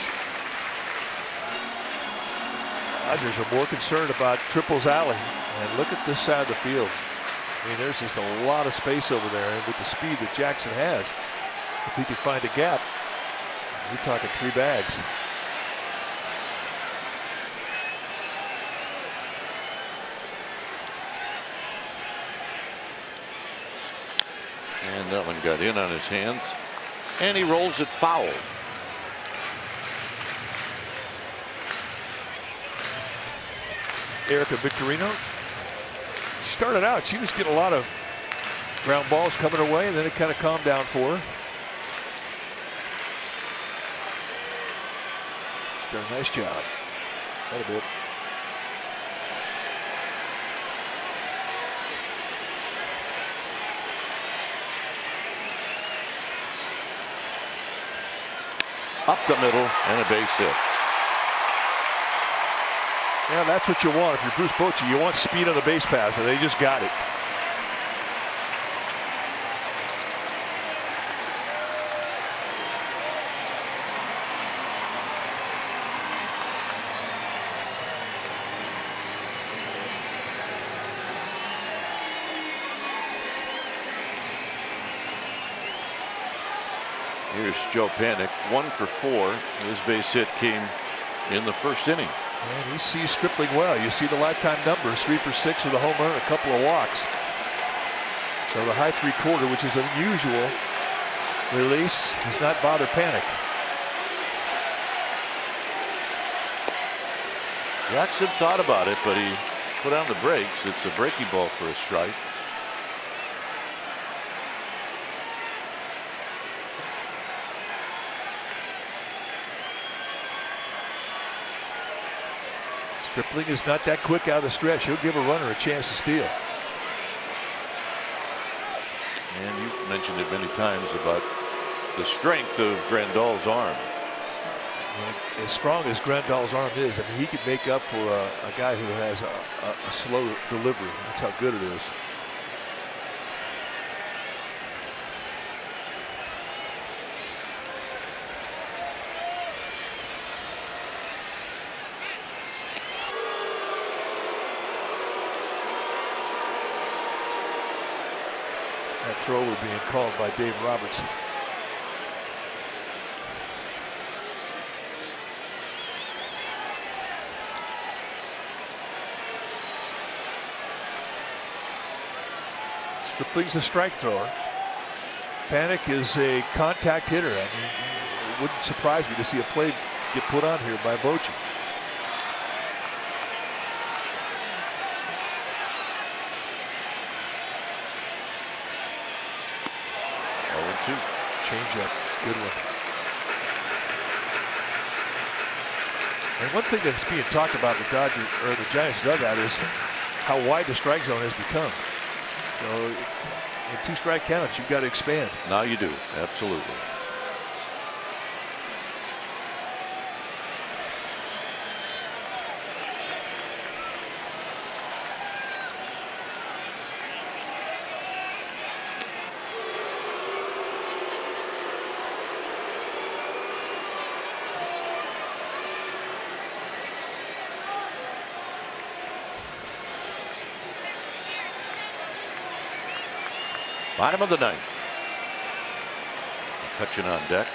Dodgers are more concerned about Triples Alley. And look at this side of the field. I mean, there's just a lot of space over there. And with the speed that Jackson has, if he can find a gap, you're talking 3 bags. And that one got in on his hands. And he rolls it foul. Erica Victorino started out, she was getting a lot of ground balls coming her way, and then it kind of calmed down for her. She's done a nice job. That a bit. Up the middle and a base hit. Yeah, that's what you want. If you're Bruce Bochy, you want speed on the base pass, and they just got it. Here's Joe Panic, 1 for 4. His base hit came in the first inning. And he sees Stripling well. You see the lifetime numbers, 3 for 6 with a home run, a couple of walks. So the high 3/4, which is unusual release, does not bother Panic. Jackson thought about it, but he put on the brakes. It's a breaking ball for a strike. Stripling is not that quick out of the stretch. He'll give a runner a chance to steal. And you've mentioned it many times about the strength of Grandal's arm. And as strong as Grandal's arm is, I mean, he could make up for a guy who has a slow delivery. That's how good it is. That thrower being called by Dave Roberts. Stripling's a strike thrower. Panic is a contact hitter. I mean, it wouldn't surprise me to see a play get put on here by Bochy. Change up, good one. And one thing that's being talked about in the Dodgers or the Giants dugout is how wide the strike zone has become. So in 2 strike counts, you've got to expand. Now you do, absolutely. Bottom of the 9th. McCutchen on deck.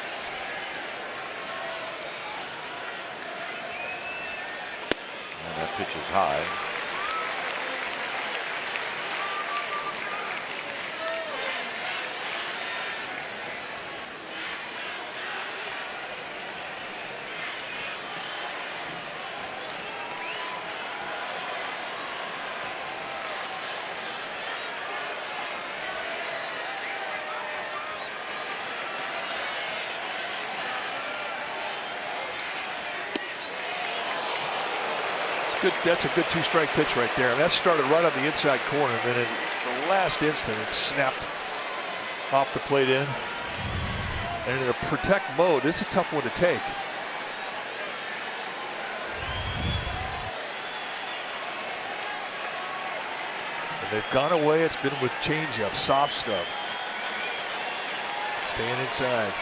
And that pitch is high. good. That's a good two-strike pitch right there. And that started right on the inside corner. And then in the last instant, it snapped off the plate in. And in a protect mode, this is a tough one to take. And they've gone away. It's been with changeup, soft stuff. Staying inside.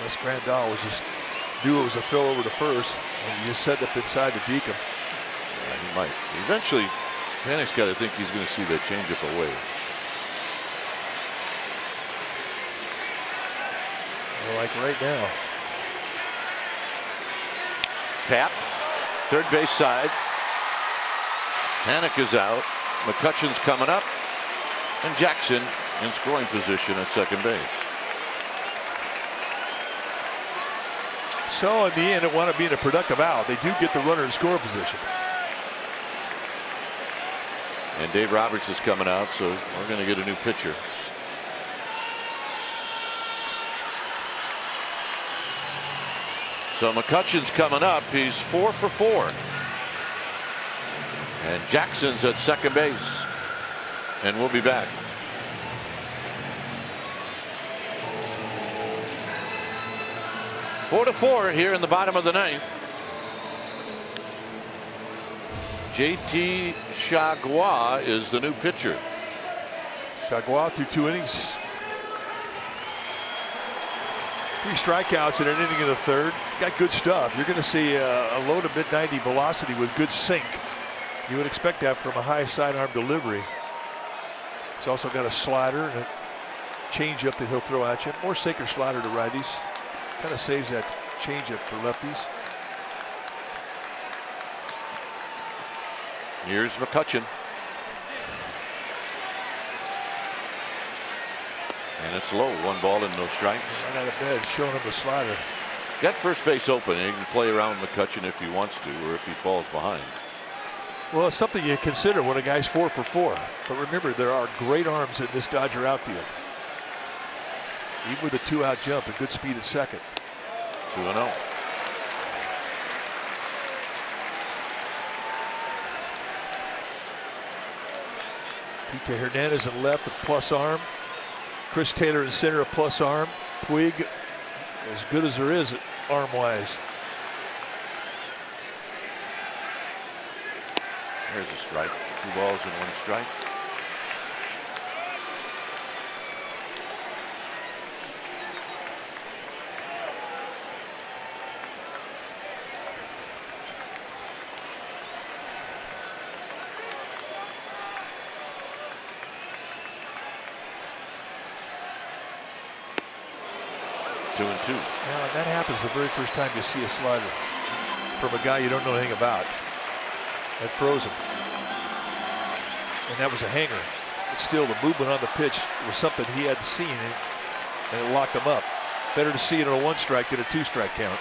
Les Grandal was just knew it was a throw over to first, and he just set up inside the deacon. Yeah, he might. Eventually, Panic's got to think he's going to see that changeup away. Like right now. Tap, third base side. Panic is out. McCutchen's coming up, and Jackson in scoring position at second base. So in the end, it wound up being a productive out. They do get the runner in score position. And Dave Roberts is coming out, so we're going to get a new pitcher. So McCutchen's coming up. He's 4 for 4. And Jackson's at second base. And we'll be back. Four to 4 here in the bottom of the ninth. JT Chargois is the new pitcher. Chargois through 2 innings. 3 strikeouts in an inning in the third. Got good stuff. You're going to see a low to mid 90 velocity with good sink. You would expect that from a high sidearm delivery. He's also got a slider and a changeup that he'll throw at you. More sinker slider to righties. Kind of saves that changeup for lefties. Here's McCutchen. And it's low. 1 ball and no strikes. Right out of bed, showing him the slider. Got first base open, and he can play around McCutchen if he wants to, or if he falls behind. Well, it's something you consider when a guy's 4 for 4. But remember, there are great arms in this Dodger outfield. Even with a 2-out jump and good speed at second. 2-0. Kike Hernandez in left, a plus arm. Chris Taylor in center, a plus arm. Puig, as good as there is arm-wise. There's a strike. 2 balls and 1 strike. Two and 2. Now, that happens the very first time you see a slider from a guy you don't know anything about. That froze him. And that was a hanger. But still, the movement on the pitch was something he hadn't seen, and it locked him up. Better to see it on a 1-strike than a 2-strike count.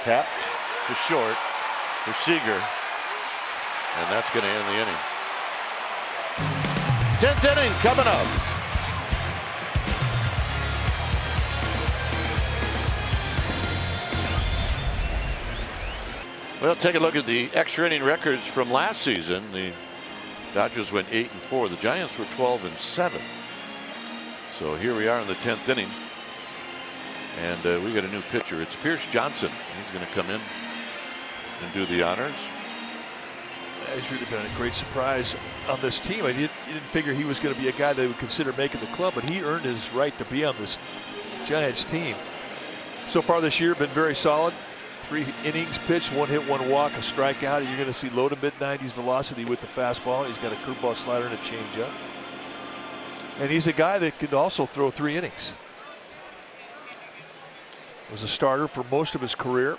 Tap to short for Seager, and that's going to end the inning. 10th inning coming up. Well, take a look at the extra inning records from last season. The Dodgers went 8-4. The Giants were 12-7. So here we are in the 10th inning, and we got a new pitcher. It's Pierce Johnson. He's going to come in and do the honors. He's really been a great surprise on this team. I didn't figure he was going to be a guy they would consider making the club, but he earned his right to be on this Giants team. So far this year, been very solid. 3 innings pitched, 1 hit, 1 walk, a strikeout. You're going to see low to mid 90s velocity with the fastball. He's got a curveball, slider, and a changeup. And he's a guy that could also throw 3 innings. Was a starter for most of his career.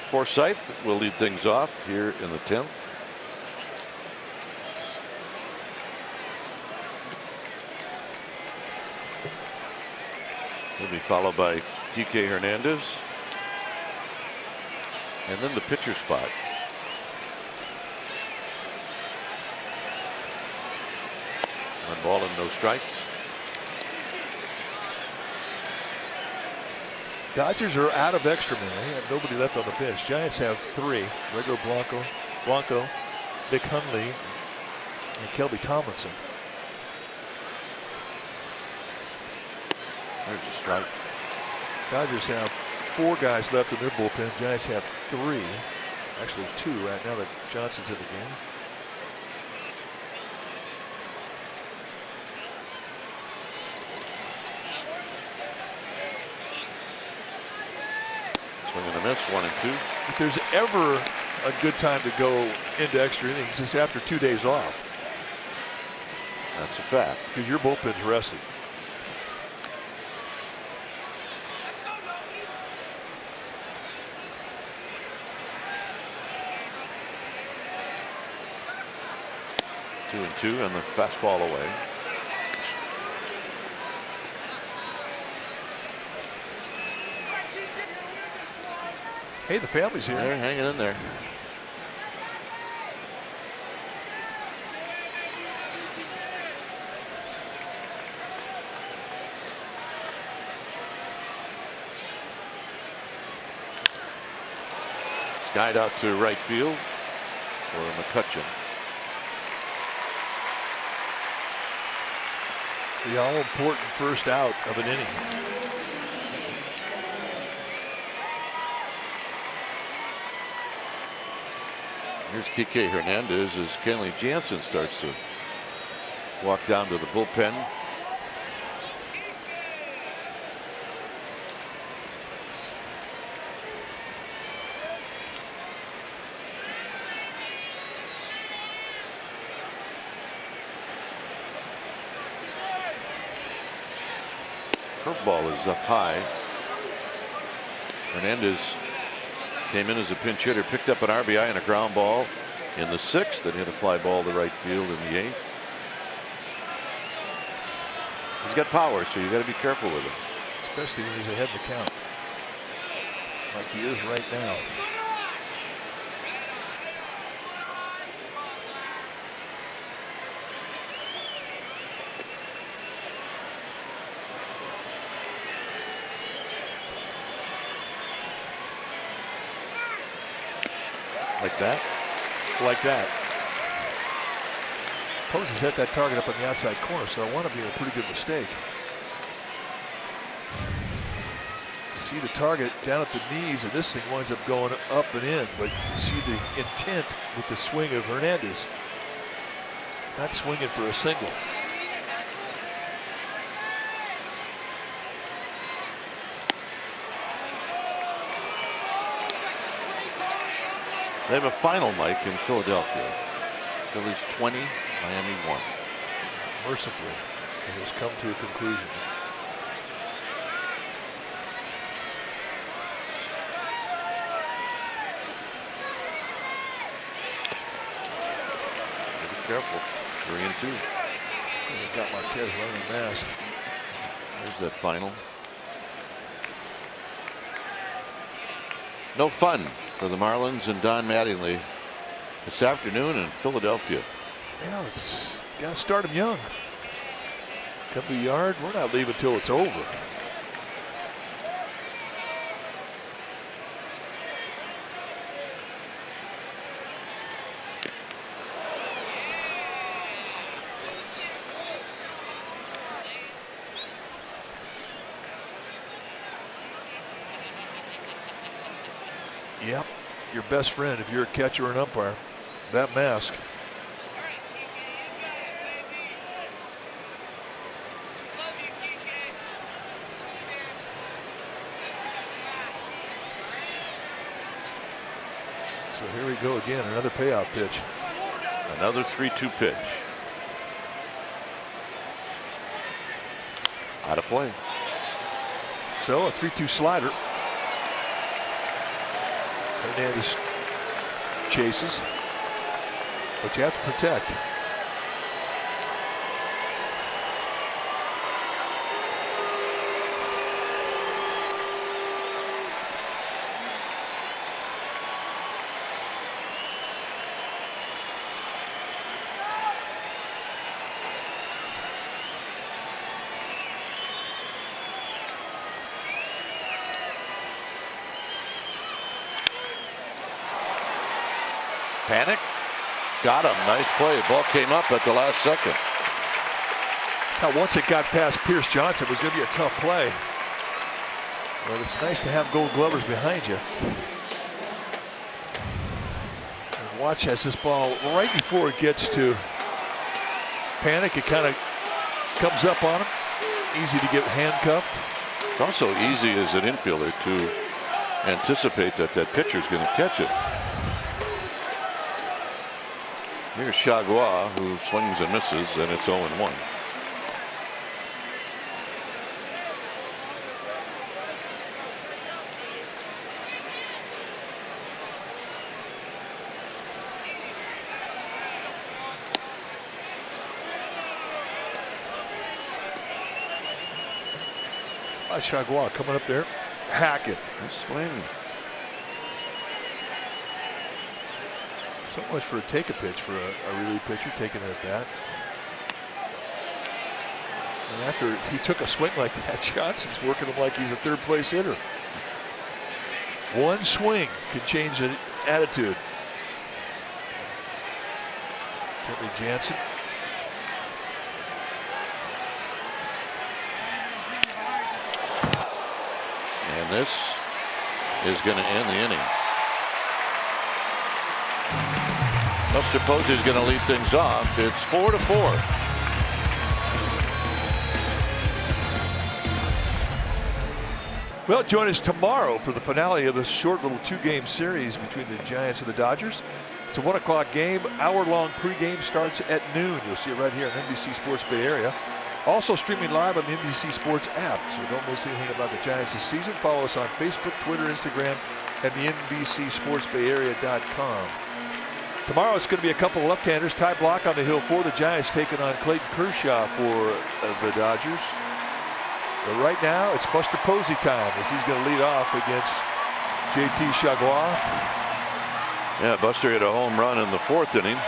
Forsythe will lead things off here in the 10th. He'll be followed by Kike Hernandez. And then the pitcher spot. One ball and no strikes. Dodgers are out of extra men. They have nobody left on the bench. Giants have 3. Rego Blanco, Nick Hundley, and Kelby Tomlinson. There's a strike. Dodgers have 4 guys left in their bullpen. Giants have 3. Actually 2 right now that Johnson's in the game. Swing and a miss, 1 and 2. If there's ever a good time to go into extra innings, it's after 2 days off. That's a fact. Because your bullpen's rested. Two and 2 and the fastball away. Hey, the family's here. They're hanging in there. Skied out to right field for McCutchen. The all-important first out of an inning. Here's Kike Hernandez as Kenley Jansen starts to walk down to the bullpen. Curveball is up high. Hernandez came in as a pinch hitter, picked up an RBI and a ground ball in the 6th, and hit a fly ball to right field in the 8th. He's got power, so you got to be careful with him. Especially when he's ahead in the count, like he is right now. Like that? Like that. Pose has hit that target up on the outside corner, so I want to be a pretty good mistake. See the target down at the knees, and this thing winds up going up and in, but you see the intent with the swing of Hernandez. Not swinging for a single. They have a final, Mike, in Philadelphia. Phillies 20, Miami 1. Mercifully, it has come to a conclusion. Be careful. 3 and 2. They got Marquez running the mask. There's that final. No fun for the Marlins and Don Mattingly this afternoon in Philadelphia. Yeah, it's got to start him young. Come to the yard, we're not leaving till it's over. Yep, your best friend if you're a catcher or an umpire. That mask. So here we go again, another payout pitch. Another 3-2 pitch. Out of play. So a 3-2 slider. Hernandez chases, but you have to protect. Panic. Got him. Nice play. Ball came up at the last second. Now, once it got past Pierce Johnson, it was going to be a tough play. But it's nice to have Gold Glovers behind you. And watch as this ball, right before it gets to Panic, it kind of comes up on him. Easy to get handcuffed. It's also easy as an infielder to anticipate that that pitcher's going to catch it. Here's Chagua, who swings and misses, and it's 0-1. Chagua coming up there. Hackett. Nice swing. So much for a take a pitch for a relief pitcher taking it at bat. And after he took a swing like that, Johnson's working him like he's a third place hitter. One swing could change the attitude. Kenley Jansen. And this is going to end the inning. Buster Posey is going to lead things off. It's 4-4. Well, join us tomorrow for the finale of this short little 2-game series between the Giants and the Dodgers. It's a 1 o'clock game. Hour-long pregame starts at noon. You'll see it right here on NBC Sports Bay Area. Also streaming live on the NBC Sports app. So don't miss anything about the Giants this season. Follow us on Facebook, Twitter, Instagram, and the NBCSportsBayArea.com. Tomorrow it's going to be a couple of left-handers. Ty Block on the hill for the Giants, taking on Clayton Kershaw for the Dodgers. But right now it's Buster Posey time as he's going to lead off against JT Chagua. Yeah, Buster hit a home run in the 4th inning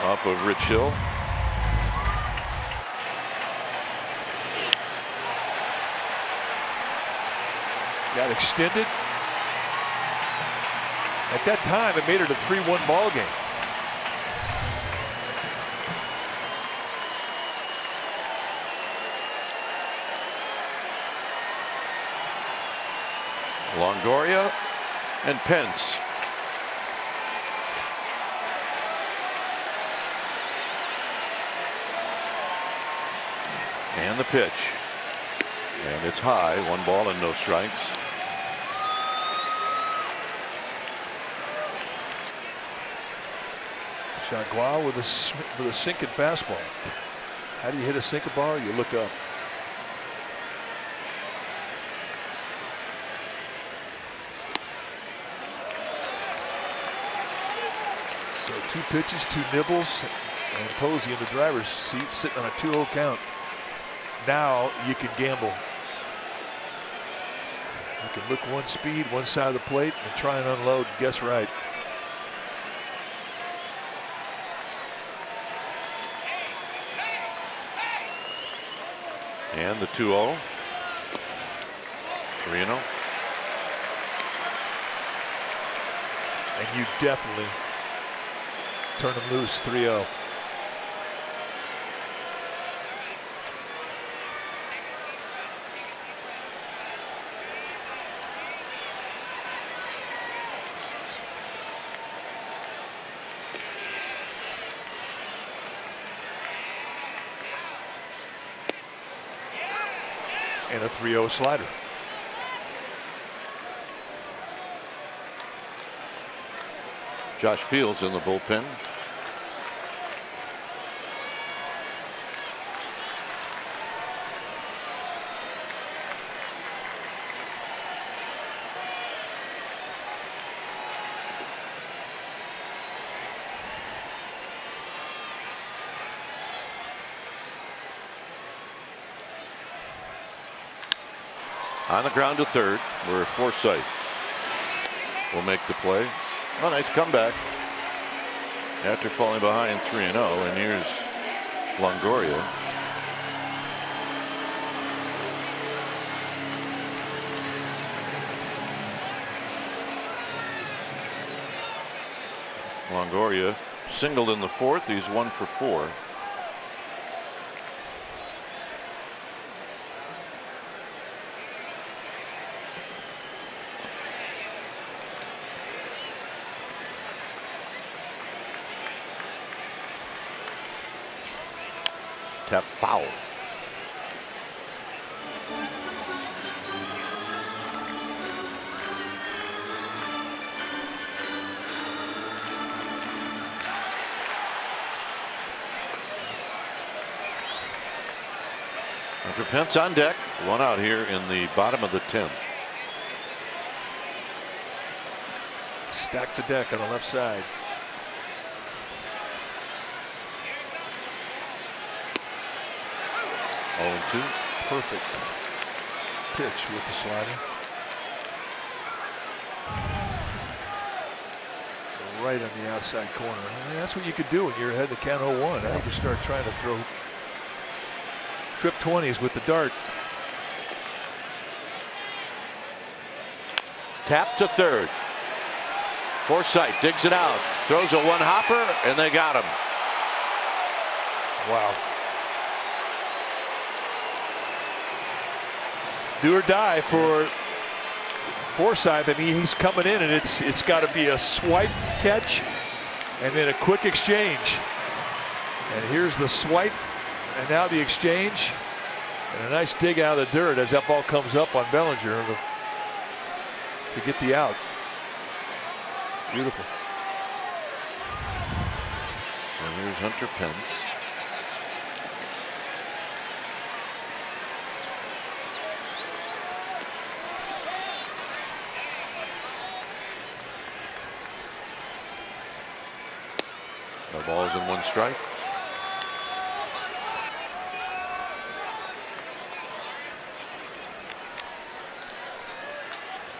off of Rich Hill. Got extended. At that time, it made it a 3-1 ball game. Longoria and Pence. And the pitch. And it's high. 1 ball and no strikes. Chagua with a sinking fastball. How do you hit a sinker ball? You look up. So 2 pitches, 2 nibbles, and Posey in the driver's seat sitting on a 2-0 count. Now you can gamble. You can look one speed, one side of the plate, and try and unload and guess right. And the 2-0. 3-0. And you definitely turn them loose. 3-0. And a 3-0 slider. Josh Fields in the bullpen. On the ground to third, where Forsythe will make the play. Oh, nice comeback after falling behind 3-0. And here's Longoria. Longoria singled in the fourth. He's 1 for 4. Tap foul. Hunter Pence on deck. One out here in the bottom of the 10th. Stack the deck on the left side. Oh, 2. Perfect pitch with the slider. Right on the outside corner. I mean, that's what you could do when you're ahead the count 0-1. Now you can start trying to throw trip 20s with the dart. Tap to third. Forsythe digs it out. Throws a one hopper, and they got him. Wow. Do or die for Forsythe. I mean, he's coming in, and it's got to be a swipe catch and then a quick exchange. And here's the swipe, and now the exchange, and a nice dig out of the dirt as that ball comes up on Bellinger to get the out. Beautiful. And here's Hunter Pence. No balls and 1 strike.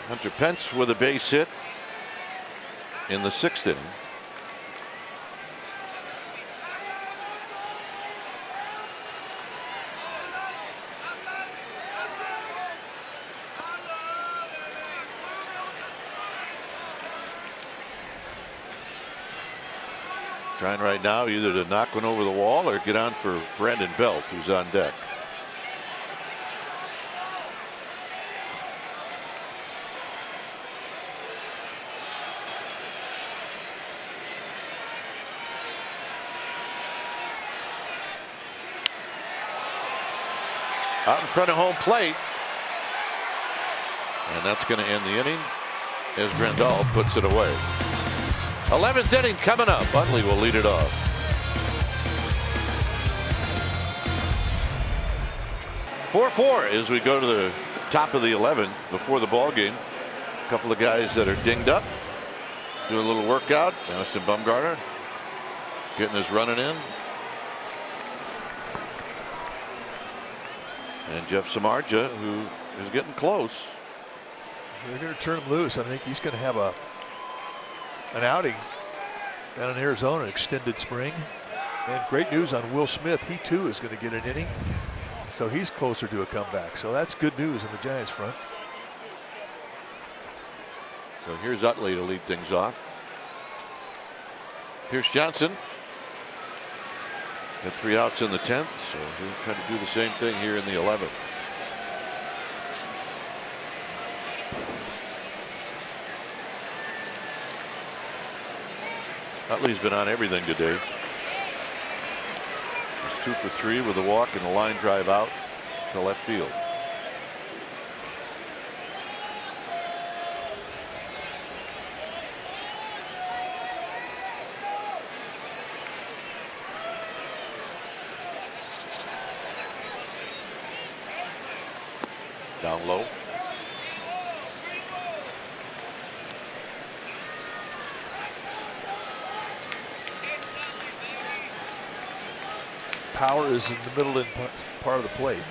Hunter Pence with a base hit in the 6th inning. Trying right now either to knock one over the wall or get on for Brandon Belt, who's on deck. Out in front of home plate. And that's going to end the inning as Grandal puts it away. 11th inning coming up. Utley will lead it off. "4-4" as we go to the top of the 11th before the ball game. A couple of guys that are dinged up, doing a little workout. Madison Bumgarner getting his running in. And Jeff Samardzija, who is getting close. They're going to turn him loose. I think he's going to have an outing down in Arizona, extended spring. And great news on Will Smith. He too is going to get an inning. So he's closer to a comeback. So that's good news in the Giants front. So here's Utley to lead things off. Pierce Johnson got 3 outs in the 10th, so he'll try to do the same thing here in the 11th. Utley's been on everything today. He's 2 for 3 with a walk and a line drive out to left field. Down low. Power is in the middle part of the plate.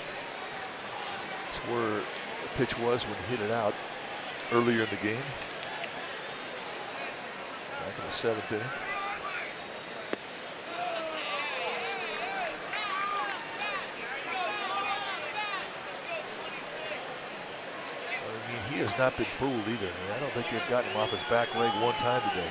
It's where the pitch was when he hit it out earlier in the game. Back in the 7th inning. I mean, he has not been fooled either. I don't think they've gotten him off his back leg one time today.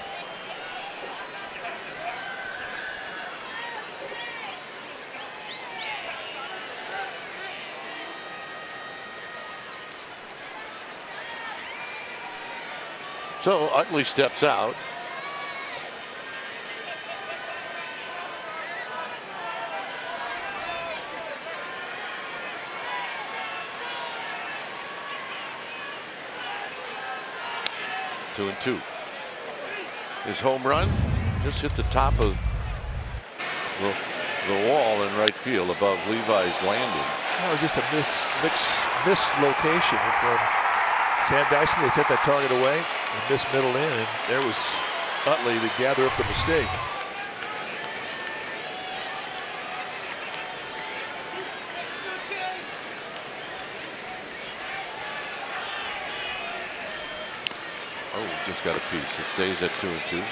So Utley steps out. Two and two. His home run just hit the top of the wall in right field above Levi's landing. That was just a mislocation from Sam Dyson. They sent that target away and missed middle in, and there was Utley to gather up the mistake. Oh, just got a piece. It stays at 2 and 2.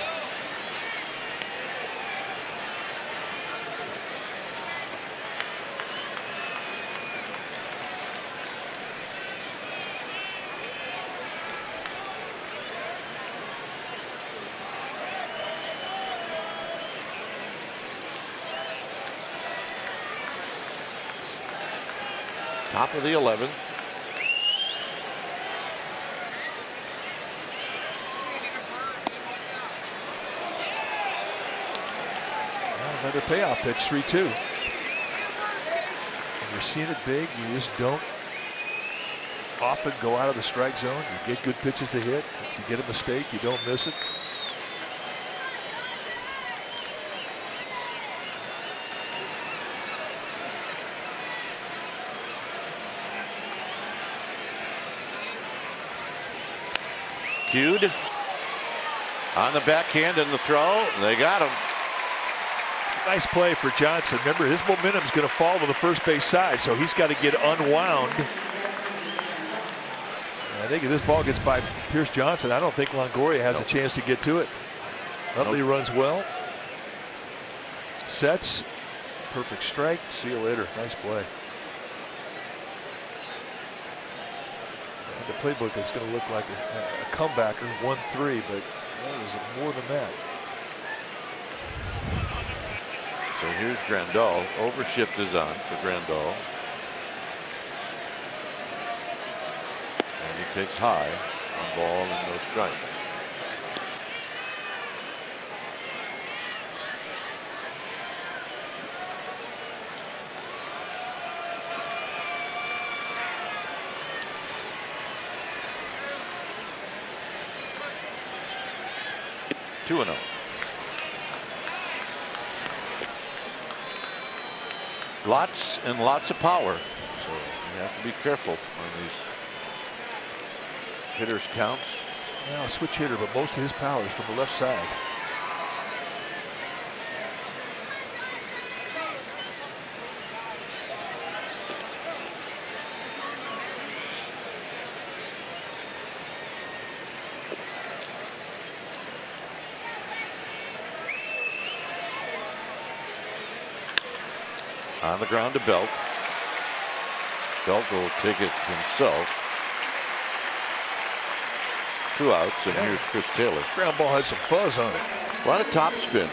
Top of the 11th. Another payoff pitch, 3-2. When you're seeing it big, you just don't often go out of the strike zone. You get good pitches to hit. If you get a mistake, you don't miss it. Cued on the backhand and the throw. They got him. Nice play for Johnson. Remember, his momentum is going to fall to the first base side, so he's got to get unwound. I think if this ball gets by Pierce Johnson, I don't think Longoria has a chance to get to it. Utley runs well. Sets. Perfect strike. See you later. Nice play. The playbook is going to look like a comebacker, 1-3, but that was more than that. So here's Grandal. Overshift is on for Grandal. And he takes high on ball and no strikes. Two and 0. Lots and lots of power, so you have to be careful on these hitters' counts. Now a switch hitter, but most of his power is from the left side. On the ground to Belt. Belt will take it himself. 2 outs, and here's Chris Taylor. Ground ball had some fuzz on it. A lot of topspin.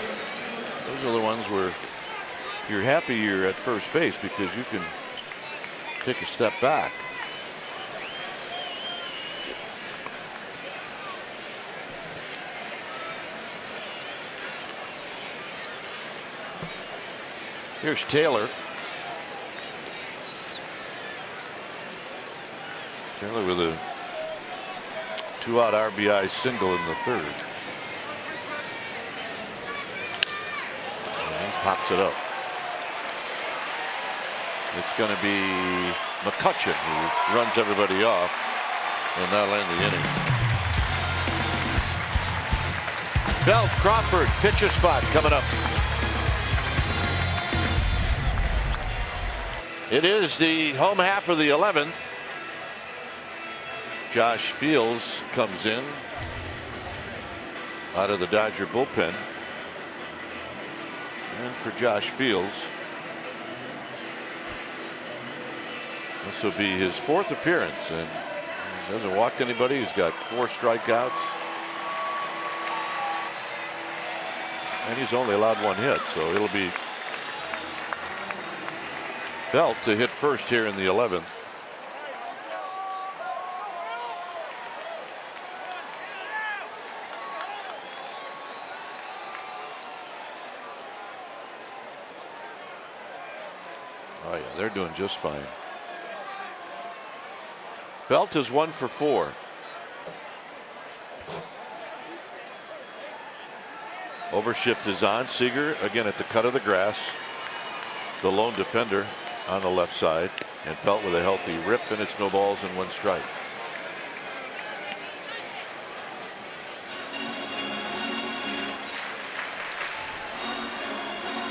Those are the ones where you're happy you're at first base because you can take a step back. Here's Taylor. Taylor with a 2-out RBI single in the 3rd. And he pops it up. It's going to be McCutchen who runs everybody off, and that'll end the inning. Belt, Crawford, pitcher spot coming up. It is the home half of the 11th. Josh Fields comes in out of the Dodger bullpen. And for Josh Fields, this will be his 4th appearance, and he hasn't walked anybody. He's got 4 strikeouts. And he's only allowed 1 hit, so it'll be Belt to hit first here in the 11th. they're doing just fine. Belt is 1 for 4. Overshift is on. Seager again at the cut of the grass. The lone defender on the left side. And Pelt with a healthy rip, and it's no balls and 1 strike.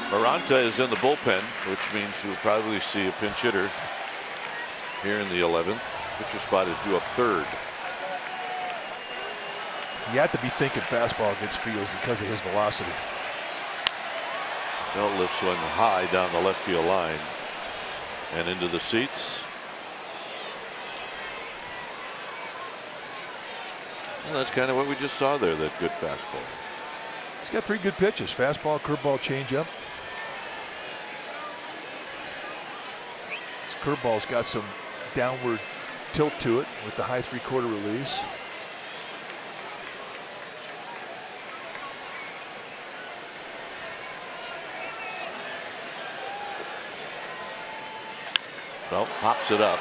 Maranta is in the bullpen, which means you'll probably see a pinch hitter here in the 11th. Pitcher spot is due up 3rd. You have to be thinking fastball gets fields because of his velocity. Belt lifts one high down the left field line and into the seats. Well, that's kind of what we just saw there, that good fastball. He's got 3 good pitches: fastball, curveball, changeup. His curveball's got some downward tilt to it with the high 3/4 release. Well, pops it up.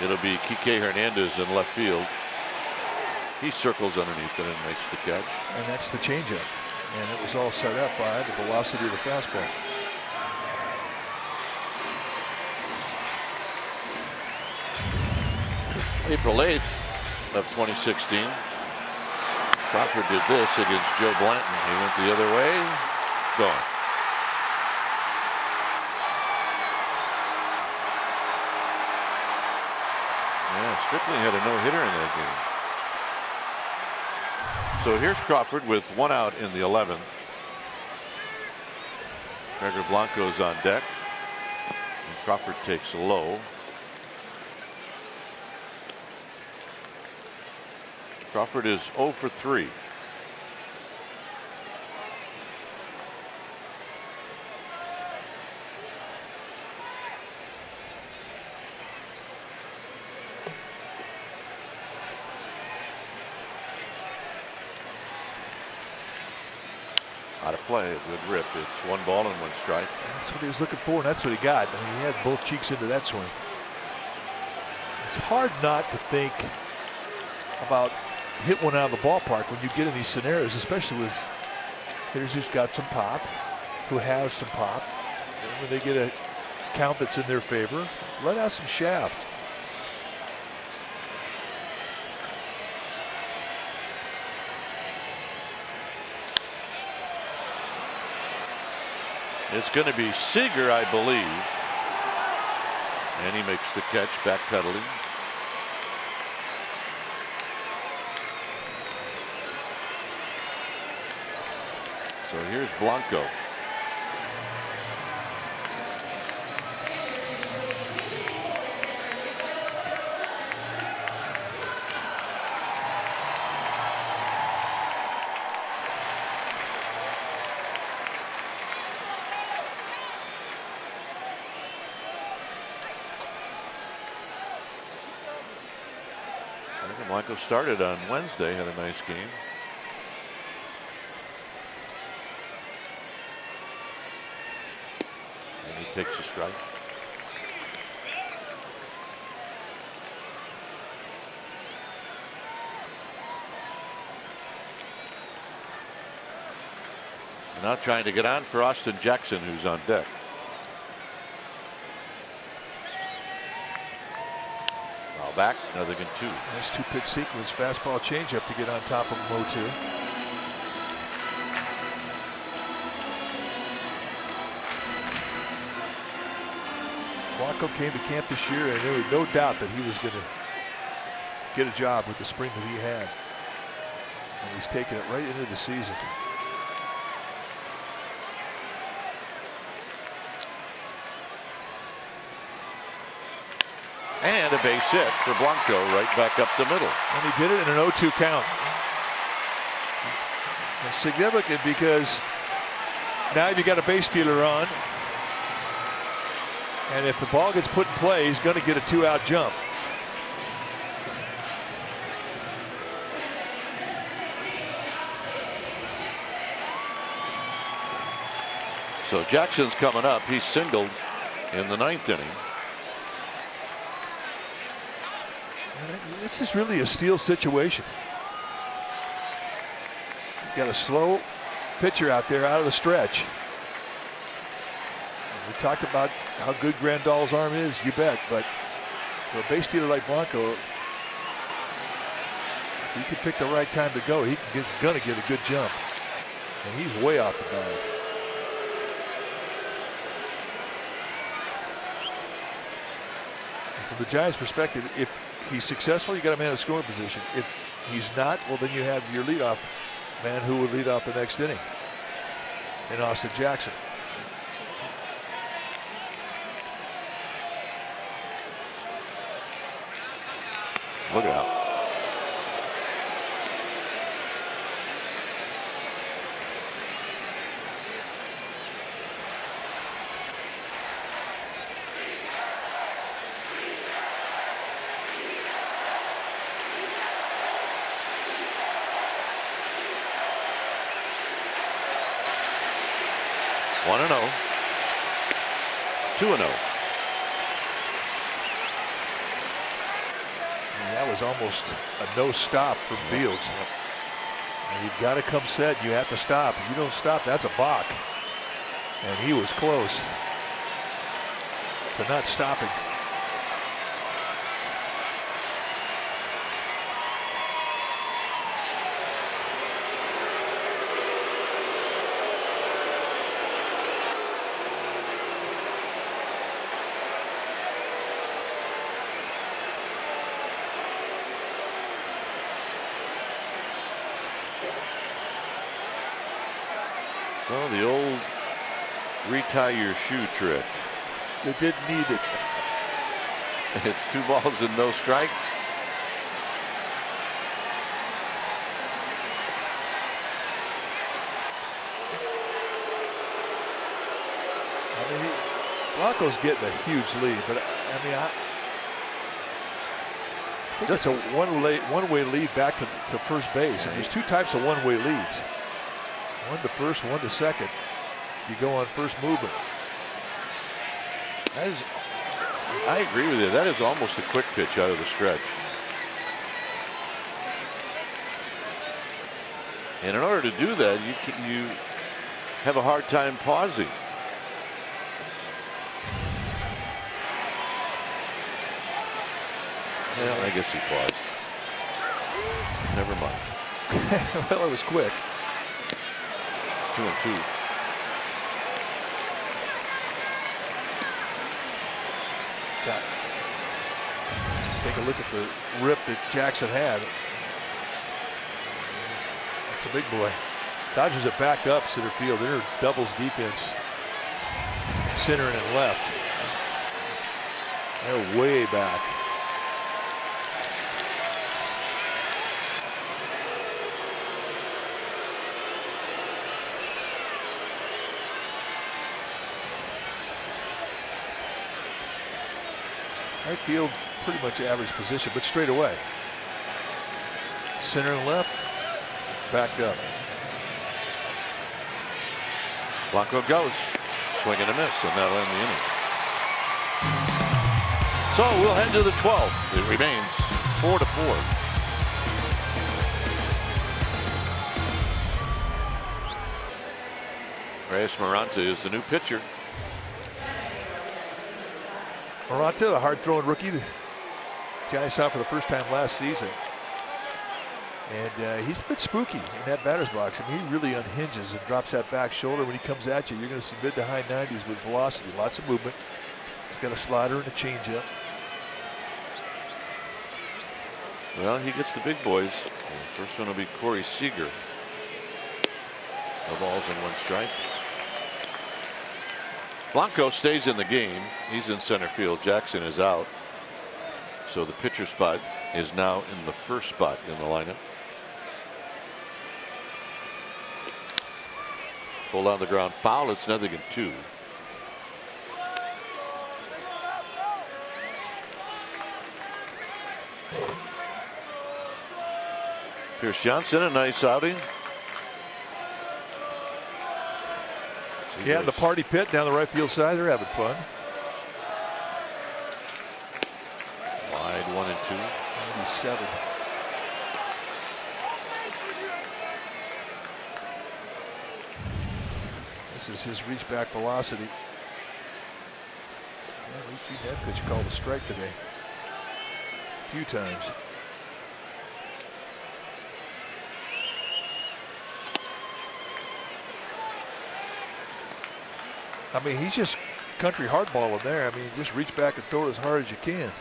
It'll be Kike Hernandez in left field. He circles underneath it and makes the catch. And that's the changeup. And it was all set up by the velocity of the fastball. April 8th of 2016. Crawford did this against Joe Blanton. He went the other way. Gone. Yeah, Strickland had a no-hitter in that game. So here's Crawford with 1 out in the 11th. Gregor Blanco's on deck. And Crawford takes a low. Crawford is 0 for 3. Out of play, a good rip. It's 1 ball and 1 strike. That's what he was looking for, and that's what he got. I mean, he had both cheeks into that swing. It's hard not to think about hit one out of the ballpark when you get in these scenarios, especially with hitters who's got some pop, who have some pop. And when they get a count that's in their favor, let out some shaft. It's going to be Seager, I believe. And he makes the catch, backpedaling. So here's Blanco. Blanco started on Wednesday, had a nice game. And he takes a strike. And now trying to get on for Austin Jackson, who's on deck. Back, another good 2. Nice 2-pitch sequence, fastball changeup to get on top of 0-2. Blanco came to camp this year, and there was no doubt that he was going to get a job with the spring that he had. And he's taken it right into the season. And a base hit for Blanco right back up the middle. And he did it in an 0-2 count. It's significant because now you've got a base stealer on. And if the ball gets put in play, he's going to get a 2-out jump. So Jackson's coming up. He's singled in the 9th inning. This is really a steal situation. You've got a slow pitcher out there out of the stretch. We talked about how good Grandal's arm is, you bet, but for a base stealer like Blanco, if he can pick the right time to go, he's gonna get a good jump. And he's way off the bag. From the Giants' perspective, if he's successful, you got a man in scoring position. If he's not, well, then you have your leadoff man who would lead off the next inning in Austin Jackson. Look out. One and 0. 2-0. That was almost a no stop from Fields. And you've got to come set. You have to stop. If you don't stop, that's a balk. And he was close to not stopping. So the old retie your shoe trick. They didn't need it. It's 2 balls and no strikes. I mean, Blanco's getting a huge lead, but I mean, I think it's a one-way lead back to first base. And there's 2 types of one-way leads. One to first, one to second. You go on first movement. That is, I agree with you. That is almost a quick pitch out of the stretch. And in order to do that, you have a hard time pausing. Well, I guess he paused. Never mind. Well, it was quick. 2-2. Take a look at the rip that Jackson had. It's a big boy. Dodgers are backed up center field. They're doubles defense. Center and left. They're way back. Right field, pretty much average position, but straight away. Center and left, backed up. Blanco goes. Swing and a miss, and that'll end the inning. So we'll head to the 12th. It remains 4-4. Reyes Maranta is the new pitcher. Maranta, the hard-throwing rookie. The Giants saw for the first time last season. And he's a bit spooky in that batter's box. I mean, he really unhinges and drops that back shoulder. When he comes at you, you're going to see mid to high 90s with velocity. Lots of movement. He's got a slider and a changeup. Well, he gets the big boys. The first one will be Corey Seager. No balls and 1 strike. Blanco stays in the game. He's in center field. Jackson is out. So the pitcher spot is now in the first spot in the lineup. Pulled on the ground, foul. It's 0-2. Pierce Johnson, a nice outing. Yeah, the party pit down the right field side, they're having fun. 1-2. 97. This is his reach back velocity. Yeah, we've seen that pitch called a strike today a few times. I mean, he's just country hardballing there. I mean, just reach back and throw it as hard as you can.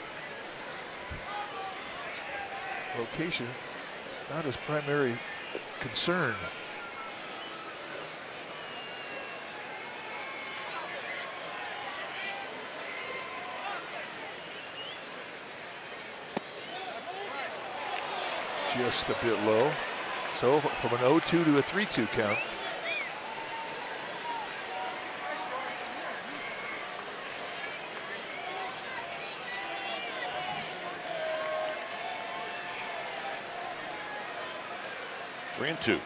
Location, not his primary concern. Just a bit low. So from an 0-2 to a 3-2 count. Three and two.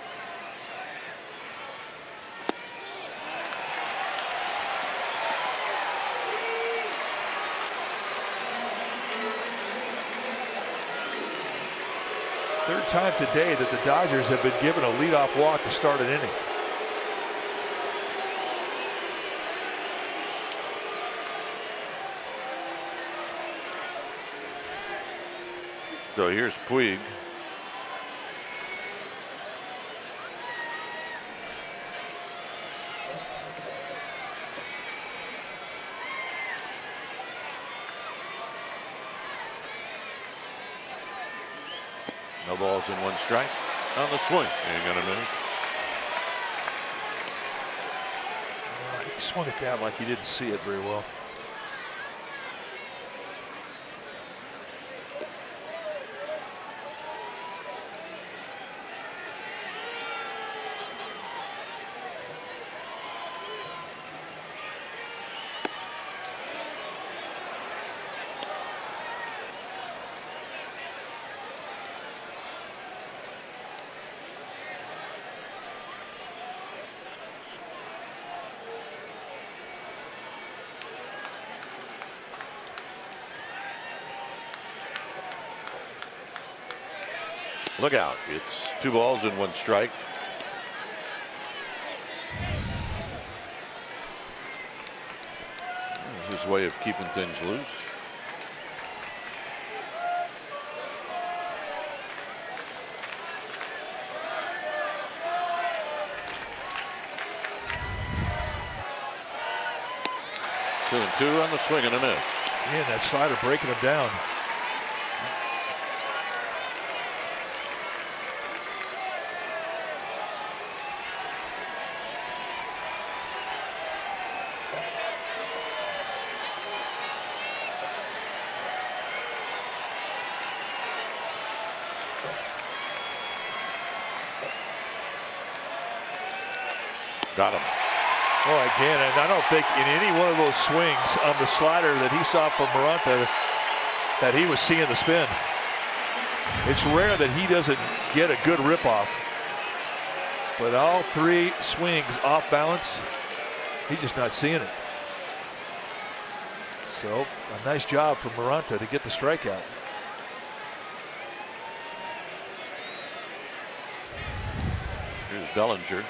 Third time today that the Dodgers have been given a leadoff walk to start an inning. So here's Puig. No balls and one strike on the swing. Hang on a minute. He swung it down like he didn't see it very well. Look out. It's 2 balls and 1 strike. His way of keeping things loose. Two and two on the swing and a miss. Man, that slider breaking him down. Got him. Oh, again, and I don't think in any one of those swings on the slider that he saw from Maranta that he was seeing the spin. It's rare that he doesn't get a good ripoff. But all 3 swings off balance, he's just not seeing it. So a nice job from Maranta to get the strikeout. Here's Bellinger.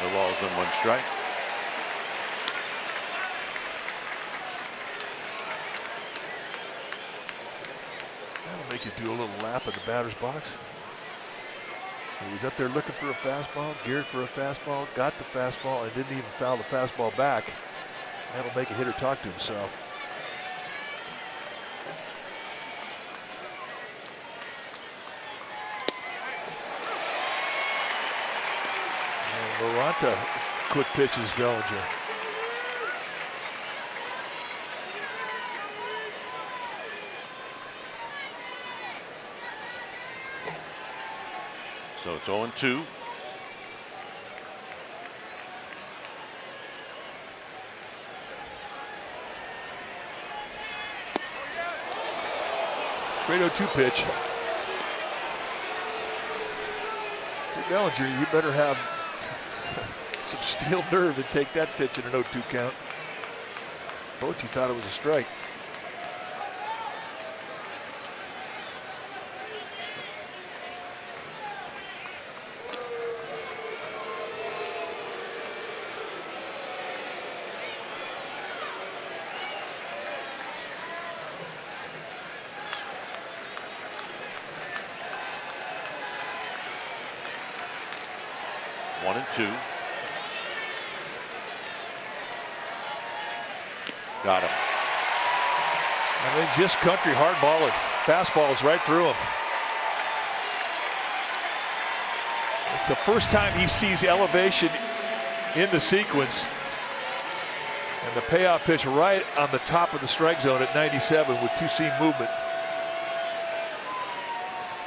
No balls and 1 strike. That'll make you do a little lap in the batter's box. He was up there looking for a fastball, geared for a fastball, got the fastball, and didn't even foul the fastball back. That'll make a hitter talk to himself. Maranta quick pitches Bellinger. So it's 0-2. Great 0-2 pitch. Bellinger, you better have some steel nerve to take that pitch in an 0-2 count. Bochy thought it was a strike. One and two. Got him. I mean, just country hard balling. Fastballs right through him. It's the first time he sees elevation in the sequence. And the payoff pitch right on the top of the strike zone at 97 with two-seam movement.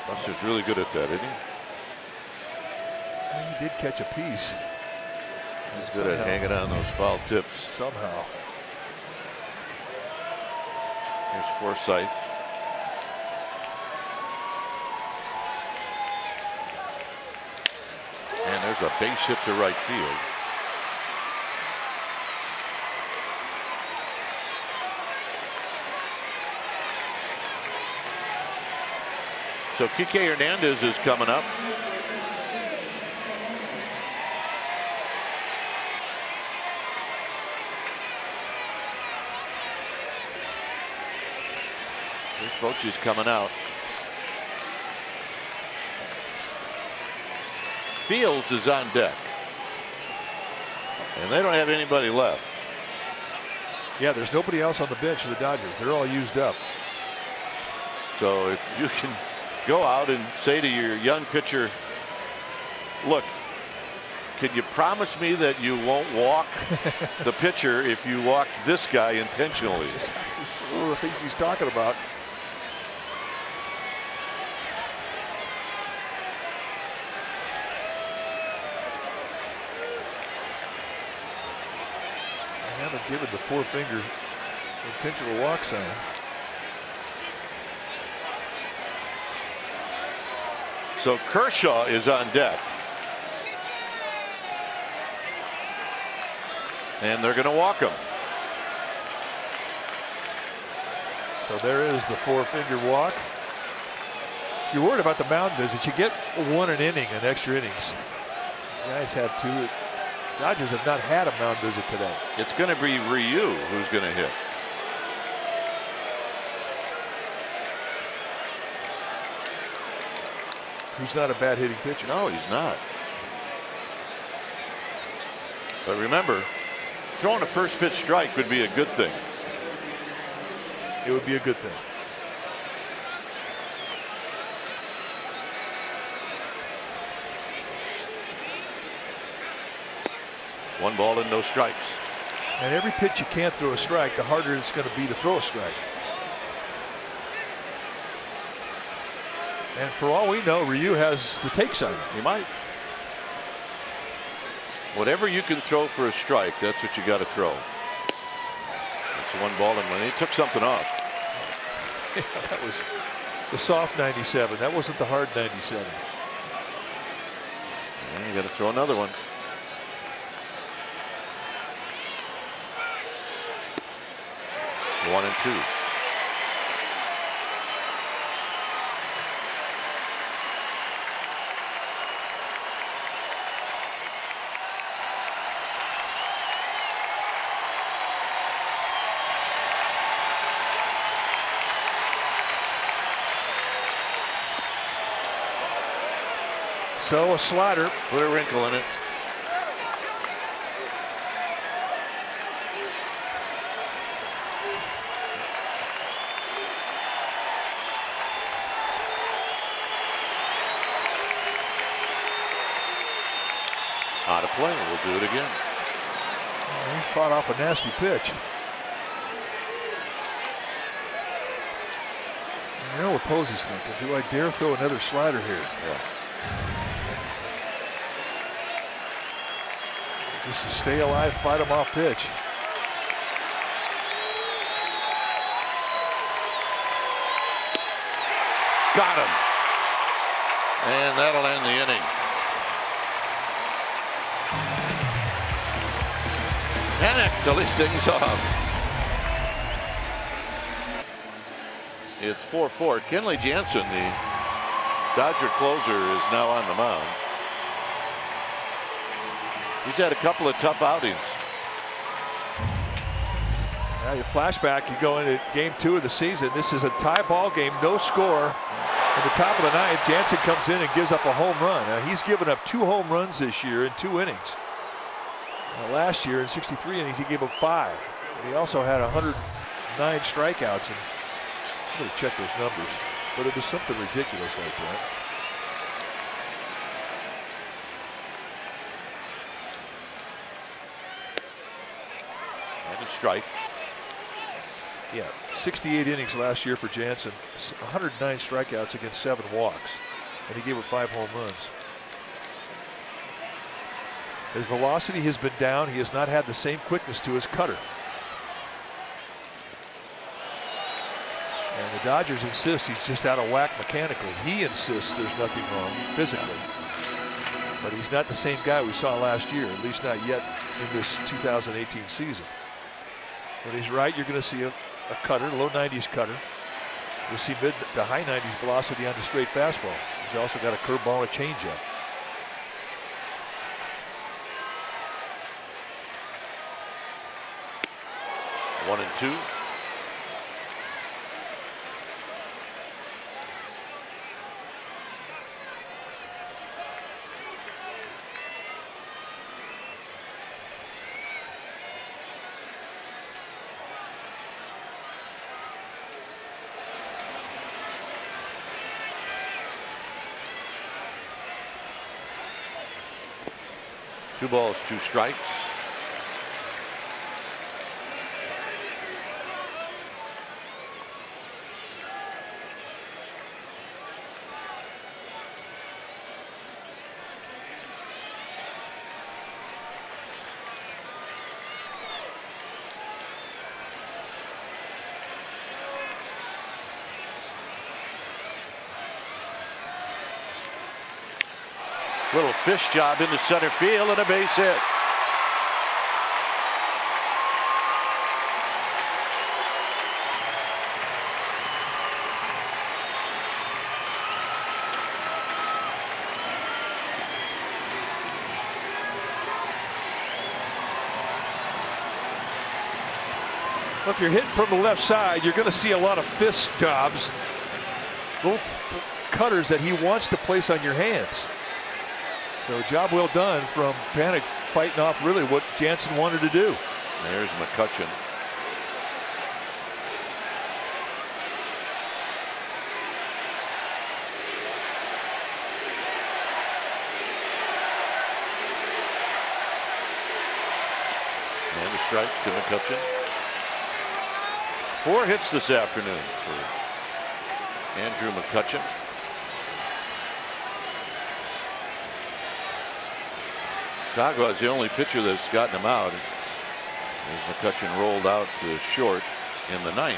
Buster's really good at that, isn't he? He did catch a piece. He's good at hanging on those foul tips. Somehow. Here's Forsythe. And there's a base hit to right field. So Kike Hernandez is coming up. Bochy's coming out. Fields is on deck. And they don't have anybody left. Yeah, there's nobody else on the bench for the Dodgers. They're all used up. So if you can go out and say to your young pitcher, look, can you promise me that you won't walk the pitcher if you walk this guy intentionally? This is one of the things he's talking about. Given the four-finger intentional walk sign. So Kershaw is on deck. And they're going to walk him. So there is the four-finger walk. You're worried about the mound visit. You get one an inning in extra innings. You guys have two. Dodgers have not had a mound visit today. It's going to be Ryu who's going to hit. Who's not a bad hitting pitcher. No, he's not. But remember, throwing a first pitch strike would be a good thing. It would be a good thing. One ball and no strikes. And every pitch you can't throw a strike, the harder it's going to be to throw a strike. And for all we know, Ryu has the take sign. He might. Whatever you can throw for a strike, that's what you got to throw. That's one ball and one. He took something off. Yeah, that was the soft 97. That wasn't the hard 97. And you got to throw another one. One and two. So a slider. Put a wrinkle in it. Out of play. We'll do it again. He fought off a nasty pitch. You know what Posey's thinking? Do I dare throw another slider here? Yeah. Just to stay alive, fight him off pitch. Got him. And that'll end the inning. Panik to lead things off. It's 4-4. Kenley Jansen, the Dodger closer, is now on the mound. He's had a couple of tough outings. Now you flashback, you go into game 2 of the season. This is a tie ball game, no score. At the top of the ninth, Jansen comes in and gives up a home run. Now he's given up 2 home runs this year in 2 innings. Last year in 63 innings, he gave up 5. And he also had 109 strikeouts. And I'm going to check those numbers, but it was something ridiculous like that. And a strike. Yeah, 68 innings last year for Jansen, 109 strikeouts against 7 walks, and he gave up 5 home runs. His velocity has been down. He has not had the same quickness to his cutter. And the Dodgers insist he's just out of whack mechanically. He insists there's nothing wrong physically. But he's not the same guy we saw last year, at least not yet in this 2018 season. When he's right, you're going to see a cutter, low 90s cutter. You'll see mid to high 90s velocity on the straight fastball. He's also got a curveball and a changeup. One and two. Two balls, 2 strikes. Little fish job into center field and a base hit. Well, if you're hitting from the left side, you're going to see a lot of fist jobs, both cutters that he wants to place on your hands. So job well done from Panik, fighting off really what Jansen wanted to do. There's McCutchen. And a strike to McCutchen. 4 hits this afternoon for Andrew McCutchen. Chicago is the only pitcher that's gotten him out as McCutchen rolled out to short in the 9th.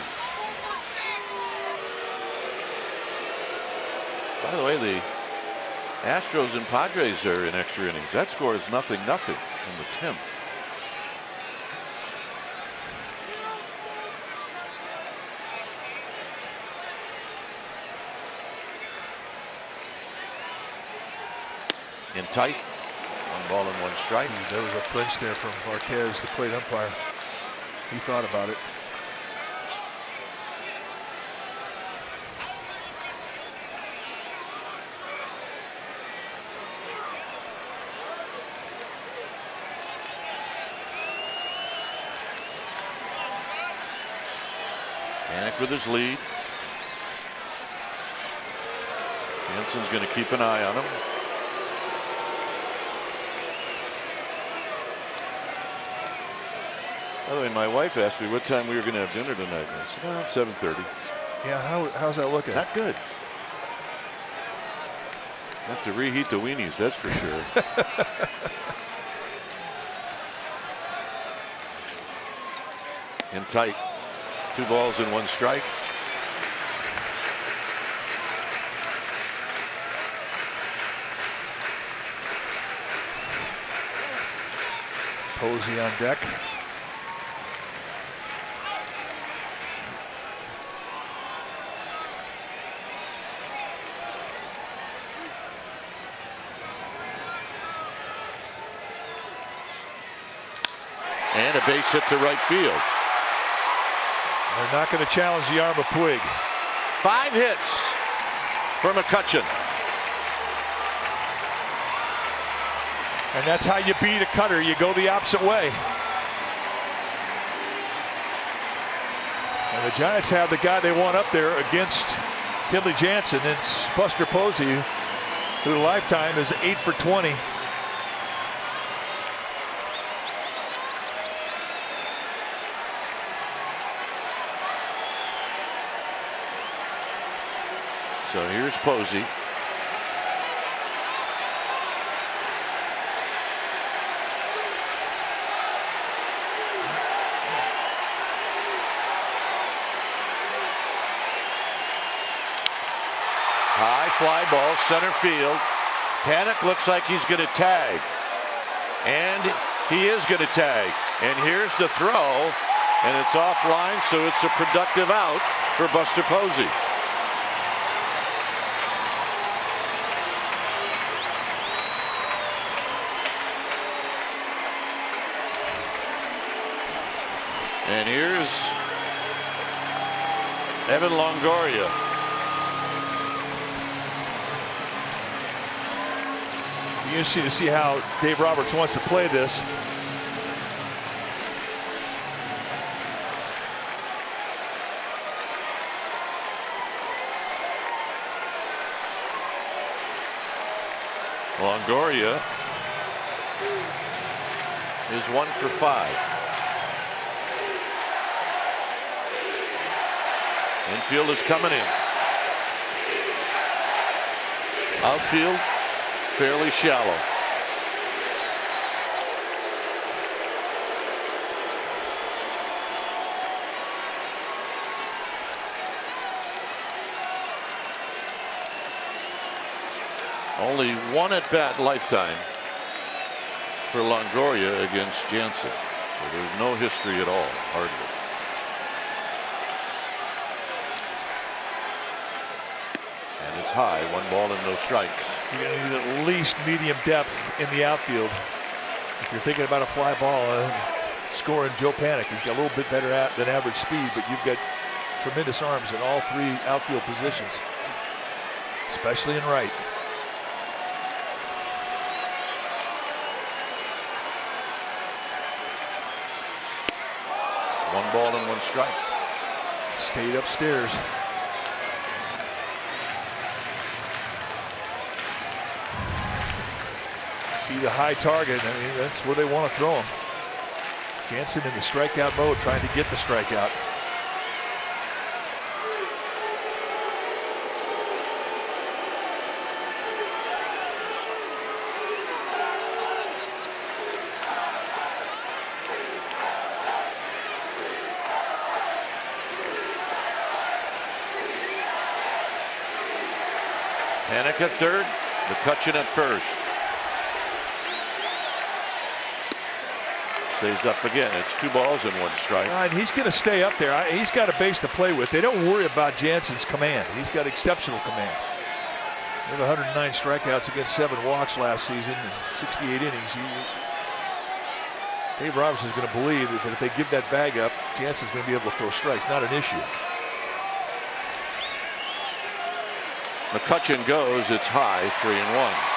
By the way, the Astros and Padres are in extra innings. That score is 0-0 in the 10th. In tight. 1 ball and 1 strike. There was a flinch there from Marquez, the plate umpire. He thought about it. Panik with his lead. Jansen's going to keep an eye on him. By the way, my wife asked me what time we were going to have dinner tonight. And I said, 7:30. Yeah, how's that looking? Not good. Have to reheat the weenies, that's for sure. In tight. 2 balls and 1 strike. Posey on deck. And a base hit to right field. They're not going to challenge the arm of Puig. 5 hits for McCutchen. And that's how you beat a cutter. You go the opposite way. And the Giants have the guy they want up there against Kenley Jansen. It's Buster Posey, who the lifetime is 8 for 20. So here's Posey. High fly ball, center field. Panic looks like he's going to tag. And he is going to tag. And here's the throw. And it's offline, so it's a productive out for Buster Posey. And here's Evan Longoria. Be interesting to see how Dave Roberts wants to play this. Longoria is 1 for 5. Infield is coming in. Outfield fairly shallow. Only 1 at bat lifetime for Longoria against Jansen. So there's no history at all, hardly. And it's high, 1 ball and no strikes. You're going to need at least medium depth in the outfield. If you're thinking about a fly ball, scoring Joe Panic, he's got a little bit better than average speed, but you've got tremendous arms in all 3 outfield positions, especially in right. One ball and 1 strike. Stayed upstairs. See the high target. I mean, that's where they want to throw him. Jansen in the strikeout mode, trying to get the strikeout. Panic at third, McCutchen at first. Stays up again. It's 2 balls and 1 strike. And he's going to stay up there. He's got a base to play with. They don't worry about Jansen's command. He's got exceptional command. He had 109 strikeouts against 7 walks last season in 68 innings. Dave Roberts is going to believe that if they give that bag up, Jansen's going to be able to throw strikes. Not an issue. McCutchen goes. It's high, 3-1.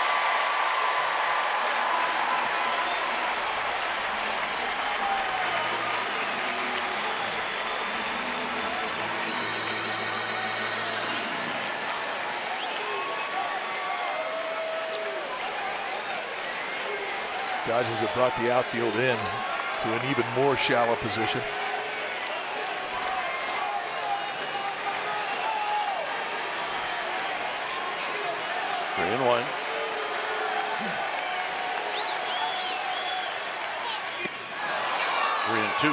Dodgers have brought the outfield in to an even more shallow position. Three and 1. Three and 2.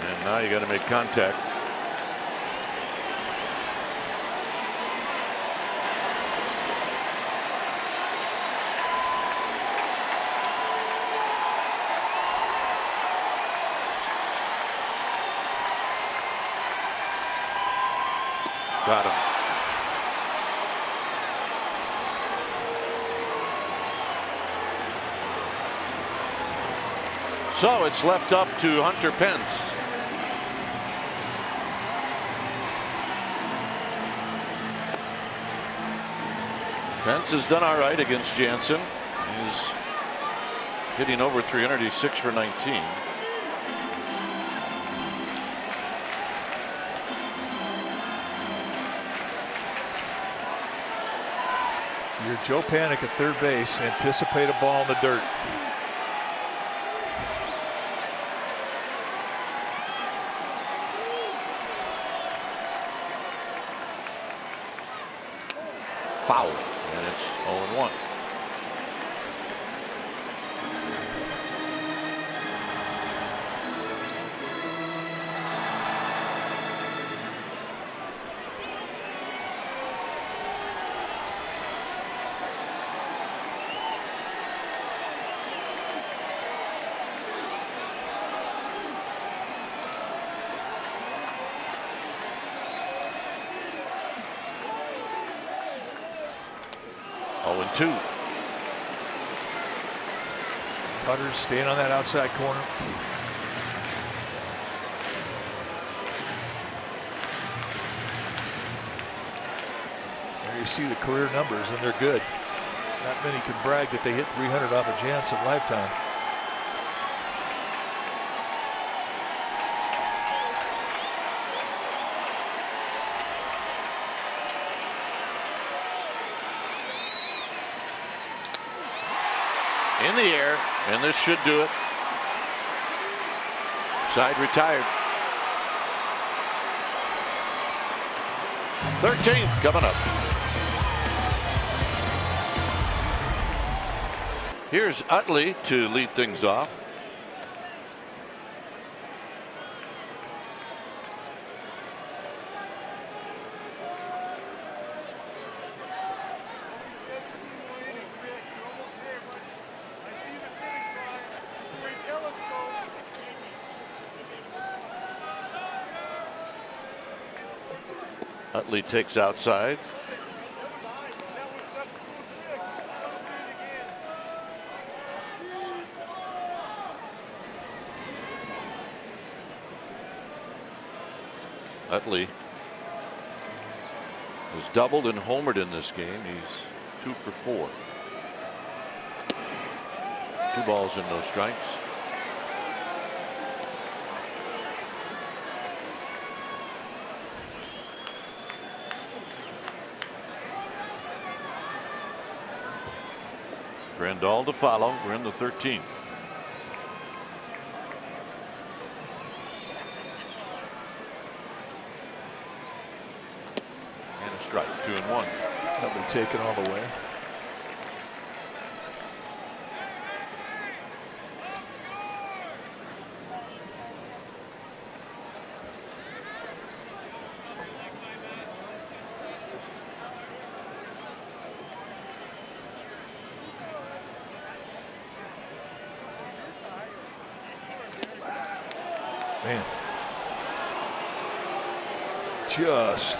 And now you got to make contact. Got him. So it's left up to Hunter Pence. Pence has done all right against Jansen. He's hitting over 300. He's 6 for 19. You're Joe Panik at third base. Anticipate a ball in the dirt. Foul, and it's 0-1. Two. Cutter's staying on that outside corner. There you see the career numbers, and they're good. Not many can brag that they hit 300 off a Jansen lifetime. In the air, and this should do it. Side retired. 13th coming up. Here's Utley to lead things off. Utley takes outside. Utley has doubled and homered in this game. He's 2 for 4. 2 balls and no strikes. Grandal to follow. We're in the 13th. And a strike. 2-1. That'll be taken all the way. Man, just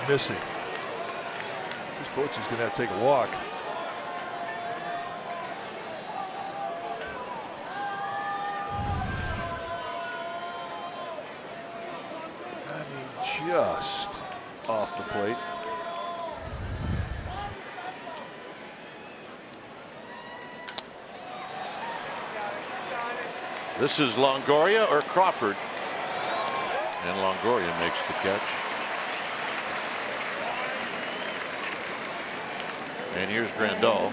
missing. This coach is going to have to take a walk. I mean, just off the plate. This is Longoria or Crawford. And Longoria makes the catch. And here's Grandal.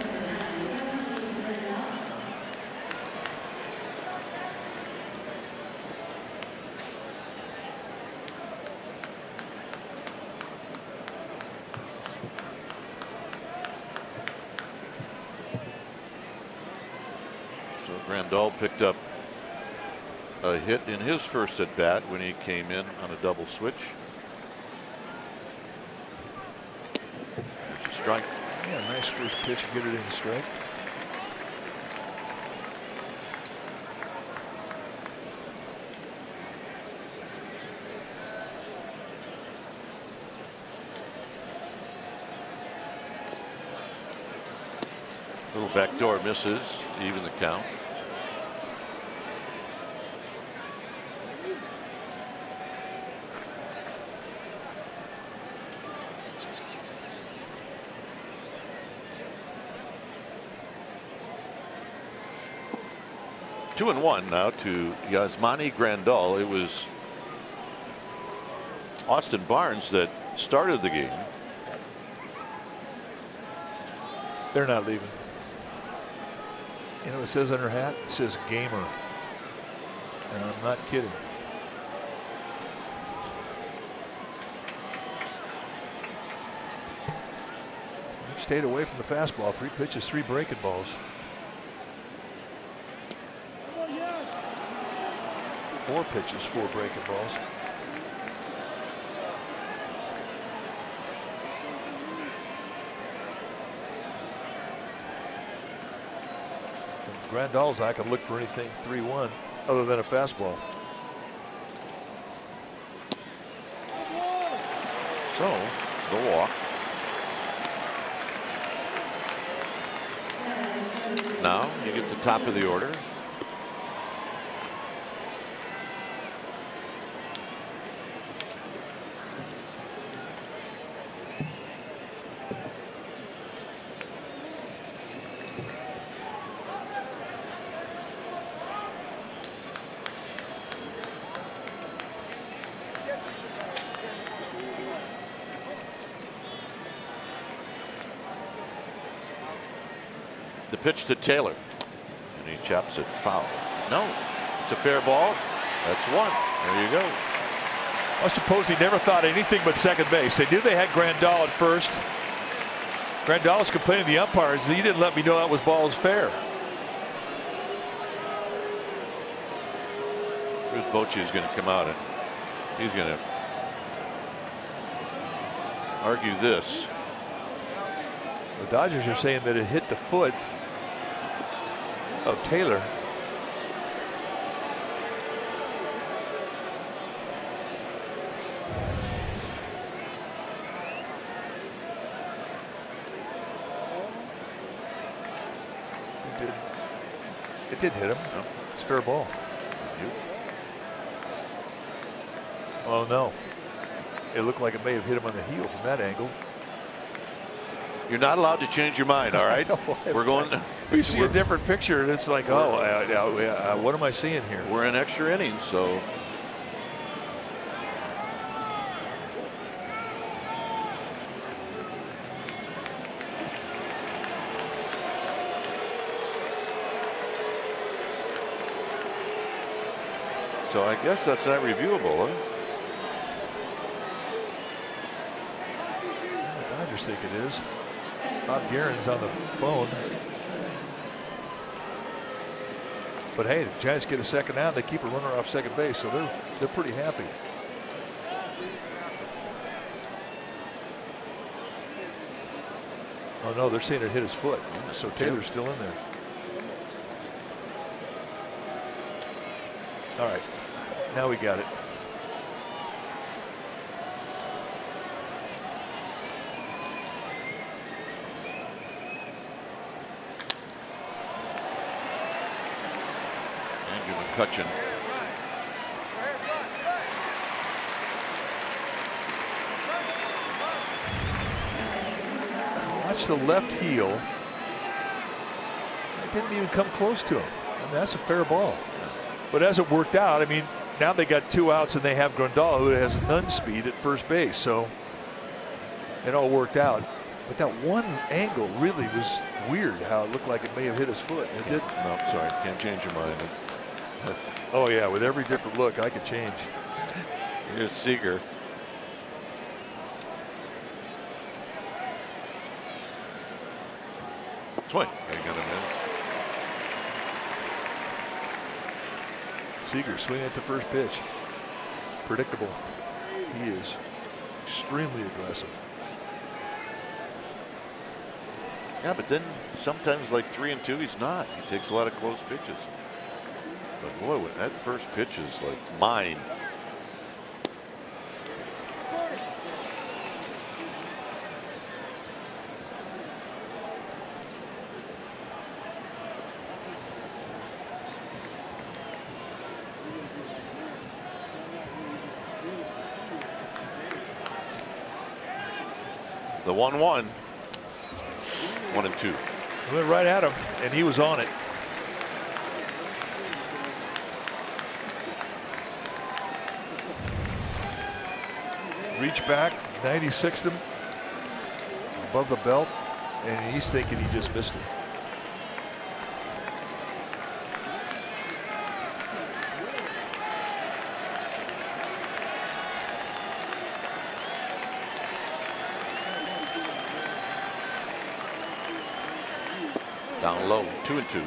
So Grandal picked up a hit in his first at bat when he came in on a double switch. There's a strike. Yeah, nice first pitch, get it in the strike. Little backdoor misses to even the count. 2-1 now to Yasmani Grandal. It was Austin Barnes that started the game. They're not leaving. You know what it says on her hat? It says gamer. And I'm not kidding. They've stayed away from the fastball. 3 pitches, 3 breaking balls. 4 pitches, 4 breaking balls. Grandal's not going to look for anything 3-1 other than a fastball. So the walk. Now you get the top of the order. The pitch to Taylor, and he chops it foul. No, it's a fair ball. That's one. There you go. I suppose he never thought anything but second base. They knew they had Grandal at first. Grandal was complaining to the umpires, "You didn't let me know that was balls fair." Bruce Bochy is going to come out and he's going to argue this. The Dodgers are saying that it hit the foot of Taylor. It did hit him. No. It's fair ball. Oh no. It looked like it may have hit him on the heel from that angle. You're not allowed to change your mind, all right? We're going. We see a different picture, and it's like, oh, what am I seeing here? We're in extra innings, so. So I guess that's not reviewable, huh? The Dodgers think it is. Bob Guerin's on the phone. But hey, the Giants get a second out. They keep a runner off second base, so they're pretty happy. Oh no, they're saying it hit his foot. So Taylor's still in there. All right, now we got it. McCutchen. Watch the left heel. It didn't even come close to him. I mean, that's a fair ball. But as it worked out, I mean, now they got 2 outs and they have Grandal, who has none speed at first base. So it all worked out. But that one angle really was weird, how it looked like it may have hit his foot. It didn't. No, sorry, can't change your mind. Oh yeah, with every different look, I could change. Here's Seager. Swing. They got him in. Seager swinging at the first pitch. Predictable. He is extremely aggressive. Yeah, but then sometimes like 3-2, he's not. He takes a lot of close pitches. But boy, that first pitch is like mine. The 1-1. 1-2. Went right at him, and he was on it. reach back, 96'd him above the belt, and he's thinking he just missed it. Down low, 2-2.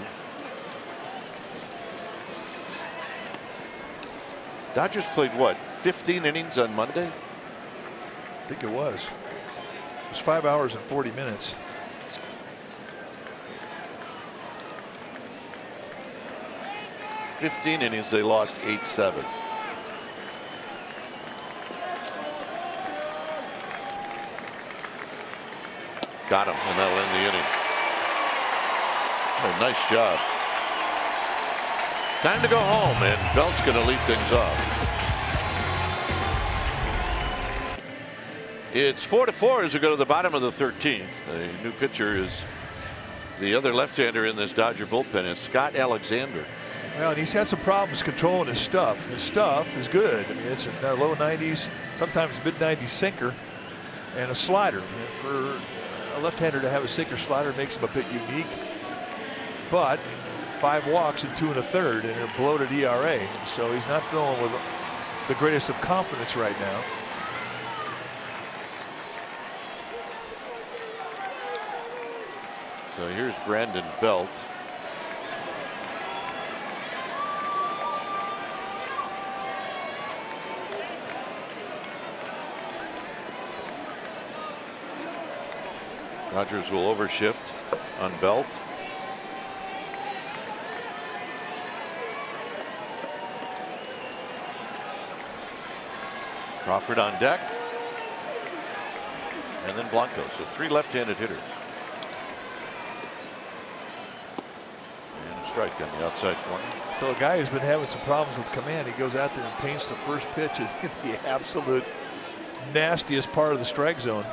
Dodgers played what, 15 innings on Monday? I think it was. It was 5 hours and 40 minutes. "15 innings, they lost 8-7. Got him, and that'll end the inning. Oh, nice job. Time to go home, and Belt's going to lead things off. It's 4-4 as we go to the bottom of the 13th. The new pitcher is the other left-hander in this Dodger bullpen. It's Scott Alexander. Well, and he's had some problems controlling his stuff. His stuff is good. I mean, it's a low 90s, sometimes mid 90s sinker, and a slider. And for a left-hander to have a sinker slider makes him a bit unique. But 5 walks and 2 1/3 and a bloated ERA. So he's not throwing with the greatest of confidence right now. So here's Brandon Belt. Dodgers will overshift on Belt. Crawford on deck. And then Blanco. So 3 left-handed hitters. And a strike on the outside corner. So a guy who's been having some problems with command, he goes out there and paints the first pitch in the absolute nastiest part of the strike zone.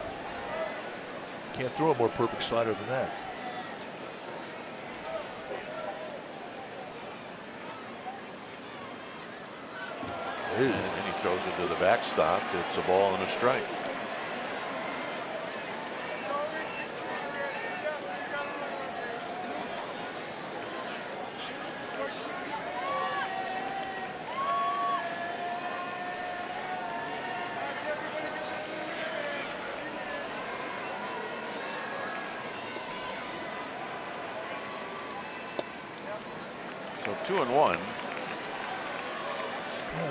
Can't throw a more perfect slider than that. And he throws it to the backstop. It's a ball and a strike. So 2-1.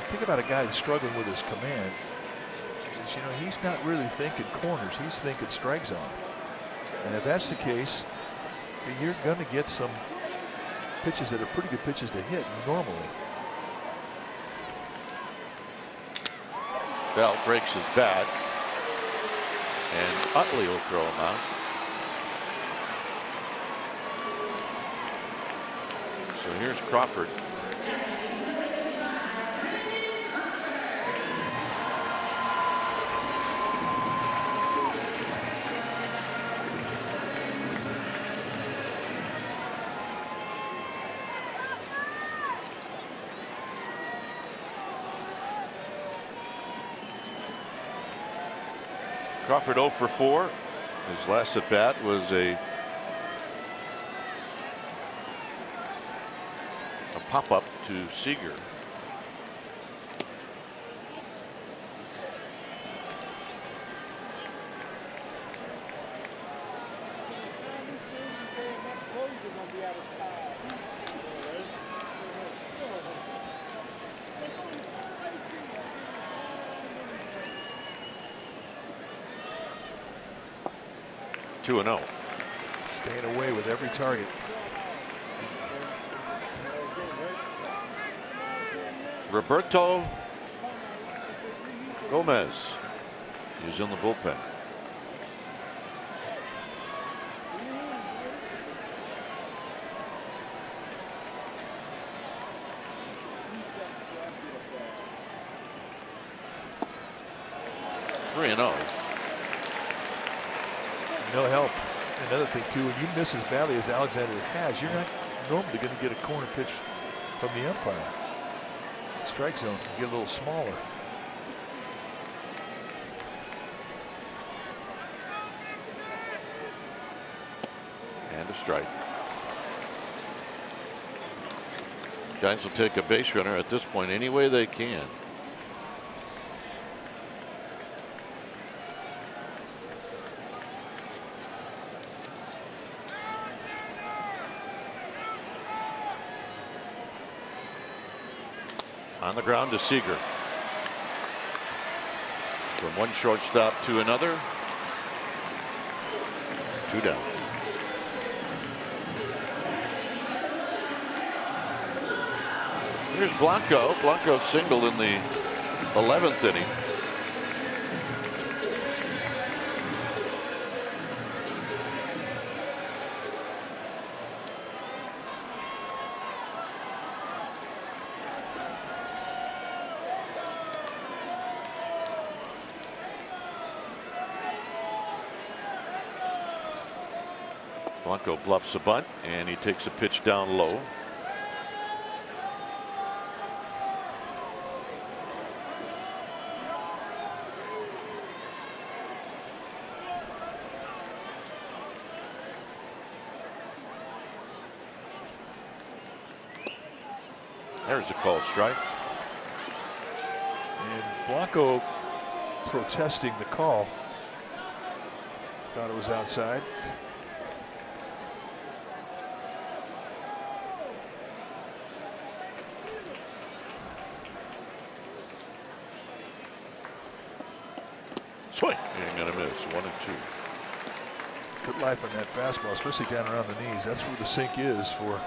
Think about a guy that's struggling with his command. You know, he's not really thinking corners. He's thinking strike zone. And if that's the case, you're going to get some pitches that are pretty good pitches to hit normally. Bell breaks his bat. And Utley will throw him out. So here's Crawford. Crawford 0 for 4. His last at bat was a pop-up to Seager. Two 2-0. Staying away with every target. Roberto Gomez is in the bullpen. Three 3-0. No help. Another thing too, when you miss as badly as Alexander has, you're not normally going to get a corner pitch from the umpire. Strike zone can get a little smaller. And a strike. Giants will take a base runner at this point any way they can. On the ground to Seager. From one shortstop to another. 2 down. Here's Blanco. Blanco singled in the 11th inning. Blanco bluffs a bunt, and he takes a pitch down low. There's a called strike. And Blanco protesting the call. Thought it was outside. Swing. Ain't gonna miss. 1-2. Good life on that fastball, especially down around the knees. That's where the sink is for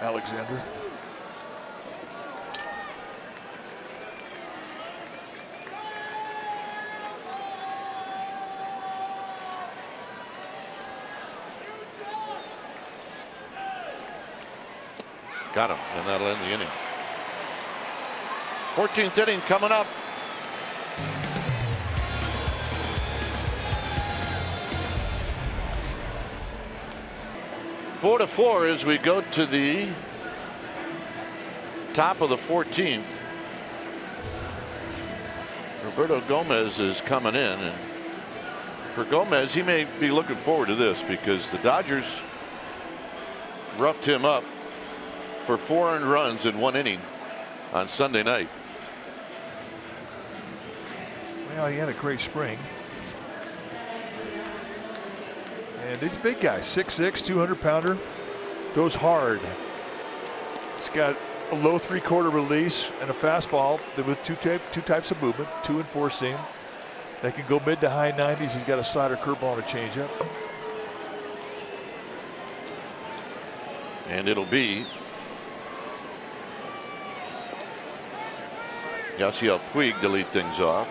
Alexander. Got him, and that'll end the inning. 14th inning coming up. Four to 4 as we go to the top of the 14th. Roberto Gomez is coming in, and for Gomez, he may be looking forward to this because the Dodgers roughed him up for 4 earned runs in 1 inning on Sunday night. Well, he had a great spring. And it's a big guy, 6'6", 200-pounder, goes hard. It's got a low 3/4 release and a fastball with two types of movement, 2 and 4 seam. They can go mid to high 90s. He's got a slider, curveball, and a changeup. And it'll be Yasiel Puig to lead things off.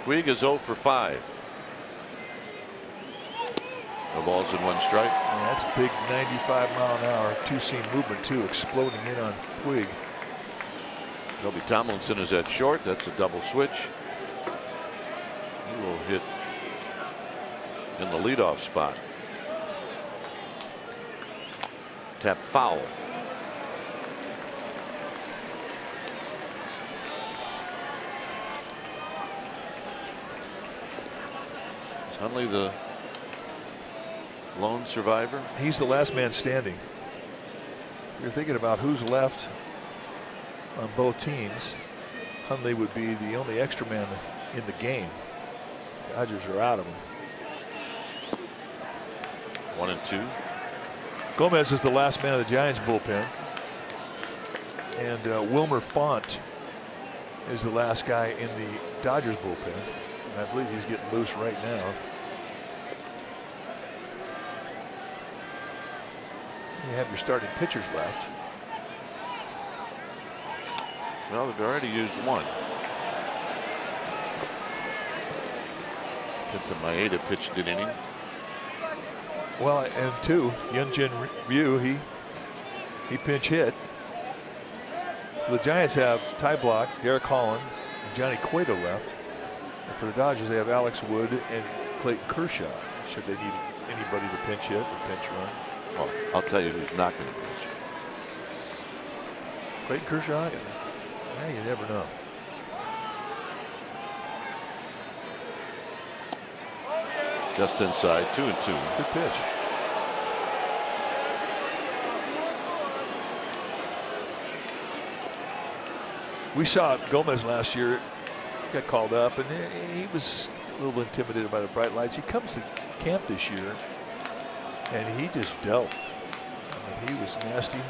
Puig is 0 for 5. No balls and 1 strike. Yeah, that's a big 95-mile-an-hour 2-seam movement too, exploding in on Puig. Toby Tomlinson is at short. That's a double switch. He will hit in the leadoff spot. Tap foul. Is Hundley the lone survivor? He's the last man standing. You're thinking about who's left on both teams. Hundley would be the only extra man in the game. Dodgers are out of him. 1-2. Gomez is the last man of the Giants bullpen. And Wilmer Font is the last guy in the Dodgers bullpen. And I believe he's getting loose right now. You have your starting pitchers left. Well, they've already used 1. Kenta Maeda pitched an inning. Well, and 2, Hyunjin Ryu, he pinch hit. So the Giants have Ty Blach, Derek Holland, and Johnny Cueto left. And for the Dodgers, they have Alex Wood and Clayton Kershaw. Should they need anybody to pinch hit or pinch run? Well, I'll tell you who's not going to pitch. Clayton Kershaw, yeah, you never know. Just inside, 2-2. Good pitch. We saw Gomez last year, got called up, and he was a little intimidated by the bright lights. He comes to camp this year, and he just dealt. I mean, he was nasty.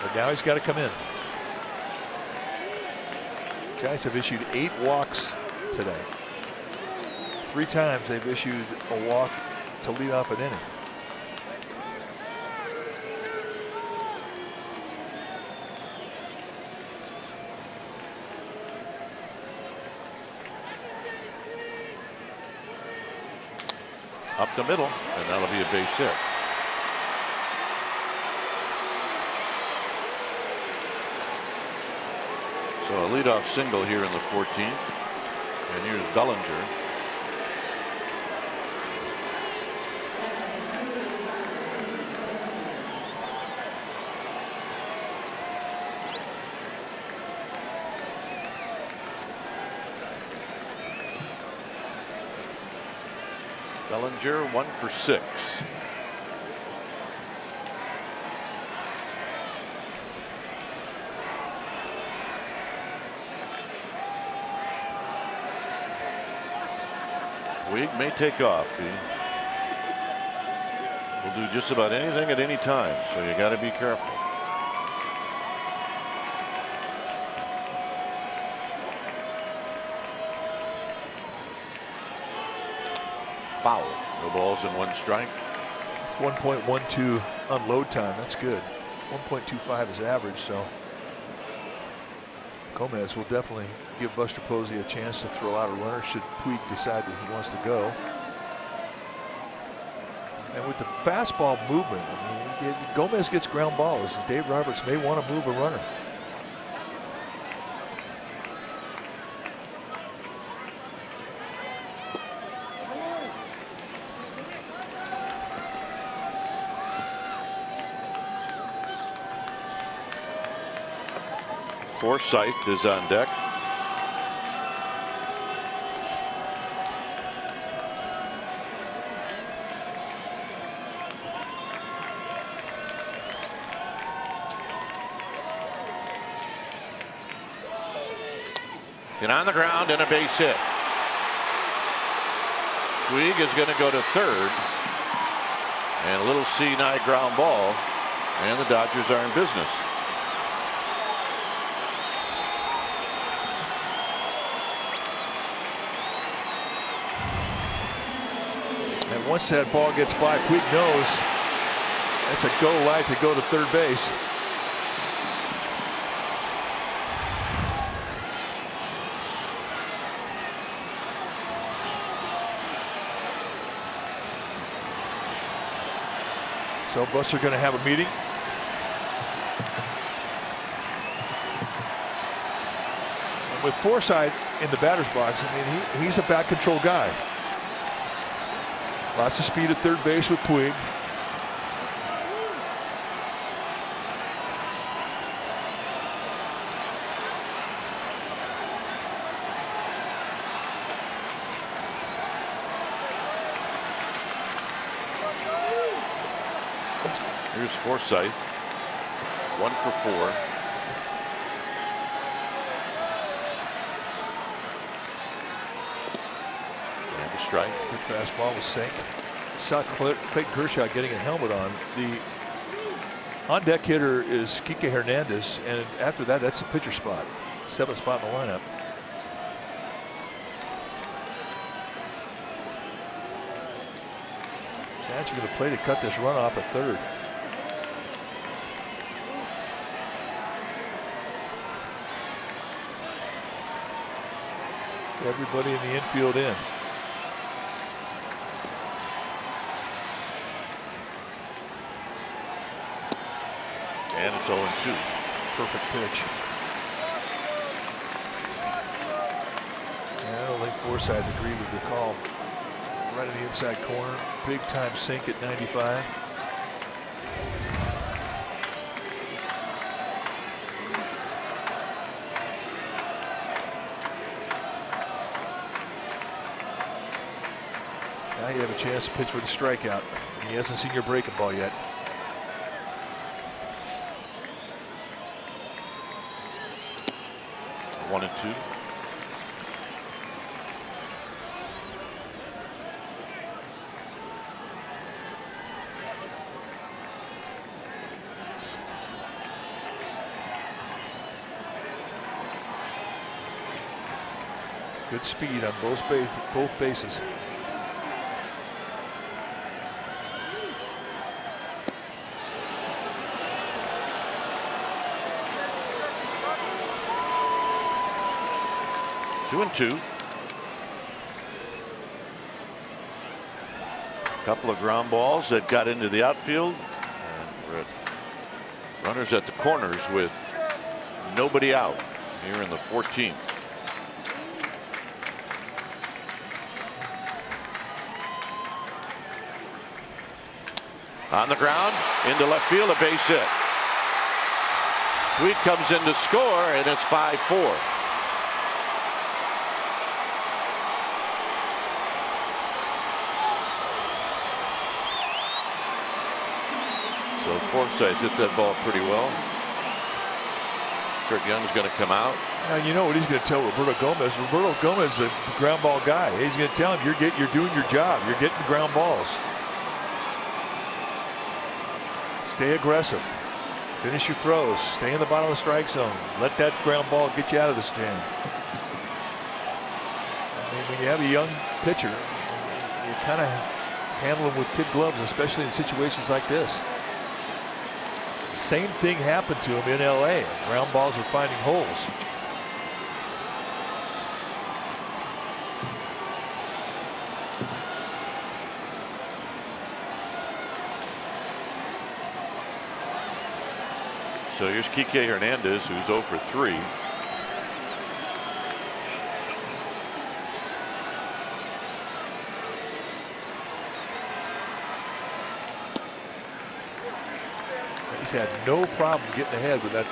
But now he's got to come in. Guys have issued 8 walks today. 3 times they've issued a walk to lead off an inning. Up the middle, and that'll be a base hit. So a leadoff single here in the 14th. And here's Bellinger. Bellinger 1 for 6. Puig may take off. He will do just about anything at any time, so you got to be careful. Foul. No balls and 1 strike. It's 1.12 unload time. That's good. 1.25 is average, so Gomez will definitely give Buster Posey a chance to throw out a runner should Puig decide that he wants to go. And with the fastball movement, I mean, Gomez gets ground balls, and Dave Roberts may want to move a runner. Forsythe is on deck. And on the ground and a base hit. Puig is going to go to third. And a little C-9 ground ball. And the Dodgers are in business. And once that ball gets by, Puig knows that's a go light to go to third base. So Buster going to have a meeting. And with Forsythe in the batter's box, I mean, he's a bat control guy. Lots of speed at third base with Puig. Here's Forsythe. 1 for 4. And a strike. Good fastball was sank. Saw Clayton Kershaw getting a helmet on. The on-deck hitter is Kike Hernandez, and after that, that's the pitcher spot. 7th spot in the lineup. Chance going to play to cut this run off at third. Everybody in the infield in. And it's 0-2. Perfect pitch. I don't think Forsythe agreed with the call. Right in the inside corner. Big time sink at 95. Now you have a chance to pitch for the strikeout. He hasn't seen your breaking ball yet. One and two. Good speed on both bases. Two and two. A couple of ground balls that got into the outfield. And we're at runners at the corners with nobody out here in the 14th. On the ground, into left field, a base hit. Tweed comes in to score, and it's 5-4. So Forsythe hit that ball pretty well. Kurt Young's going to come out. Now you know what he's going to tell Roberto Gomez. Roberto Gomez is a ground ball guy. He's going to tell him, you're doing your job. You're getting ground balls. Stay aggressive. Finish your throws. Stay in the bottom of the strike zone. Let that ground ball get you out of this jam. I mean, when you have a young pitcher, you kind of handle him with kid gloves, especially in situations like this. Same thing happened to him in LA. Ground balls are finding holes. So here's Kike Hernandez, who's 0 for 3. He's had no problem getting ahead with that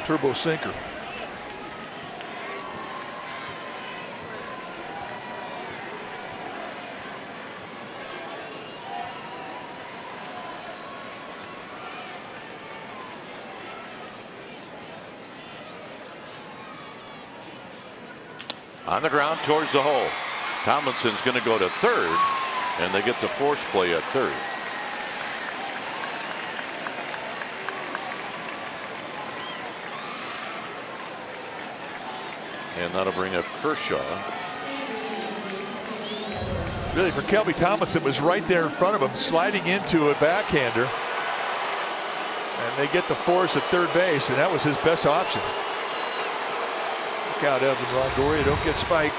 turbo sinker. On the ground towards the hole. Tomlinson's going to go to third, and they get the force play at third. And that'll bring up Kershaw. Really, for Kelby Tomlinson, was right there in front of him, sliding into a backhander. And they get the force at third base, and that was his best option. Look out, Evan Longoria, don't get spiked.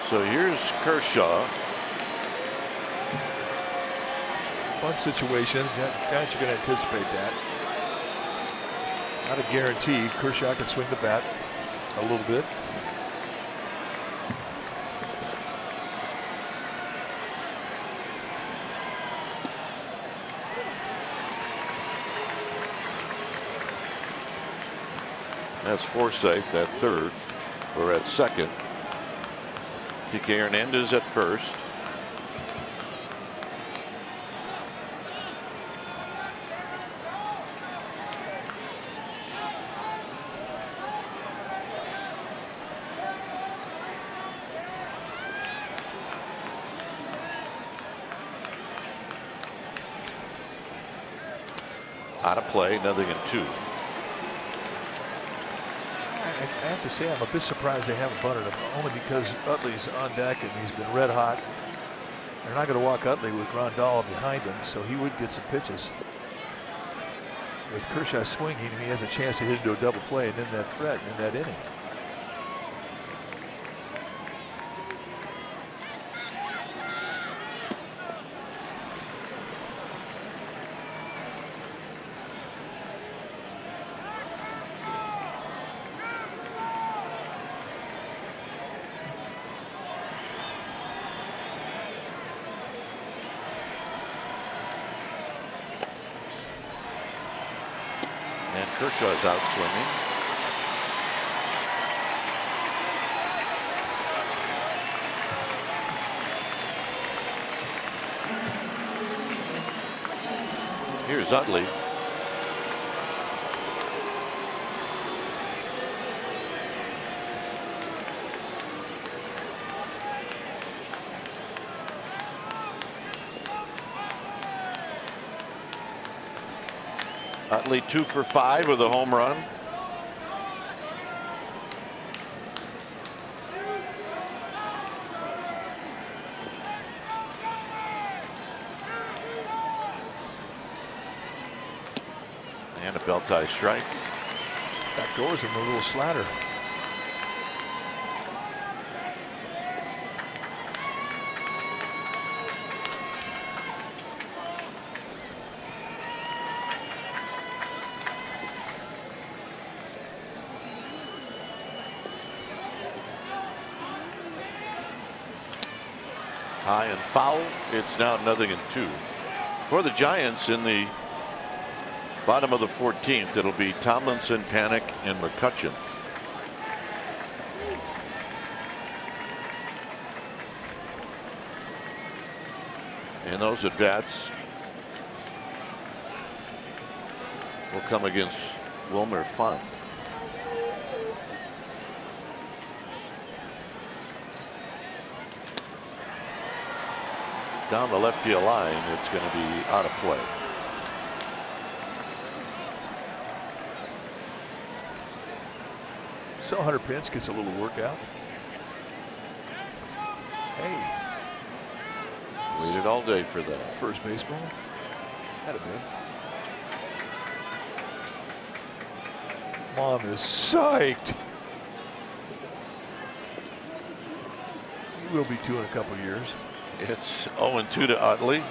So here's Kershaw. Fun situation. Giants are going to anticipate that. Not a guarantee. Kershaw can swing the bat a little bit. That's Forsythe at third, or at second. Kike Hernandez at first. Out of play, 0-2. I have to say, I'm a bit surprised they haven't bunted him, only because Utley's on deck and he's been red hot. They're not going to walk Utley with Grandal behind him, so he would get some pitches. With Kershaw swinging, he has a chance to hit into a double play and end that threat in that inning. And Kershaw's out swinging. Here's Utley. Utley 2 for 5 with a home run. And a belt tie strike. Back doors and a little slatter. High and foul. It's now 0-2 for the Giants in the bottom of the 14th. It'll be Tomlinson, Panic, and McCutchen. And those at bats will come against Wilmer Font. Down the left field line, it's going to be out of play. So Hunter Pence gets a little workout. Hey. Waited all day for that. First baseball. Had a bit. Mom is psyched. He will be 2 in a couple years. It's 0-2 to Utley.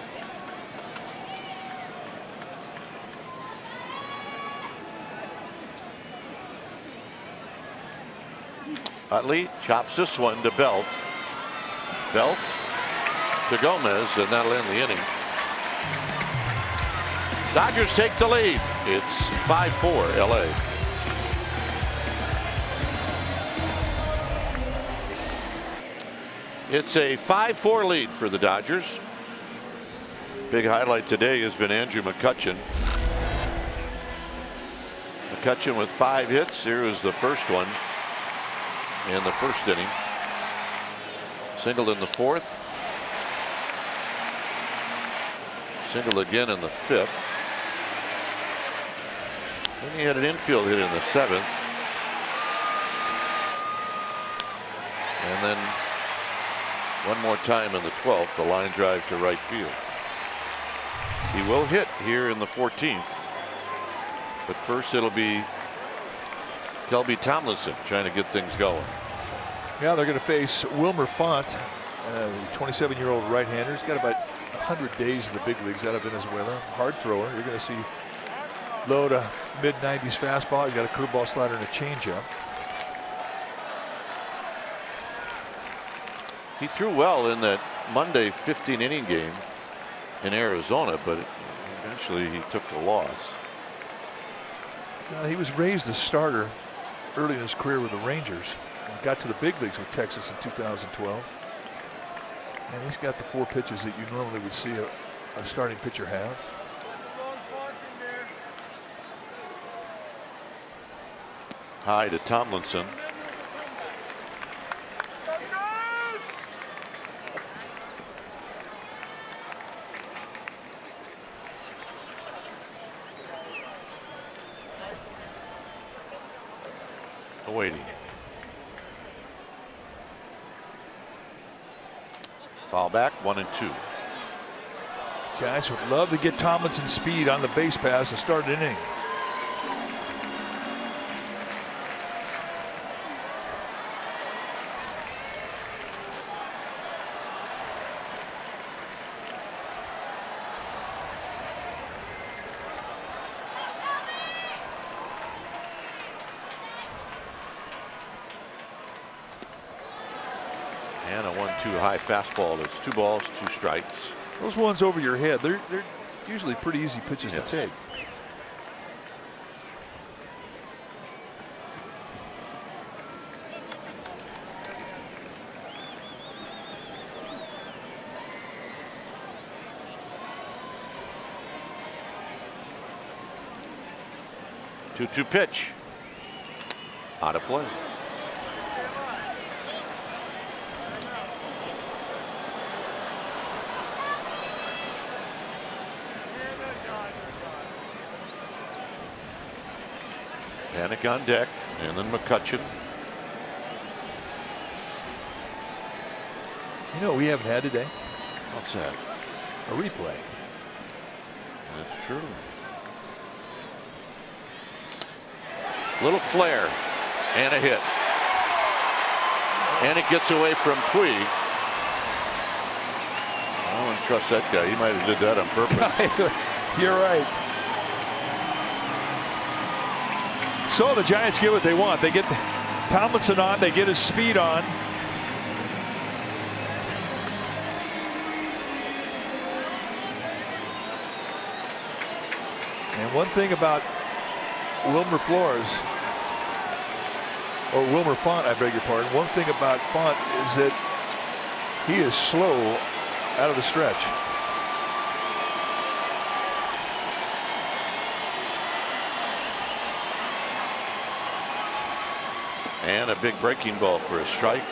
Utley chops this one to Belt. Belt to Gomez, and that'll end the inning. Dodgers take the lead. It's 5-4 LA. It's a 5-4 lead for the Dodgers. Big highlight today has been Andrew McCutchen. McCutchen with 5 hits. Here is the first one in the first inning. Singled in the 4th. Singled again in the 5th. Then he had an infield hit in the 7th. And then one more time in the 12th, a line drive to right field. He will hit here in the 14th. But first it'll be Kelby Tomlinson trying to get things going. Yeah, they're going to face Wilmer Font, 27-year-old right-hander. He's got about 100 days in the big leagues out of Venezuela. Hard thrower. You're going to see low to mid-90s fastball. He's got a curveball, slider, and a changeup. He threw well in that Monday 15-inning game in Arizona, but eventually he took the loss. He was raised a starter early in his career with the Rangers and got to the big leagues with Texas in 2012. And he's got the 4 pitches that you normally would see a starting pitcher have. High to Tomlinson. Waiting. Foul back, 1-2. Giants would love to get Tomlinson's speed on the base pass to start an inning. And a 1-2 high fastball. It's 2 balls, 2 strikes. Those ones over your head, they're usually pretty easy pitches to take. 2-2 pitch. Out of play. Panic on deck, and then McCutchen. You know what we haven't had today? What's that? A replay. That's true. Little flare and a hit. And it gets away from Puig. I don't trust that guy. He might have did that on purpose. You're right. So the Giants get what they want. They get Tomlinson on. They get his speed on. And one thing about Wilmer Flores, or Wilmer Font, I beg your pardon. One thing about Font is that he is slow out of the stretch. And a big breaking ball for a strike.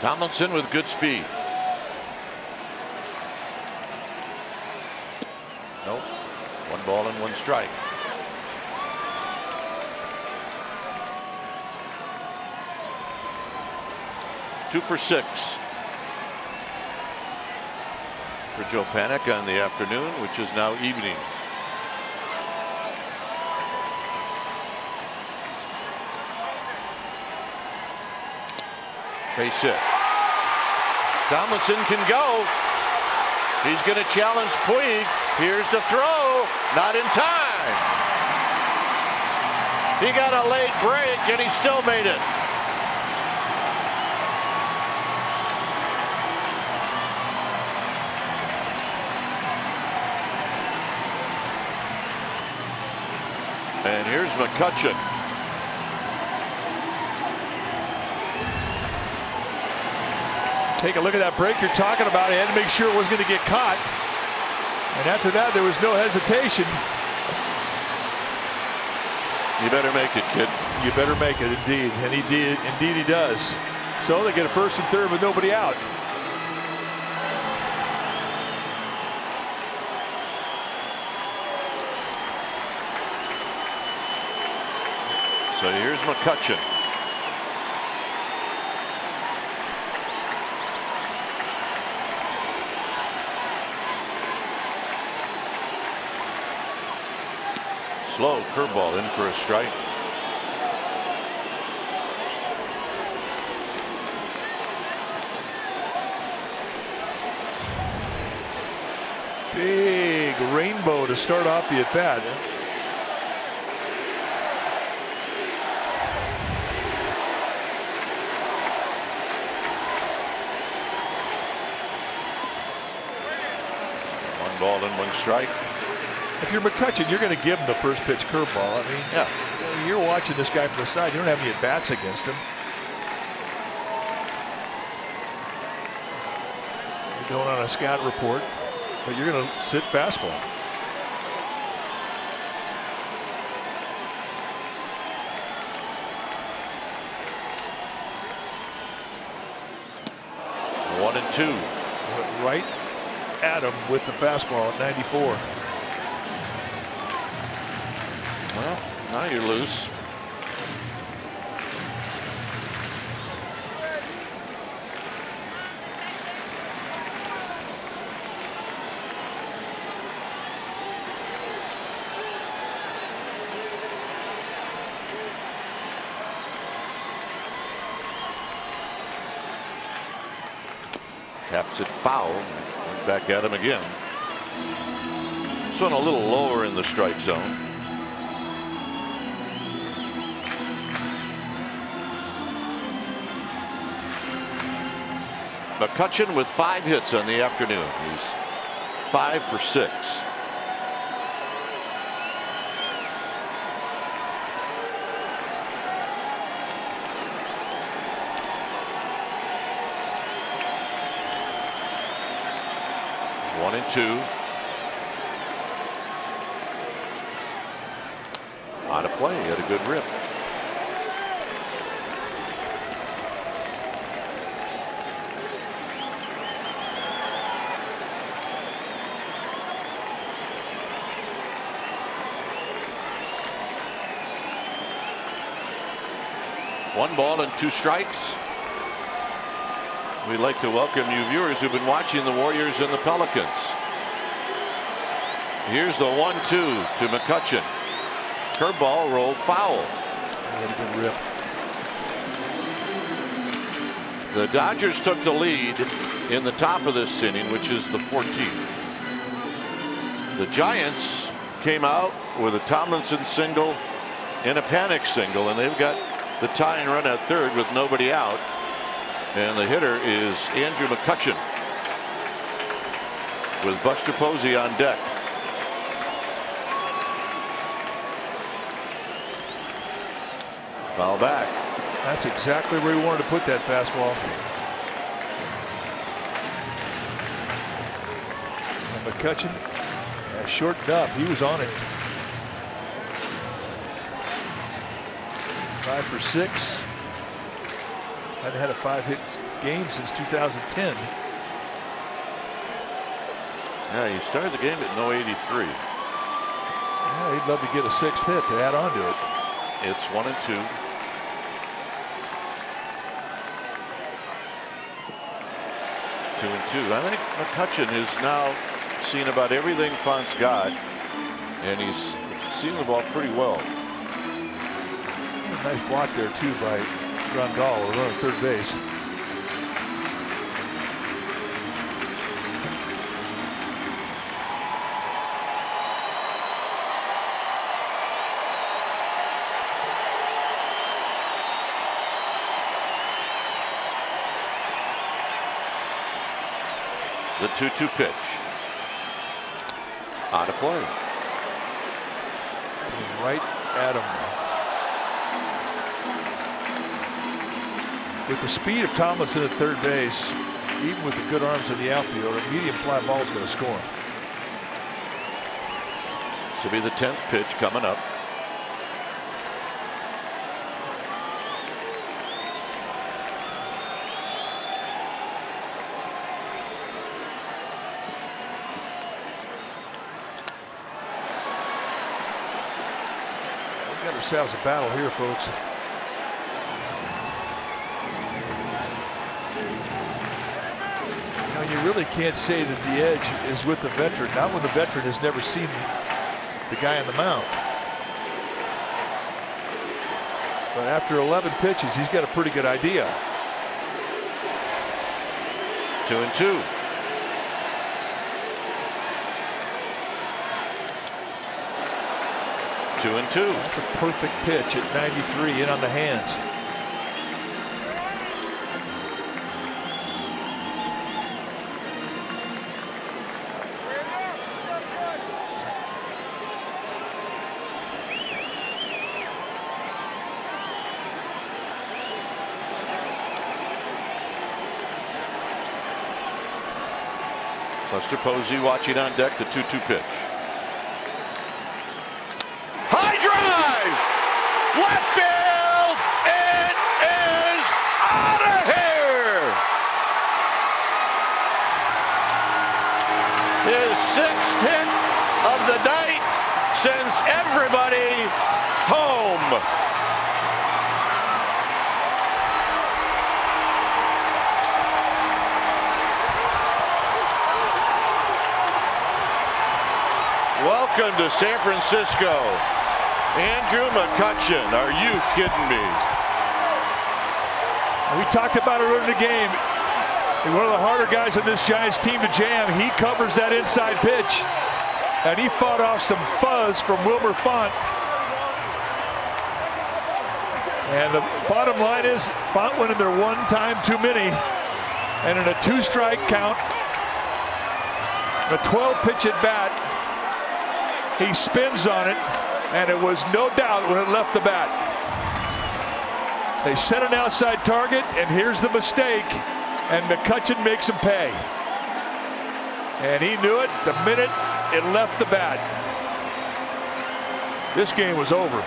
Tomlinson with good speed. Nope. 1 ball and 1 strike. Two for 6 for Joe Panik on the afternoon, which is now evening. Base hit. Tomlinson can go. He's going to challenge Puig. Here's the throw. Not in time. He got a late break and he still made it. And here's McCutchen. Take a look at that break you're talking about. He had to make sure it was going to get caught. And after that, there was no hesitation. You better make it, kid. You better make it, indeed. And he did. Indeed, he does. So they get a 1st and 3rd with nobody out. So here's McCutchen. Slow curveball in for a strike. Big rainbow to start off the at-bat. One ball and 1 strike. If you're McCutchen, you're going to give him the first pitch curveball. I mean, Yeah. You're watching this guy from the side. You don't have any at-bats against him. You're going on a scout report, but you're going to sit fastball. One and 2. Went right at him with the fastball at 94. Well, now you're loose. Taps it foul. Went back at him again. This one a little lower in the strike zone. McCutchen with 5 hits on the afternoon. He's 5 for 6. 2. On a play, he had a good rip. One ball and 2 strikes. We'd like to welcome you viewers who've been watching the Warriors and the Pelicans. Here's the 1-2 to McCutchen. Curveball rolled foul. What a good rip. The Dodgers took the lead in the top of this inning, which is the 14th. The Giants came out with a Tomlinson single and a panic single, and they've got the tying run at third with nobody out. And the hitter is Andrew McCutchen with Buster Posey on deck. Foul back. That's exactly where he wanted to put that fastball. And McCutchen shortened up. He was on it. 5 for 6. Hadn't had a 5-hit game since 2010. Yeah, he started the game at no 83. Yeah, he'd love to get a 6th hit to add on to it. It's 1-2. Two and two. I think McCutchen has now seen about everything Font's got, and he's seen the ball pretty well. Nice block there too by Grandal, running third base. The 2-2 pitch. On to play. Right at him. With the speed of Tomlinson at third base, even with the good arms in the outfield, a medium fly ball is going to score. This will be the 10th pitch coming up. We've got ourselves a battle here, folks. You really can't say that the edge is with the veteran, not when the veteran has never seen the guy on the mound. But after 11 pitches, he's got a pretty good idea. 2-2. That's a perfect pitch at 93 in on the hands. Buster Posey watching on deck, the 2-2 pitch. High drive! Left field! It is out of here! His 6th hit of the night sends everybody home. Welcome to San Francisco. Andrew McCutchen, are you kidding me? We talked about it early in the game. One of the harder guys on this Giants team to jam. He covers that inside pitch. And he fought off some fuzz from Wilmer Font. And the bottom line is Font went in there one time too many. And in a 2-strike count, a 12-pitch at bat, he spins on it, and it was no doubt when it left the bat. They set an outside target, and here's the mistake, and McCutchen makes him pay. And he knew it the minute it left the bat. This game was over.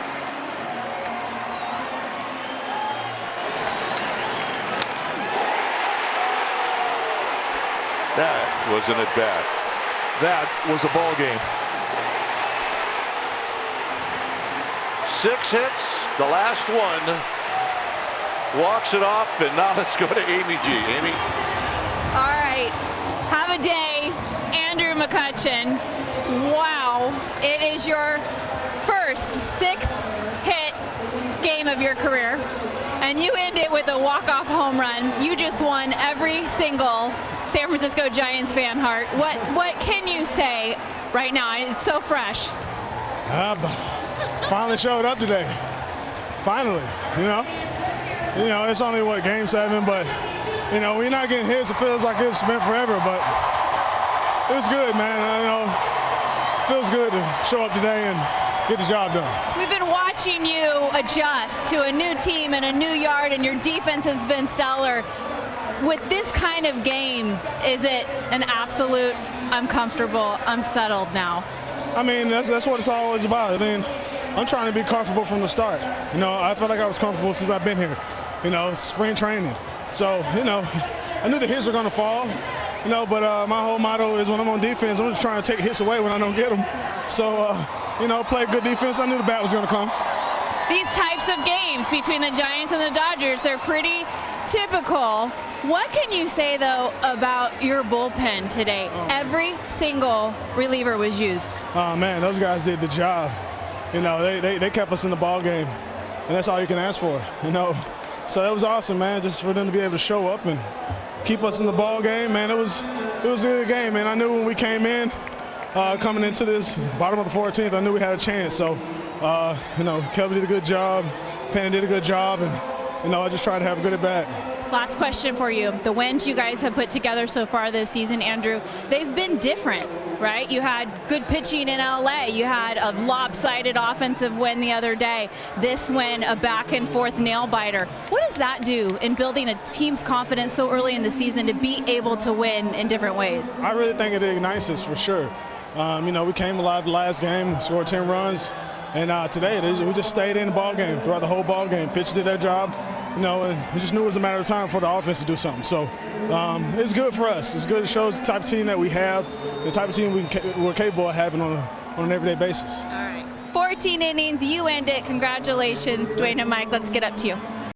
That wasn't at bat. That was a ball game. 6 hits, the last one. Walks it off, and now let's go to Amy G. Amy. All right, have a day, Andrew McCutchen. Wow, it is your first 6-hit game of your career, and you end it with a walk-off home run. You just won every single San Francisco Giants fan heart. What can you say right now? It's so fresh. Finally showed up today. Finally, you know, it's only game 7, but you know, when you're not getting hits, it feels like it's been forever. But it was good, man. You know, it feels good to show up today and get the job done. We've been watching you adjust to a new team and a new yard, and your defense has been stellar. With this kind of game, is it an absolute, I'm comfortable, I'm settled now? I mean, that's what it's always about. I mean, I'm trying to be comfortable from the start. You know, I feel like I was comfortable since I've been here. You know, spring training. So, you know, I knew the hits were going to fall. You know, but my whole motto is when I'm on defense, I'm just trying to take hits away when I don't get them. So, you know, play good defense. I knew the bat was going to come. These types of games between the Giants and the Dodgers, they're pretty typical. What can you say, though, about your bullpen today? Every single reliever was used. Oh, man, those guys did the job. You know, they kept us in the ball game, and that's all you can ask for, you know. So that was awesome, man, just for them to be able to show up and keep us in the ball game, man. It was a good game, man. I knew when we came in, coming into this bottom of the 14th, I knew we had a chance. So, you know, Kelby did a good job, Penny did a good job, and, you know, I just tried to have a good at bat. Last question for you. The wins you guys have put together so far this season, Andrew, they've been different, right? You had good pitching in LA. You had a lopsided offensive win the other day. This win, a back and forth nail biter. What does that do in building a team's confidence so early in the season to be able to win in different ways? I really think it ignites us for sure. You know, we came alive the last game, scored 10 runs, and today we just stayed in the ball game throughout the whole ball game. Pitch did their job. You know, and we just knew it was a matter of time for the offense to do something. So it's good for us. It's good. It shows the type of team that we have, the type of team we're capable of having on an everyday basis. All right. 14 innings. You end it. Congratulations, Dwayne and Mike. Let's get up to you.